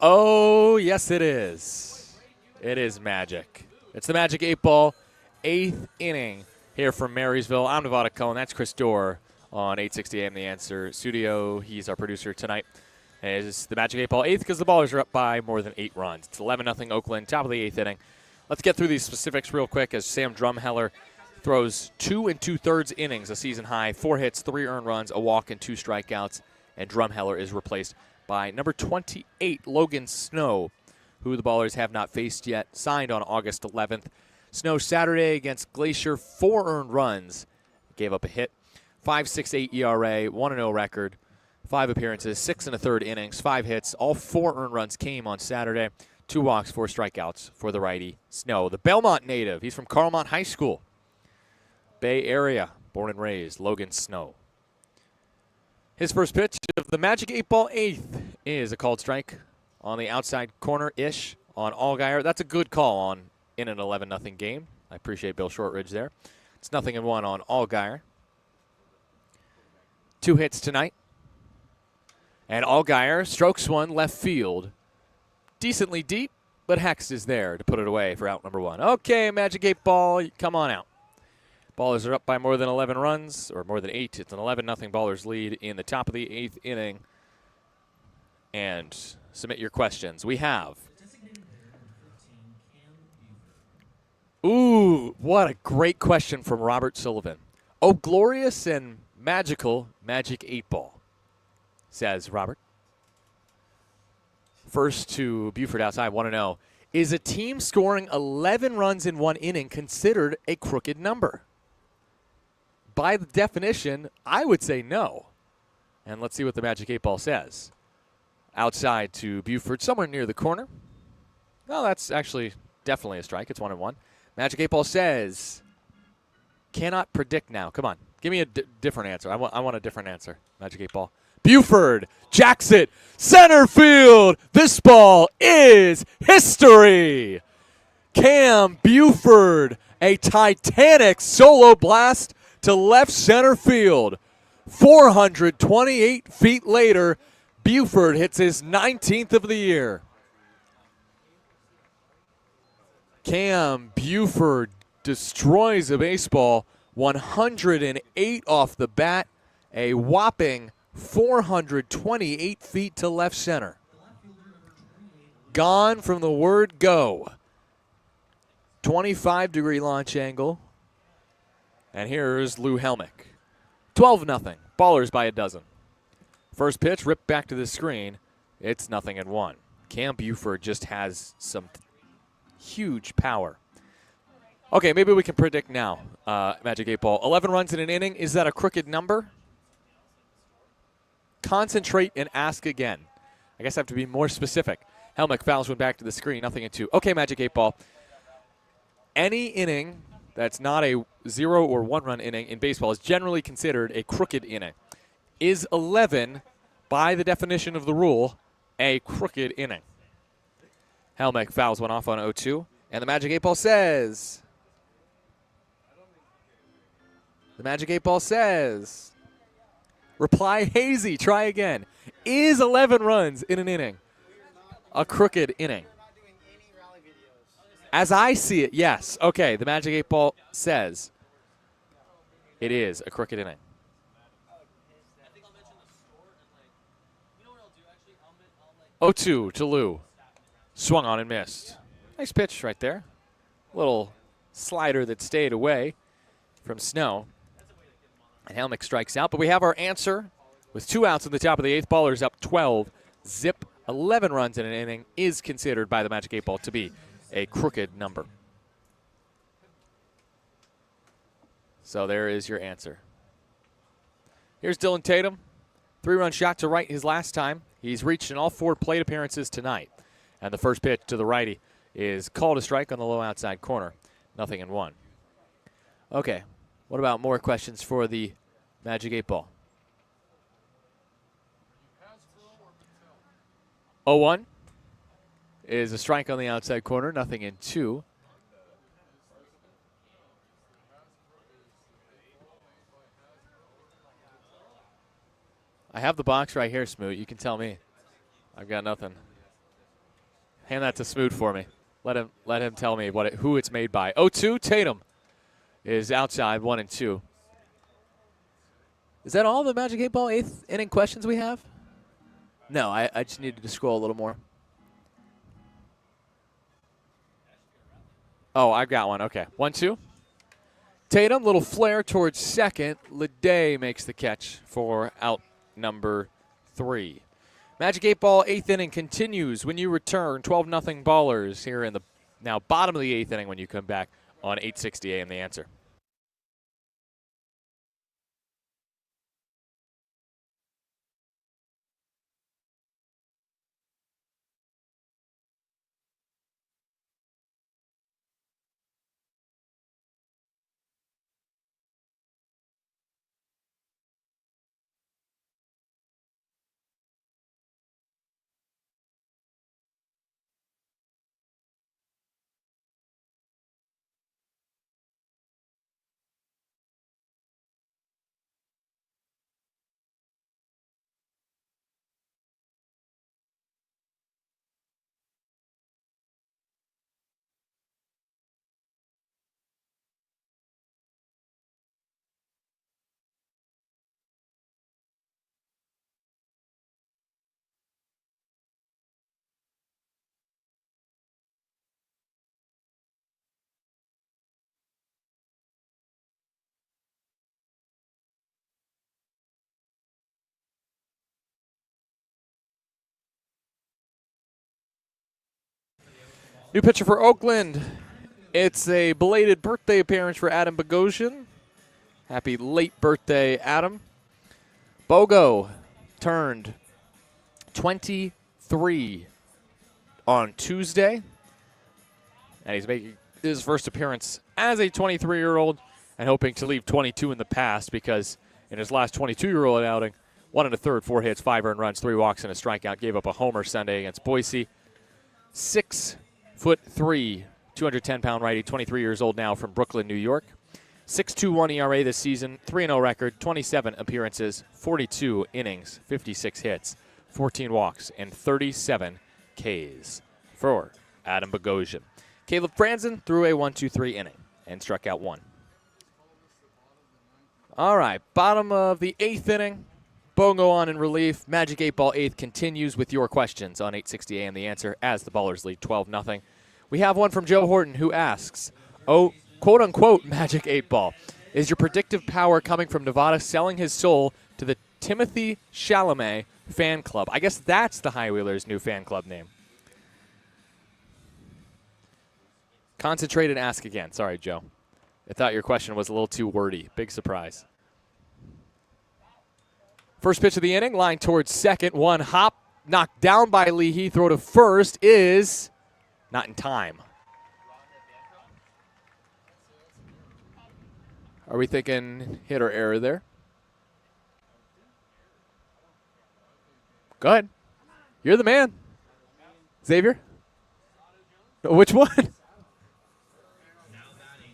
Oh, yes, it is. It is Magic. It's the Magic 8-ball, 8th inning here from Marysville. I'm Nevada Cohen. That's Chris Dorr on 860 AM The Answer Studio. He's our producer tonight. It's the Magic 8-ball, 8th because the Ballers are up by more than 8 runs. It's 11-0 Oakland, top of the 8th inning. Let's get through these specifics real quick as Sam Drumheller throws 2 2/3 innings, a season high, 4 hits, 3 earned runs, a walk, and 2 strikeouts. And Drumheller is replaced by number 28, Logan Snow, who the Ballers have not faced yet, signed on August 11th. Snow Saturday against Glacier, 4 earned runs, gave up a hit, 5.68 ERA, 1-0 record, 5 appearances, 6 1/3 innings, 5 hits. All 4 earned runs came on Saturday, 2 walks, 4 strikeouts for the righty Snow. The Belmont native, he's from Carlmont High School, Bay Area, born and raised, Logan Snow. His first pitch of the Magic 8-ball, 8th is a called strike on the outside corner-ish on Allgaier. That's a good call in an 11-0 game. I appreciate Bill Shortridge there. It's 0-1 on Allgaier. 2 hits tonight. And Allgaier strokes one left field. Decently deep, but Hex is there to put it away for out number 1. Okay, Magic 8-ball, come on out. Ballers are up by more than 11 runs, or more than 8. It's an 11-0 Ballers lead in the top of the 8th inning. And submit your questions. We have. Ooh, what a great question from Robert Sullivan. Oh, glorious and magical Magic 8-ball, says Robert. First to Buford outside, want to know, is a team scoring 11 runs in 1 inning considered a crooked number? By the definition, I would say no. And let's see what the Magic 8-ball says. Outside to Buford, somewhere near the corner. No, that's actually definitely a strike. It's 1-1. Magic 8-ball says, cannot predict now. Come on, give me a different answer. I want a different answer. Magic 8-ball. Buford jacks it, center field. This ball is history. Cam Buford, a titanic solo blast to left center field. 428 feet later, Buford hits his 19th of the year. Cam Buford destroys a baseball, 108 off the bat, a whopping 428 feet to left center. Gone from the word go. 25-degree launch angle. And here's Lou Helmick. 12-0. Ballers by a dozen. First pitch, ripped back to the screen. It's 0-1. Cam Buford just has some huge power. Okay, maybe we can predict now, Magic 8-ball. 11 runs in an inning, is that a crooked number? Concentrate and ask again. I guess I have to be more specific. Helmick fouls one back to the screen, 0-2. Okay, Magic 8-ball. Any inning that's not a 0 or 1 run inning in baseball is generally considered a crooked inning. Is 11, by the definition of the rule, a crooked inning? Helmick fouls one off on 0-2, And the Magic 8 Ball says. The Magic 8 Ball says. Reply hazy. Try again. Is 11 runs in an inning a crooked inning? As I see it, yes. Okay, the Magic 8 Ball says it is a crooked inning.
I think I'll mention the score and you know what I'll do actually? I'll
0-2 to Lou. Swung on and missed. Nice pitch right there. Little slider that stayed away from Snow. And Helmick strikes out, but we have our answer with 2 outs in the top of the 8th. Ballers up 12. Zip, 11 runs in an inning is considered by the Magic 8 Ball to be a crooked number. So there is your answer. Here's Dylan Tatum. 3-run shot to right his last time. He's reached in all 4 plate appearances tonight. And the first pitch to the righty is called a strike on the low outside corner. 0-1. Okay, what about more questions for the Magic 8 Ball? 0-1 is a strike on the outside corner. 0-2. I have the box right here, Smoot. You can tell me. I've got nothing. Hand that to Smoot for me. Let him tell me who it's made by. 0-2, Tatum is outside, 1-2. Is that all the Magic 8 Ball 8th inning questions we have? No, I just needed to scroll a little more. Oh, I've got one. Okay, 1-2. Tatum, little flare towards second. Leday makes the catch for out number 3. Magic 8 Ball 8th inning continues when you return. 12-0 Ballers here in the now bottom of the 8th inning when you come back on 860 AM The Answer. New pitcher for Oakland. It's a belated birthday appearance for Adam Bogosian. Happy late birthday, Adam. Bogo turned 23 on Tuesday. And he's making his first appearance as a 23-year-old and hoping to leave 22 in the past because in his last 22-year-old outing, 1 1/3, 4 hits, 5 earned runs, 3 walks, and a strikeout. Gave up a homer Sunday against Boise. 6'3", 210-pound righty, 23 years old now from Brooklyn, New York. 6.21 ERA this season, 3-0 record, 27 appearances, 42 innings, 56 hits, 14 walks, and 37 Ks for Adam Bogosian. Caleb Franzen threw a 1-2-3 inning and struck out 1. All right, bottom of the 8th inning. Bongo on in relief. Magic 8 Ball 8th continues with your questions on 860 AM The Answer as the Ballers lead 12-0. We have one from Joe Horton who asks, quote-unquote, Magic 8 Ball, is your predictive power coming from Nevada selling his soul to the Timothy Chalamet fan club? I guess that's the High Wheelers' new fan club name. Concentrate and ask again. Sorry, Joe. I thought your question was a little too wordy. Big surprise. First pitch of the inning, line towards second. One hop, knocked down by Leahy. Throw to first is not in time. Are we thinking hit or error there? Go ahead. You're the man. Xavier? Which one?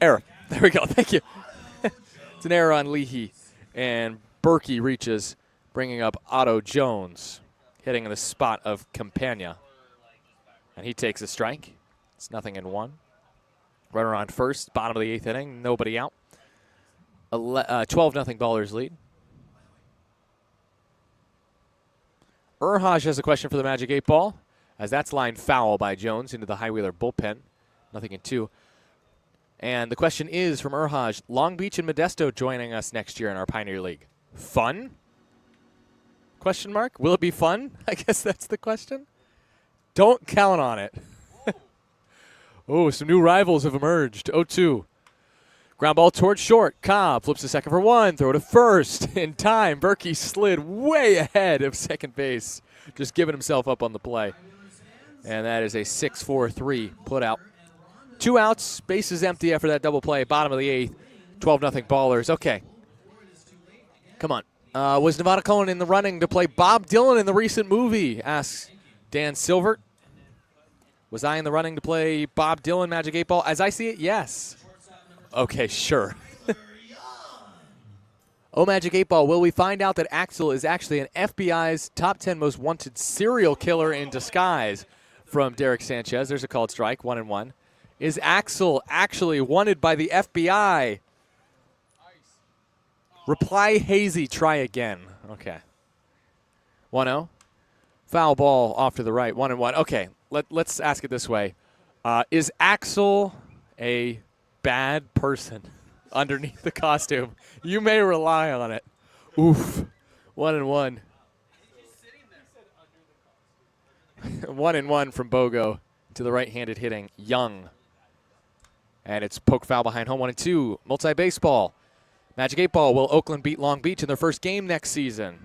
Error. There we go. Thank you. It's an error on Leahy. And Berkey reaches, bringing up Otto Jones, hitting in the spot of Campagna. And he takes a strike. It's 0-1. Runner on first, bottom of the 8th inning, nobody out. 12-0 Ballers lead. Urhaj has a question for the Magic 8 Ball, as that's lined foul by Jones into the High Wheeler bullpen. 0-2. And the question is from Urhaj, Long Beach and Modesto joining us next year in our Pioneer League. Fun? Question mark? Will it be fun? I guess that's the question. Don't count on it. Oh, some new rivals have emerged. 0-2. Ground ball towards short. Cobb flips to second for 1. Throw to first. In time, Berkey slid way ahead of second base. Just giving himself up on the play. And that is a 6-4-3 put out. 2 outs. Bases empty after that double play. Bottom of the 8th. 12-0 Ballers. Okay. Come on. Was Nevada Cohen in the running to play Bob Dylan in the recent movie? Asks Dan Silvert. Was I in the running to play Bob Dylan, Magic 8 Ball? As I see it, yes. Okay, sure. Oh, Magic 8 Ball, will we find out that Axel is actually an FBI's top 10 most wanted serial killer in disguise? From Derek Sanchez. There's a called strike, 1-1. Is Axel actually wanted by the FBI? Reply hazy, try again. Okay. 1-0. Foul ball off to the right, 1-1. Okay, let's ask it this way. Is Axel a bad person underneath the costume? You may rely on it. Oof. 1-1. 1-1 from Bogo to the right-handed hitting Young. And it's poke foul behind home, 1-2. Multi-baseball. Magic 8 Ball, will Oakland beat Long Beach in their first game next season?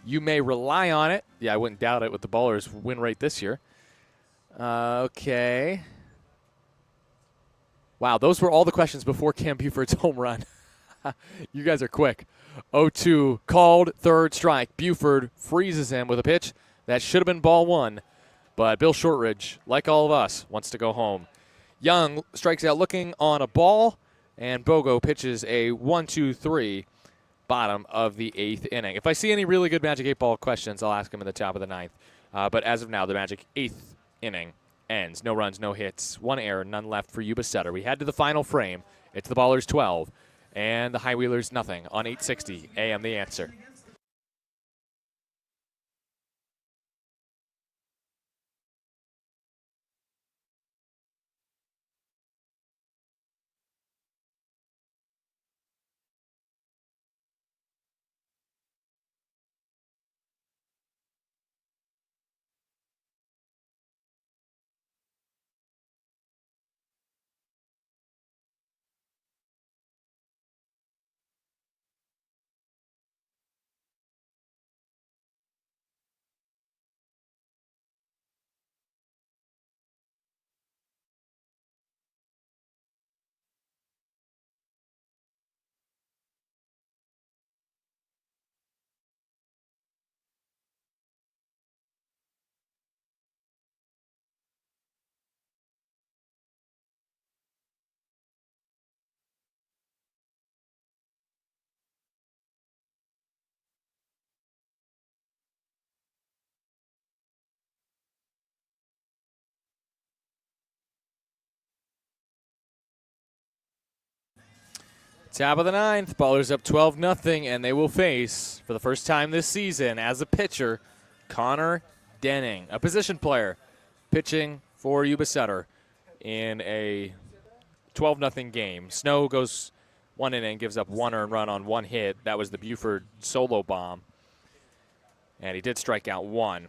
You may rely on it. Yeah, I wouldn't doubt it with the Ballers' win rate this year. Okay. Wow, those were all the questions before Cam Buford's home run. You guys are quick. 0-2, called, third strike. Buford freezes him with a pitch. That should have been ball 1. But Bill Shortridge, like all of us, wants to go home. Young strikes out looking on a ball, and Bogo pitches a 1-2-3. Bottom of the 8th inning. If I see any really good Magic 8 Ball questions, I'll ask them in the top of the 9th. But as of now, the Magic 8th inning ends. No runs, no hits, 1 error, none left for Yuba Sutter. We head to the final frame. It's the Ballers 12 and the High Wheelers nothing on 860 AM The Answer. Top of the 9th, Ballers up 12-0, and they will face, for the first time this season, as a pitcher, Connor Denning, a position player, pitching for Yuba Sutter in a 12-0 game. Snow goes 1 inning, gives up 1 earned run on 1 hit. That was the Buford solo bomb, and he did strike out 1.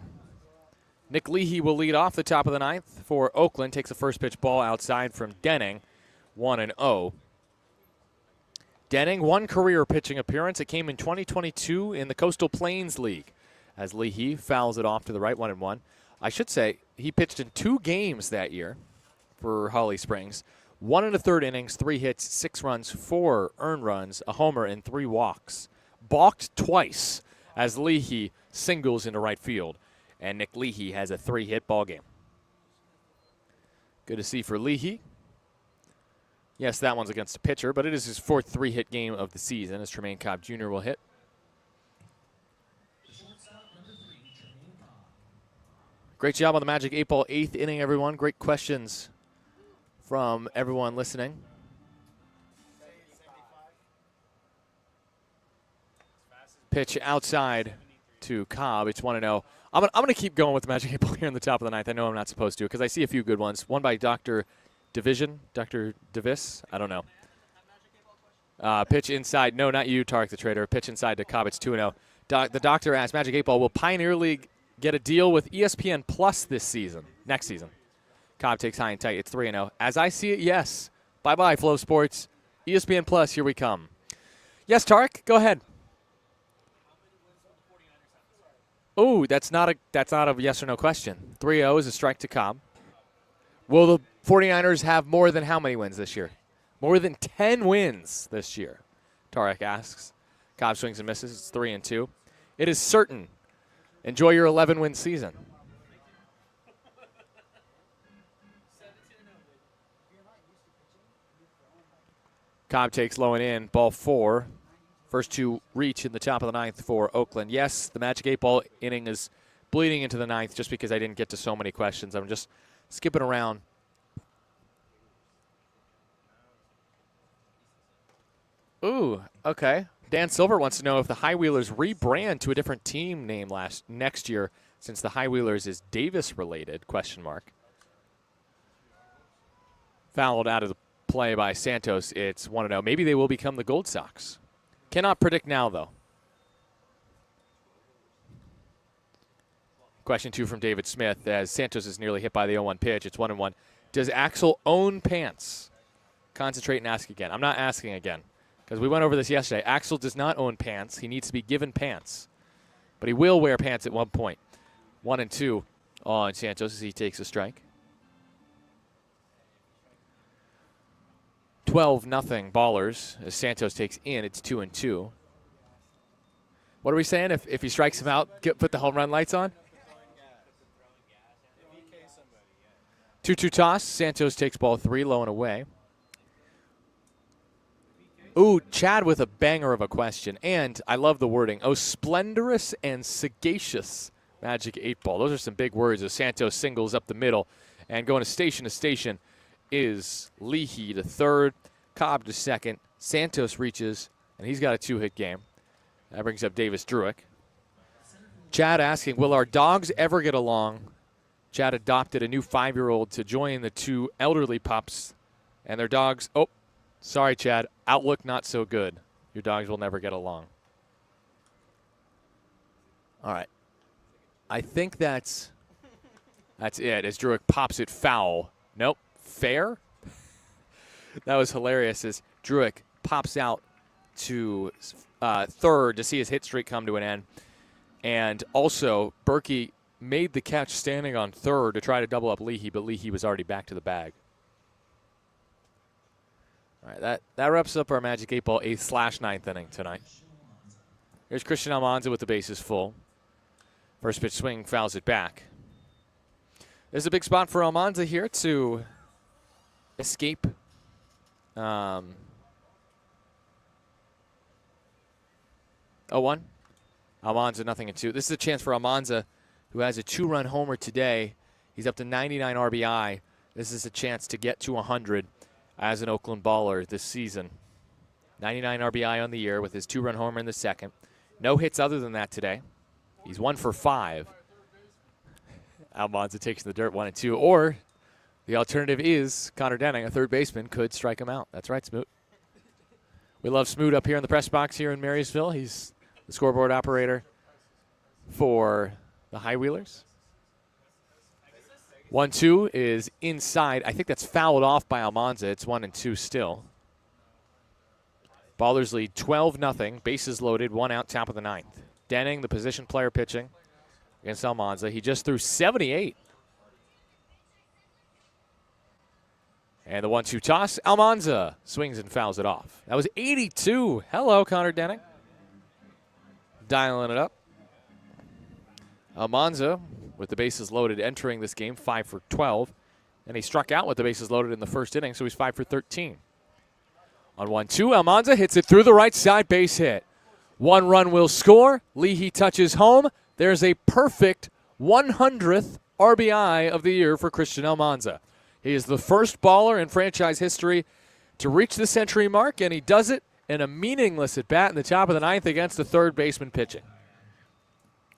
Nick Leahy will lead off the top of the 9th for Oakland, takes a first pitch ball outside from Denning, 1-0. Denning, 1 career pitching appearance. It came in 2022 in the Coastal Plains League as Leahy fouls it off to the right, 1-1. I should say he pitched in 2 games that year for Holly Springs. 1 1/3 innings, 3 hits, 6 runs, 4 earned runs, a homer, and 3 walks. Balked twice as Leahy singles into right field. And Nick Leahy has a 3-hit ball game. Good to see for Leahy. Yes, that one's against a pitcher, but it is his 4th 3-hit game of the season as Tremaine Cobb Jr. will hit. Great job on the Magic 8-ball 8th inning, everyone. Great questions from everyone listening. Pitch outside to Cobb. It's 1-0. I'm gonna keep going with the Magic 8-ball here in the top of the 9th. I know I'm not supposed to because I see a few good ones. One by Dr. Dr. Davis. I don't know. Pitch inside. No, not you, Tarek the Trader. Pitch inside to Cobb. It's 2-0. The doctor asks, Magic 8-ball, will Pioneer League get a deal with ESPN Plus this season, next season? Cobb takes high and tight. It's 3-0. As I see it, yes. Bye-bye, Flow Sports. ESPN Plus, here we come. Yes, Tarek, go ahead. Oh, that's not a yes or no question. 3-0 is a strike to Cobb. Will the 49ers have more than how many wins this year? More than 10 wins this year, Tarek asks. Cobb swings and misses. It's 3-2. It is certain. Enjoy your 11-win season. Cobb takes low and in. Ball 4. First 2 reach in the top of the 9th for Oakland. Yes, the Magic 8-ball inning is bleeding into the 9th just because I didn't get to so many questions. I'm just skipping around. Ooh, okay. Dan Silver wants to know if the High Wheelers rebrand to a different team name next year since the High Wheelers is Davis related, ? Fouled out of the play by Santos. It's 1-0. Maybe they will become the Gold Sox. Cannot predict now, though. Question 2 from David Smith. As Santos is nearly hit by the 0-1 pitch, it's 1-1. Does Axel own pants? Concentrate and ask again. I'm not asking again because we went over this yesterday. Axel does not own pants. He needs to be given pants. But he will wear pants at one point. 1-2 on Santos as he takes a strike. 12-0 Ballers as Santos takes in. It's 2-2. What are we saying? If he strikes him out, put the home run lights on? 2-2 toss. Santos takes ball 3, low and away. Ooh, Chad with a banger of a question. And I love the wording. Oh, splendorous and sagacious Magic 8-ball. Those are some big words as Santos singles up the middle. And going to station is Leahy to third, Cobb to second. Santos reaches, and he's got a 2-hit game. That brings up Davis Druick. Chad asking, will our dogs ever get along? Chad adopted a new 5-year-old to join the 2 elderly pups, and their dogs, oh, sorry, Chad, outlook not so good. Your dogs will never get along. All right. I think that's it as Druick pops it foul. Nope. Fair? That was hilarious as Druick pops out to third to see his hit streak come to an end. And also, Berkey made the catch standing on third to try to double up Leahy, but Leahy was already back to the bag. All right, that wraps up our Magic 8-ball 8th/9th inning tonight. Here's Christian Almanza with the bases full. First pitch swing, fouls it back. There's a big spot for Almanza here to escape. 0-1. Almanza 0-2. This is a chance for Almanza, who has a 2-run homer today. He's up to 99 RBI. This is a chance to get to 100 as an Oakland baller this season. 99 RBI on the year with his 2-run homer in the second. No hits other than that today. He's 1 for 5. Almanza takes the dirt 1-2. Or the alternative is Connor Denning, a third baseman, could strike him out. That's right, Smoot. We love Smoot up here in the press box here in Marysville. He's the scoreboard operator for the High Wheelers. 1-2 is inside. I think that's fouled off by Almanza. It's 1-2 still. Ballers lead 12-0. Bases loaded, 1 out, top of the 9th. Denning, the position player pitching against Almanza. He just threw 78. And the 1-2 toss. Almanza swings and fouls it off. That was 82. Hello, Connor Denning. Dialing it up. Almanza with the bases loaded entering this game, 5 for 12. And he struck out with the bases loaded in the first inning, so he's 5 for 13. On 1-2, Almanza hits it through the right side, base hit. 1 run will score. Leahy touches home. There's a perfect 100th RBI of the year for Christian Almanza. He is the first baller in franchise history to reach the century mark, and he does it in a meaningless at-bat in the top of the ninth against the third baseman pitching.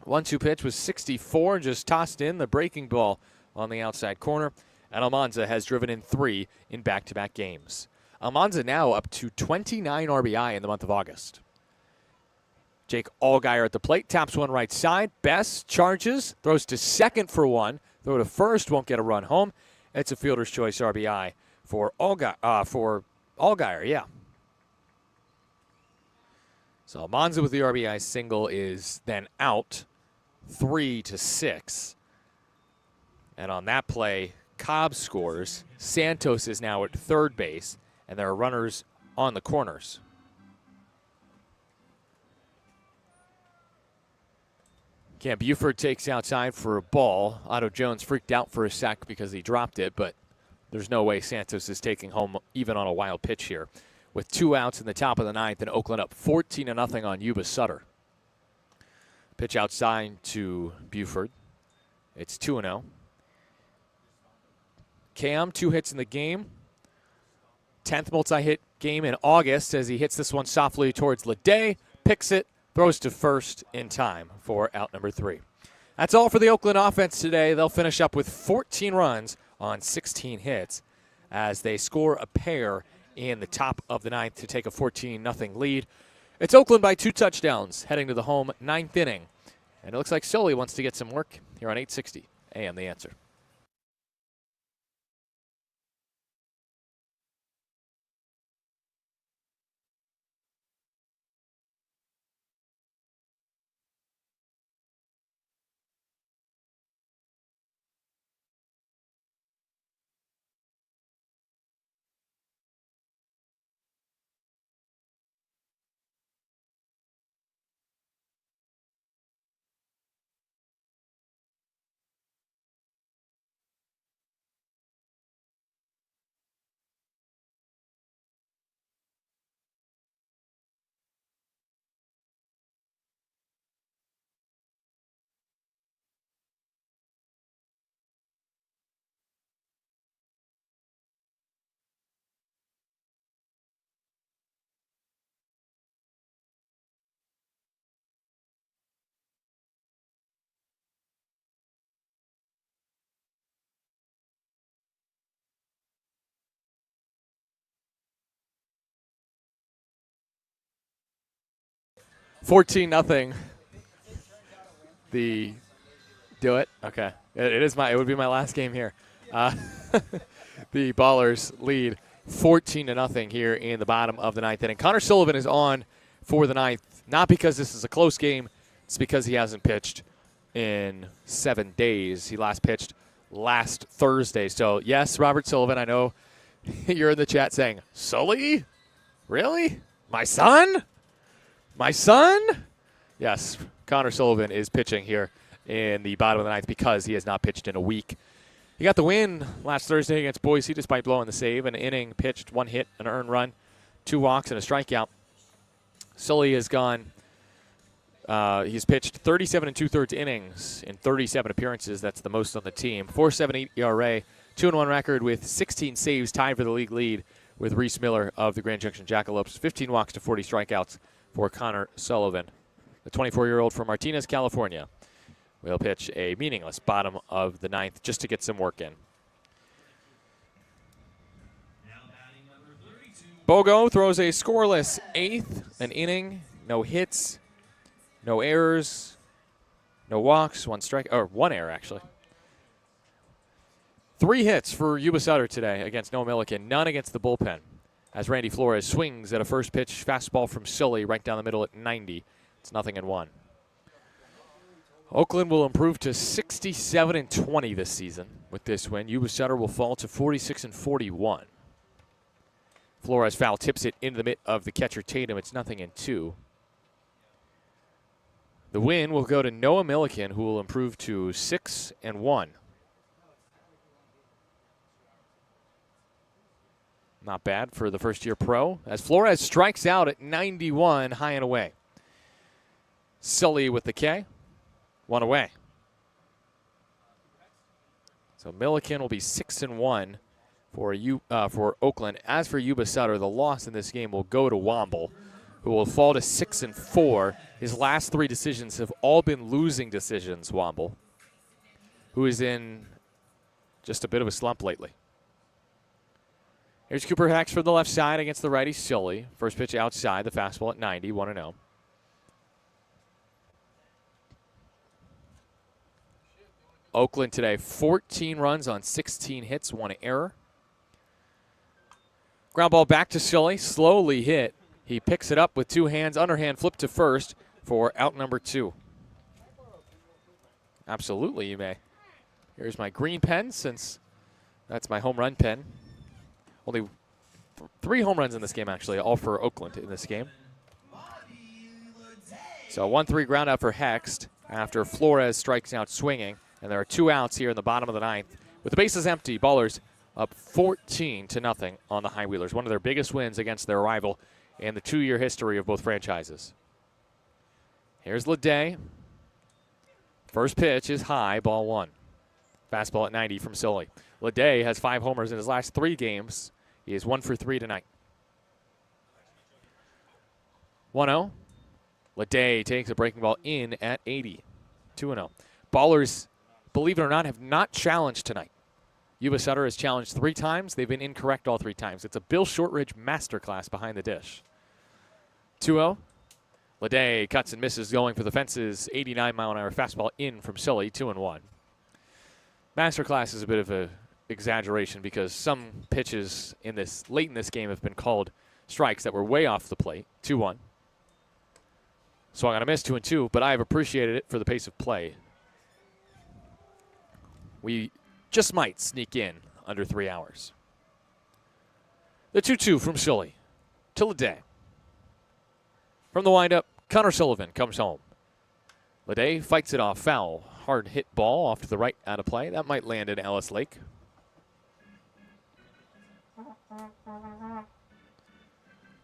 1-2 pitch was 64, just tossed in the breaking ball on the outside corner, and Almanza has driven in 3 in back-to-back games. Almanza now up to 29 RBI in the month of August. Jake Allgaier at the plate, taps one right side. Bess charges, throws to second for 1. Throw to first, won't get a run home. It's a fielder's choice RBI for Allgaier, yeah. So Almanza with the RBI single is then out 3-6. And on that play, Cobb scores. Santos is now at third base, and there are runners on the corners. Cam Buford takes outside for a ball. Otto Jones freaked out for a sec because he dropped it, but there's no way Santos is taking home even on a wild pitch here. With 2 outs in the top of the ninth, and Oakland up 14-0 on Yuba Sutter. Pitch outside to Buford. It's 2-0. Cam, 2 hits in the game. 10th multi-hit game in August as he hits this one softly towards Leday, picks it, throws to first in time for out number 3. That's all for the Oakland offense today. They'll finish up with 14 runs on 16 hits as they score a pair in the top of the ninth to take a 14-0 lead. It's Oakland by 2 touchdowns heading to the home 9th inning. And it looks like Sully wants to get some work here on 860 AM The Answer. $14-0. The do it? Okay. It would be my last game here. The Ballers lead 14-0 here in the bottom of the ninth inning. Connor Sullivan is on for the ninth, not because this is a close game. It's because he hasn't pitched in 7 days. He last pitched last Thursday. So, yes, Robert Sullivan, I know you're in the chat saying, Sully? Really? My son? My son? Yes, Connor Sullivan is pitching here in the bottom of the ninth because he has not pitched in a week. He got the win last Thursday against Boise despite blowing the save. An inning pitched, 1 hit, an earned run, 2 walks, and a strikeout. Sully has gone, he's pitched 37 2/3 innings in 37 appearances. That's the most on the team. 4.78 ERA, 2-1 record with 16 saves, tied for the league lead with Reese Miller of the Grand Junction Jackalopes. 15 walks to 40 strikeouts for Connor Sullivan. The 24-year-old from Martinez, California, will pitch a meaningless bottom of the ninth just to get some work in. Bogo throws a scoreless 8th, an inning, no hits, no errors, no walks, 1 error actually. 3 hits for Yuba Sutter today against Noah Milliken, none against the bullpen. As Randy Flores swings at a first pitch fastball from Sully right down the middle at 90. It's 0-1. Oakland will improve to 67-20 this season with this win. Yuba Sutter will fall to 46-41. Flores foul tips it into the mitt of the catcher Tatum. It's 0-2. The win will go to Noah Milliken, who will improve to 6-1. Not bad for the first-year pro, as Flores strikes out at 91, high and away. Sully with the K, 1 away. So Milliken will be 6-1 for Oakland. As for Yuba Sutter, the loss in this game will go to Womble, who will fall to 6-4. His last 3 decisions have all been losing decisions, Womble, who is in just a bit of a slump lately. Here's Cooper Hex from the left side against the righty Sully. First pitch outside, the fastball at 90, 1-0. Oakland today, 14 runs on 16 hits, 1 error. Ground ball back to Sully, slowly hit. He picks it up with 2 hands, underhand flip to first for out number 2. Absolutely, you may. Here's my green pen, since that's my home run pen. Only 3 home runs in this game, actually, all for Oakland in this game. So 1-3 ground out for Hext after Flores strikes out swinging. And there are 2 outs here in the bottom of the 9th. With the bases empty, Ballers up 14-0 on the High Wheelers. One of their biggest wins against their rival in the 2-year history of both franchises. Here's Leday. First pitch is high, ball 1. Fastball at 90 from Sully. Leday has 5 homers in his last 3 games. He is 1 for 3 tonight. 1-0. Leday takes a breaking ball in at 80. 2-0. Ballers, believe it or not, have not challenged tonight. Yuba Sutter has challenged 3 times. They've been incorrect all 3 times. It's a Bill Shortridge masterclass behind the dish. 2-0. Leday cuts and misses, going for the fences. 89-mile-an-hour fastball in from Sully, 2-1. Masterclass is a bit of an exaggeration because some pitches late in this game have been called strikes that were way off the plate. 2-1. Swung on a miss, 2-2, but I have appreciated it for the pace of play. We just might sneak in under 3 hours. The 2-2 from Sully to Leday. From the windup, Connor Sullivan comes home. Leday fights it off foul. Hard hit ball off to the right out of play. That might land in Ellis Lake.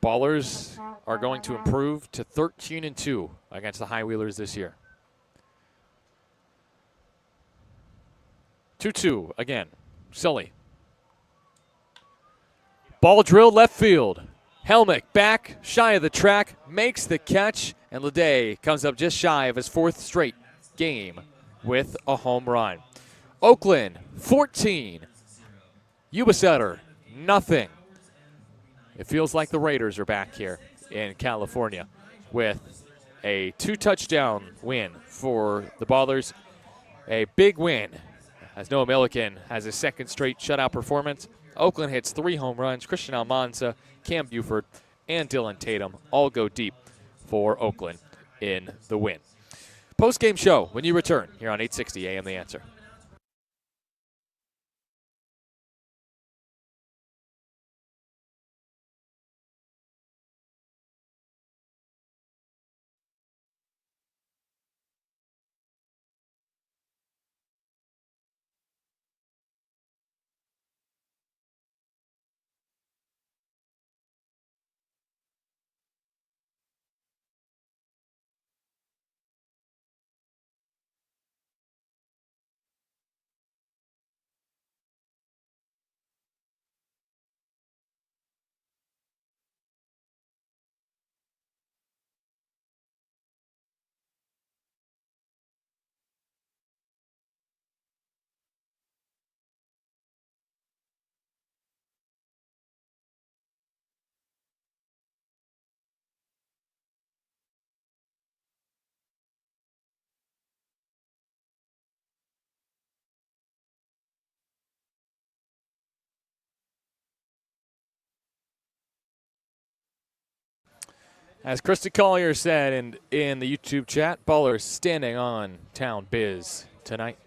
Ballers are going to improve to 13-2 against the High Wheelers this year. 2-2 again. Sully. Ball drilled left field. Helmick back, shy of the track, makes the catch, and Leday comes up just shy of his 4th straight game with a home run. Oakland, 14. Yuba Sutter, nothing. It feels like the Raiders are back here in California with a 2-touchdown win for the Ballers. A big win as Noah Milliken has his 2nd straight shutout performance. Oakland hits 3 home runs. Christian Almanza, Cam Buford, and Dylan Tatum all go deep for Oakland in the win. Post-game show when you return here on 860 AM The Answer. As Krista Collier said in the YouTube chat, Ballers standing on town biz tonight.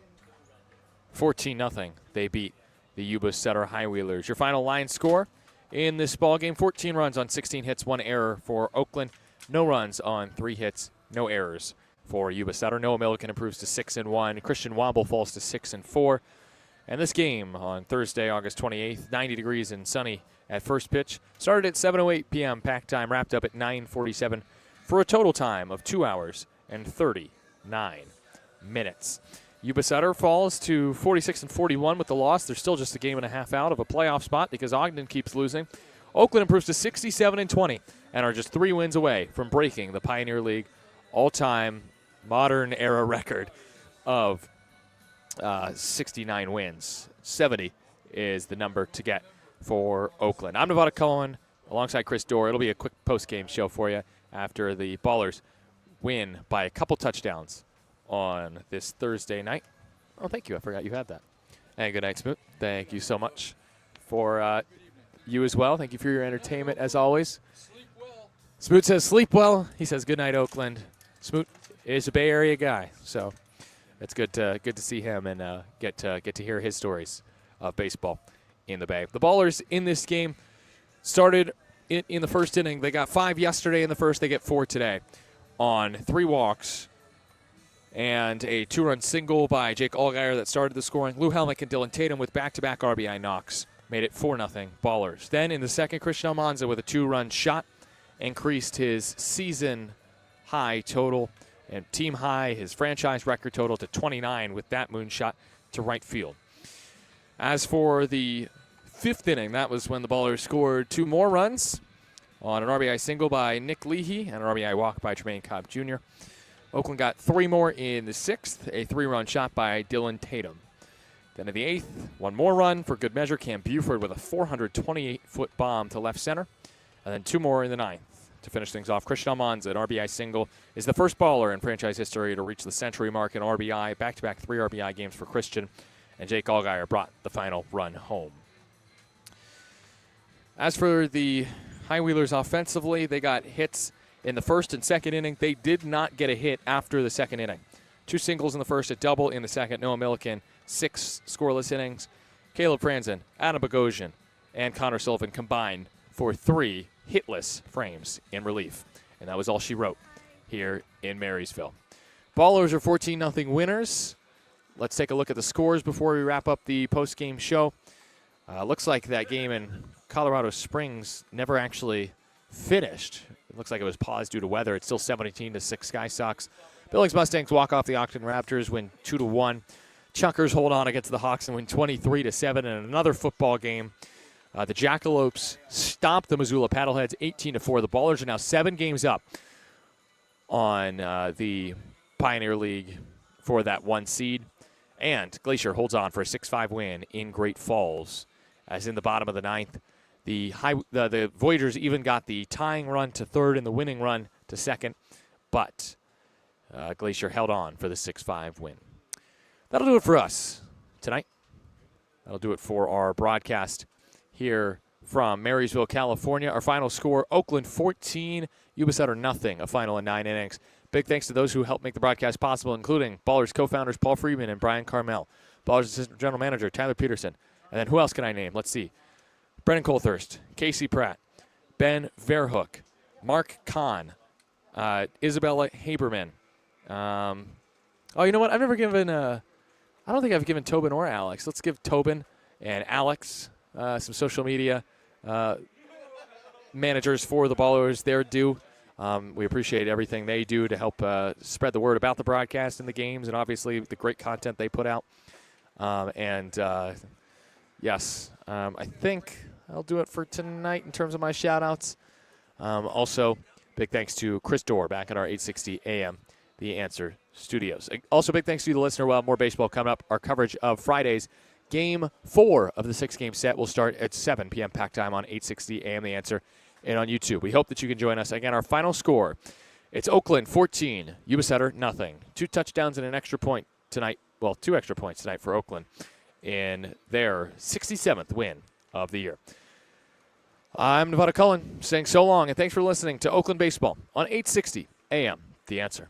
14-0. They beat the Yuba Sutter High Wheelers. Your final line score in this ball game: 14 runs on 16 hits, 1 error for Oakland. No runs on 3 hits, no errors for Yuba Sutter. Noah Milliken improves to 6-1. Christian Womble falls to 6-4. And this game on Thursday, August 28th, 90 degrees and sunny at first pitch, started at 7:08 p.m. Pack time, wrapped up at 9:47 for a total time of 2 hours and 39 minutes. Yuba Sutter falls to 46-41 with the loss. They're still just a game and a half out of a playoff spot because Ogden keeps losing. Oakland improves to 67-20 and are just 3 wins away from breaking the Pioneer League all-time modern era record of 69 wins. 70 is the number to get for Oakland. I'm Nevada Cullen alongside Chris Dorr. It'll be a quick post-game show for you after the Ballers win by a couple touchdowns on this Thursday night. Oh, thank you. I forgot you had that. And good night, Smoot. Thank you so much for you as well. Thank you for your entertainment, as always.
Sleep well.
Smoot says sleep well. He says good night, Oakland. Smoot is a Bay Area guy, so it's good to see him and get to hear his stories of baseball in the Bay. The Ballers in this game started in the first inning. They got 5 yesterday in the first. They get 4 today on 3 walks and a 2-run single by Jake Allgaier that started the scoring. Lou Helmick and Dylan Tatum with back-to-back RBI knocks made it 4-0 Ballers. Then in the second, Christian Almanza with a 2-run shot increased his season-high total and team-high, his franchise record total to 29 with that moonshot to right field. As for the 5th inning, that was when the Ballers scored 2 more runs on an RBI single by Nick Leahy and an RBI walk by Tremaine Cobb Jr. Oakland got 3 more in the 6th, a 3-run shot by Dylan Tatum. Then in the 8th, 1 more run for good measure. Cam Buford with a 428-foot bomb to left center. And then 2 more in the 9th to finish things off. Christian Almanza, an RBI single, is the first Baller in franchise history to reach the century mark in RBI. Back-to-back 3 RBI games for Christian. And Jake Allgaier brought the final run home. As for the High Wheelers offensively, they got hits in the first and second inning. They did not get a hit after the second inning. 2 singles in the first, a double in the second. Noah Milliken, 6 scoreless innings. Caleb Franzen, Adam Bogosian, and Connor Sullivan combined for 3 hitless frames in relief. And that was all she wrote here in Marysville. Ballers are 14-0 winners. Let's take a look at the scores before we wrap up the post-game show. Looks like that game in Colorado Springs never actually finished. It looks like it was paused due to weather. It's still 17-6 Sky Sox. Billings Mustangs walk off the Oakland Raptors, win 2-1. Chuckers hold on against the Hawks and win 23-7 in another football game. The Jackalopes stomped the Missoula Paddleheads 18-4. The Ballers are now 7 games up on the Pioneer League for that 1 seed. And Glacier holds on for a 6-5 win in Great Falls. As in the bottom of the 9th, the Voyagers even got the tying run to 3rd and the winning run to 2nd, but Glacier held on for the 6-5 win. That'll do it for us tonight. That'll do it for our broadcast here from Marysville, California. Our final score, Oakland 14, Yuba Sutter nothing, a final in 9 innings. Big thanks to those who helped make the broadcast possible, including Ballers co-founders Paul Friedman and Brian Carmel, Ballers assistant general manager Tyler Peterson, and then who else can I name? Let's see. Brennan Colthurst, Casey Pratt, Ben Verhoek, Mark Kahn, Isabella Haberman. You know what? I've never given I don't think I've given Tobin or Alex. Let's give Tobin and Alex some social media managers for the Ballers their due. We appreciate everything they do to help spread the word about the broadcast and the games and obviously the great content they put out. Yes, I think I'll do it for tonight in terms of my shout-outs. Also, big thanks to Chris Dorr back at our 860 AM The Answer Studios. Also, big thanks to you, the listener. We'll have more baseball coming up. Our coverage of Friday's Game 4 of the 6-game set will start at 7 p.m. pack time on 860 AM The Answer and on YouTube. We hope that you can join us. Again, our final score, it's Oakland 14, Yuba Sutter nothing. 2 touchdowns and an extra point tonight. Well, 2 extra points tonight for Oakland in their 67th win of the year. I'm Nevada Cullen saying so long, and thanks for listening to Oakland Baseball on 860 AM The Answer.